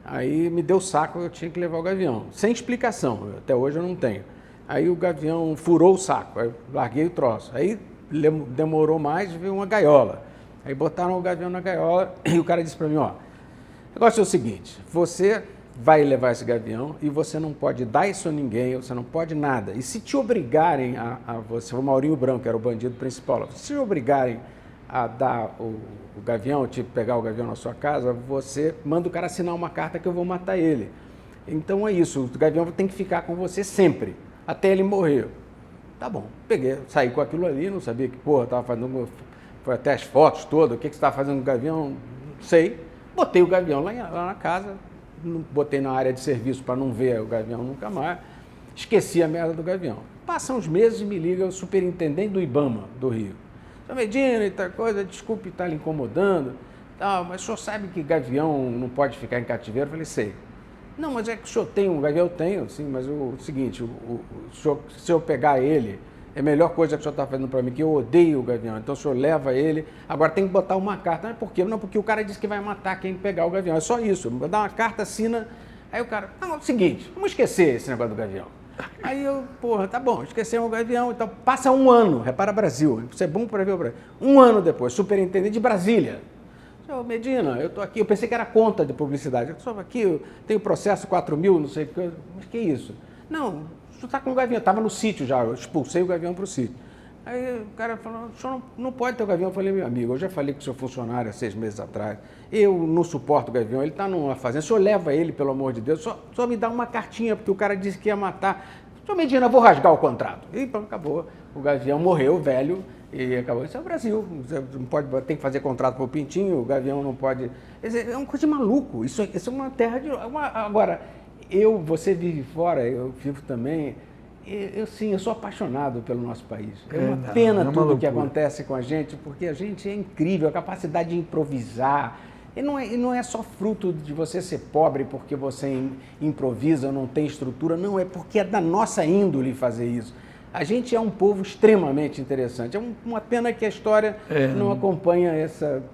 Aí me deu o saco, eu tinha que levar o gavião, sem explicação, até hoje eu não tenho. Aí o gavião furou o saco, aí eu larguei o troço. Aí demorou mais, veio uma gaiola. Aí botaram o gavião na gaiola e o cara disse para mim, ó, o negócio é o seguinte, você vai levar esse gavião e você não pode dar isso a ninguém, você não pode nada. E se te obrigarem a você, o Maurinho Branco, que era o bandido principal, se te obrigarem a dar o gavião, tipo, pegar o gavião na sua casa, você manda o cara assinar uma carta que eu vou matar ele. Então é isso, o gavião tem que ficar com você sempre, até ele morrer. Tá bom. Peguei, saí com aquilo ali, não sabia que, porra, estava fazendo, foi até as fotos todas, o que você estava fazendo com o Gavião, não sei. Botei o Gavião lá na casa, botei na área de serviço para não ver o Gavião nunca mais, esqueci a merda do Gavião. Passam uns meses e me liga o superintendente do IBAMA do Rio. Seu Medina e tal coisa, desculpe estar lhe incomodando, tal, mas o senhor sabe que Gavião não pode ficar em cativeiro? Eu falei, sei. Não, mas é que o senhor tem um Gavião? Eu tenho, sim, mas o seguinte, se eu pegar ele, é a melhor coisa que o senhor está fazendo para mim, que eu odeio o Gavião, então o senhor leva ele, agora tem que botar uma carta. Por quê? Não, porque o cara disse que vai matar quem pegar o Gavião, é só isso, dá uma carta, assina, aí o cara, não, é o seguinte, vamos esquecer esse negócio do Gavião. Aí eu, porra, tá bom, esquecemos o Gavião, então passa um ano, repara Brasil, isso é bom para ver o Brasil. Um ano depois, superintendente de Brasília. Senhor Medina, eu estou aqui, eu pensei que era conta de publicidade. Eu estou aqui, eu tenho processo 4.000, não sei o que. Mas que isso? Não, você está com o Gavião. Estava no sítio já, eu expulsei o Gavião para o sítio. Aí o cara falou, o senhor não pode ter o Gavião. Eu falei, meu amigo, eu já falei com o seu funcionário há 6 meses atrás. Eu não suporto o Gavião, ele está numa fazenda. O senhor leva ele, pelo amor de Deus, só me dá uma cartinha, porque o cara disse que ia matar. Senhor Medina, eu vou rasgar o contrato. E pronto, acabou. O Gavião morreu, velho. E acabou. Isso é o Brasil. Você não pode, tem que fazer contrato para o Pintinho, o Gavião não pode. É uma coisa de maluco. Isso é uma terra de. Agora, você vive fora, eu vivo também. Eu sou apaixonado pelo nosso país. É uma pena tudo que acontece com a gente, porque a gente é incrível, a capacidade de improvisar. E não é só fruto de você ser pobre porque você improvisa, não tem estrutura. Não, é porque é da nossa índole fazer isso. A gente é um povo extremamente interessante. É uma pena que a história não acompanha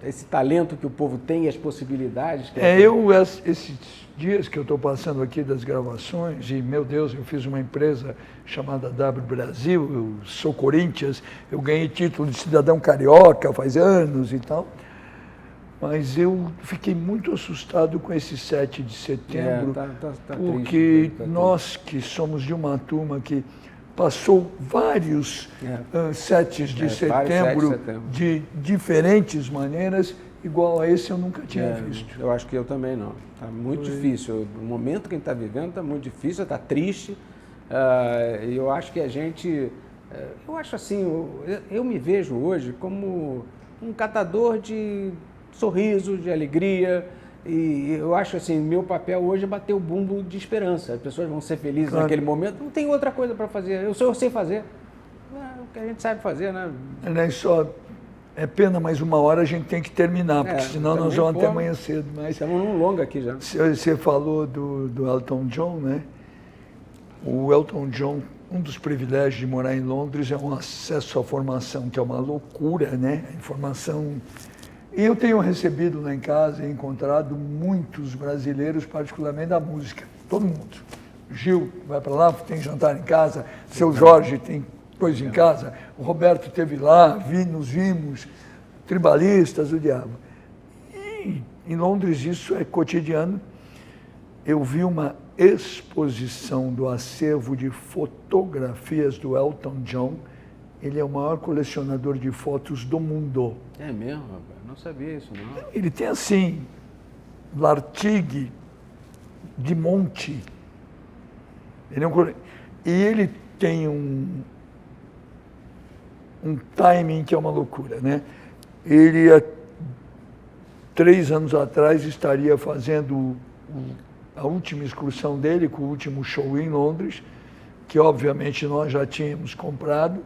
esse talento que o povo tem e as possibilidades. Esses dias que eu estou passando aqui das gravações, e, meu Deus, eu fiz uma empresa chamada W Brasil, eu sou Corinthians, eu ganhei título de cidadão carioca faz anos e tal, mas eu fiquei muito assustado com esse 7 de setembro, porque triste, nós que somos de uma turma que passou vários 7 de setembro de diferentes maneiras, igual a esse eu nunca tinha visto. Eu acho que eu também não. Está muito difícil. O momento que a gente está vivendo está muito difícil, está triste. Eu acho que a gente... eu acho assim, eu me vejo hoje como um catador de sorriso, de alegria. E eu acho assim, meu papel hoje é bater o bumbo de esperança. As pessoas vão ser felizes naquele momento. Não tem outra coisa para fazer. Eu sei fazer. É o que a gente sabe fazer, né? É pena, mas uma hora a gente tem que terminar, porque senão nós vamos até amanhã cedo. Mas estamos num longa aqui já. Você falou do Elton John, né? O Elton John, um dos privilégios de morar em Londres é um acesso à formação, que é uma loucura, né? A informação... E eu tenho recebido lá em casa e encontrado muitos brasileiros, particularmente da música, todo mundo. Gil vai para lá, tem jantar em casa, seu Jorge tem coisa em casa, o Roberto esteve lá, nos vimos, tribalistas, o diabo. E em Londres isso é cotidiano. Eu vi uma exposição do acervo de fotografias do Elton John. Ele é o maior colecionador de fotos do mundo. É mesmo, rapaz? Não sabia isso, não. Ele tem assim, Lartigue de monte. E ele tem um timing que é uma loucura, né? Ele, há 3 anos atrás, estaria fazendo a última excursão dele, com o último show em Londres, que obviamente nós já tínhamos comprado,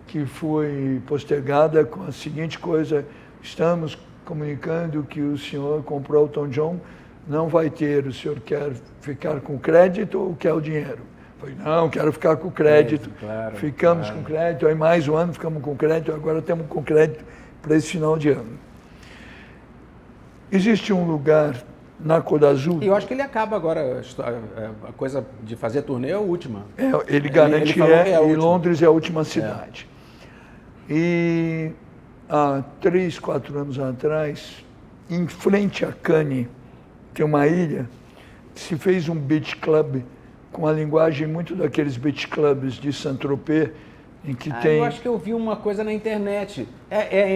que foi postergada com a seguinte coisa: estamos comunicando que o senhor comprou o Elton John, não vai ter, o senhor quer ficar com crédito ou quer o dinheiro? Eu falei, não, quero ficar com crédito. Claro, ficamos com crédito, aí mais um ano ficamos com crédito, agora temos com crédito para esse final de ano. Existe um lugar na Côte d'Azur... E eu acho que ele acaba agora, a coisa de fazer turnê é a última. Ele garante que e Londres é a última cidade. E há 3, 4 anos atrás, em frente a Cannes, tem uma ilha, se fez um beach club com a linguagem muito daqueles beach clubs de Saint-Tropez, em que tem... Eu acho que eu vi uma coisa na internet.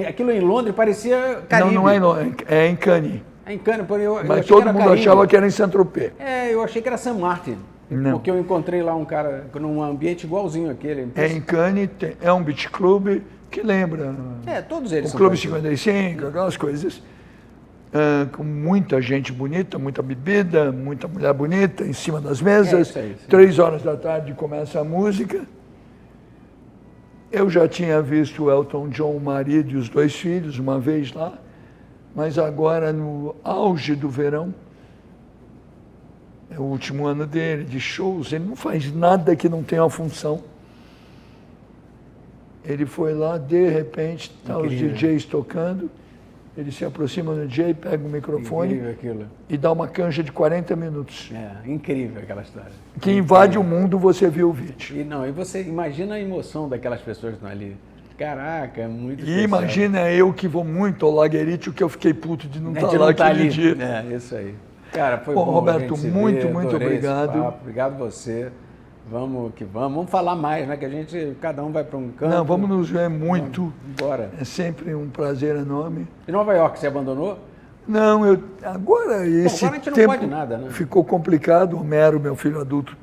Aquilo em Londres parecia Caribe. Não é em Londres, é em Cannes. É em Cannes, mas todo mundo achava que era em Saint-Tropez. Eu achei que era Saint Martin. Não. Porque eu encontrei lá um cara num ambiente igualzinho àquele. É em Cannes, é um beach club que lembra Todos eles o são Clube parecidos. 55, aquelas coisas. Com muita gente bonita, muita bebida, muita mulher bonita em cima das mesas. Isso aí, sim. 3 horas da tarde começa a música. Eu já tinha visto o Elton John, o marido e os 2 filhos uma vez lá, mas agora no auge do verão, é o último ano dele, de shows, ele não faz nada que não tenha uma função. Ele foi lá, de repente, tá os Incrível. DJs tocando, ele se aproxima do DJ, pega o microfone Incrível aquilo. e dá uma canja de 40 minutos. Incrível aquela história. Que invade o mundo, você viu o vídeo. E você imagina a emoção daquelas pessoas que estão ali. Caraca, é muito E especial. imagina eu que vou muito ao Laguerite, o que eu fiquei puto de não A estar gente lá não tá aquele ali. dia. Isso aí. Cara, foi Bom, bom, Roberto, a gente se muito, ver, muito adorei esse obrigado. papo. Obrigado você. Vamos que vamos. Vamos falar mais, né? Que a gente, cada um vai para um canto. Não, vamos nos ver muito. Bora. É sempre um prazer enorme. E Nova York, você abandonou? Não, agora esse agora a gente não tempo pode nada, né? ficou complicado. O Homero, meu filho adulto,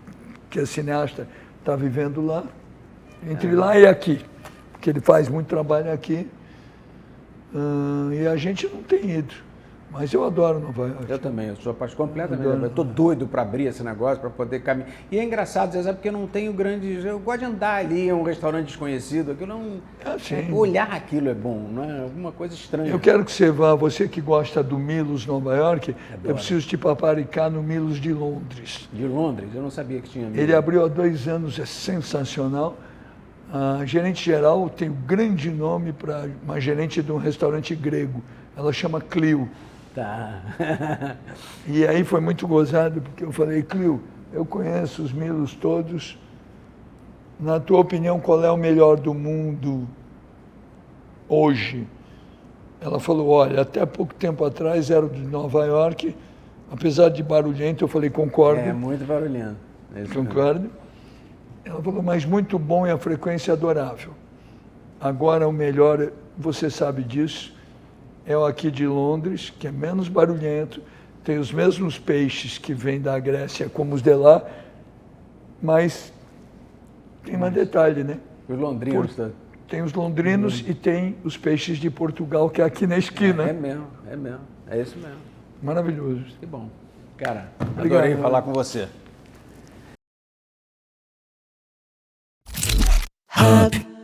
que é cineasta, está vivendo lá. Entre lá e aqui, porque ele faz muito trabalho aqui. E a gente não tem ido. Mas eu adoro Nova York. Eu também, eu sou apaixonado completamente. Adoro. Eu estou doido para abrir esse negócio, para poder caminhar. E é engraçado, Zezé, porque eu não tenho grandes. Eu gosto de andar ali em um restaurante desconhecido. Aquilo não. Assim. Olhar aquilo é bom, não é alguma coisa estranha. Eu quero que você vá, você que gosta do Milos Nova York, Adoro. eu preciso te paparicar no Milos de Londres. De Londres, eu não sabia que tinha. Ele abriu há 2 anos, é sensacional. A gerente geral tem um grande nome para uma gerente de um restaurante grego. Ela chama Clio. Tá. E aí foi muito gozado, porque eu falei, Clio, eu conheço os Milos todos. Na tua opinião, qual é o melhor do mundo hoje? Ela falou, olha, até pouco tempo atrás era o de Nova York, apesar de barulhento, eu falei, concordo. É muito barulhento. É isso mesmo. Concordo. Ela falou, mas muito bom e a frequência adorável. Agora o melhor, você sabe disso, é o aqui de Londres, que é menos barulhento, tem os mesmos peixes que vêm da Grécia como os de lá, mas tem um detalhe, né? Os londrinos. Tem os londrinos e tem os peixes de Portugal, que é aqui na esquina. É mesmo, é mesmo. É isso mesmo. Maravilhoso. Que bom. Cara, Obrigado, adorei falar com você. Hub.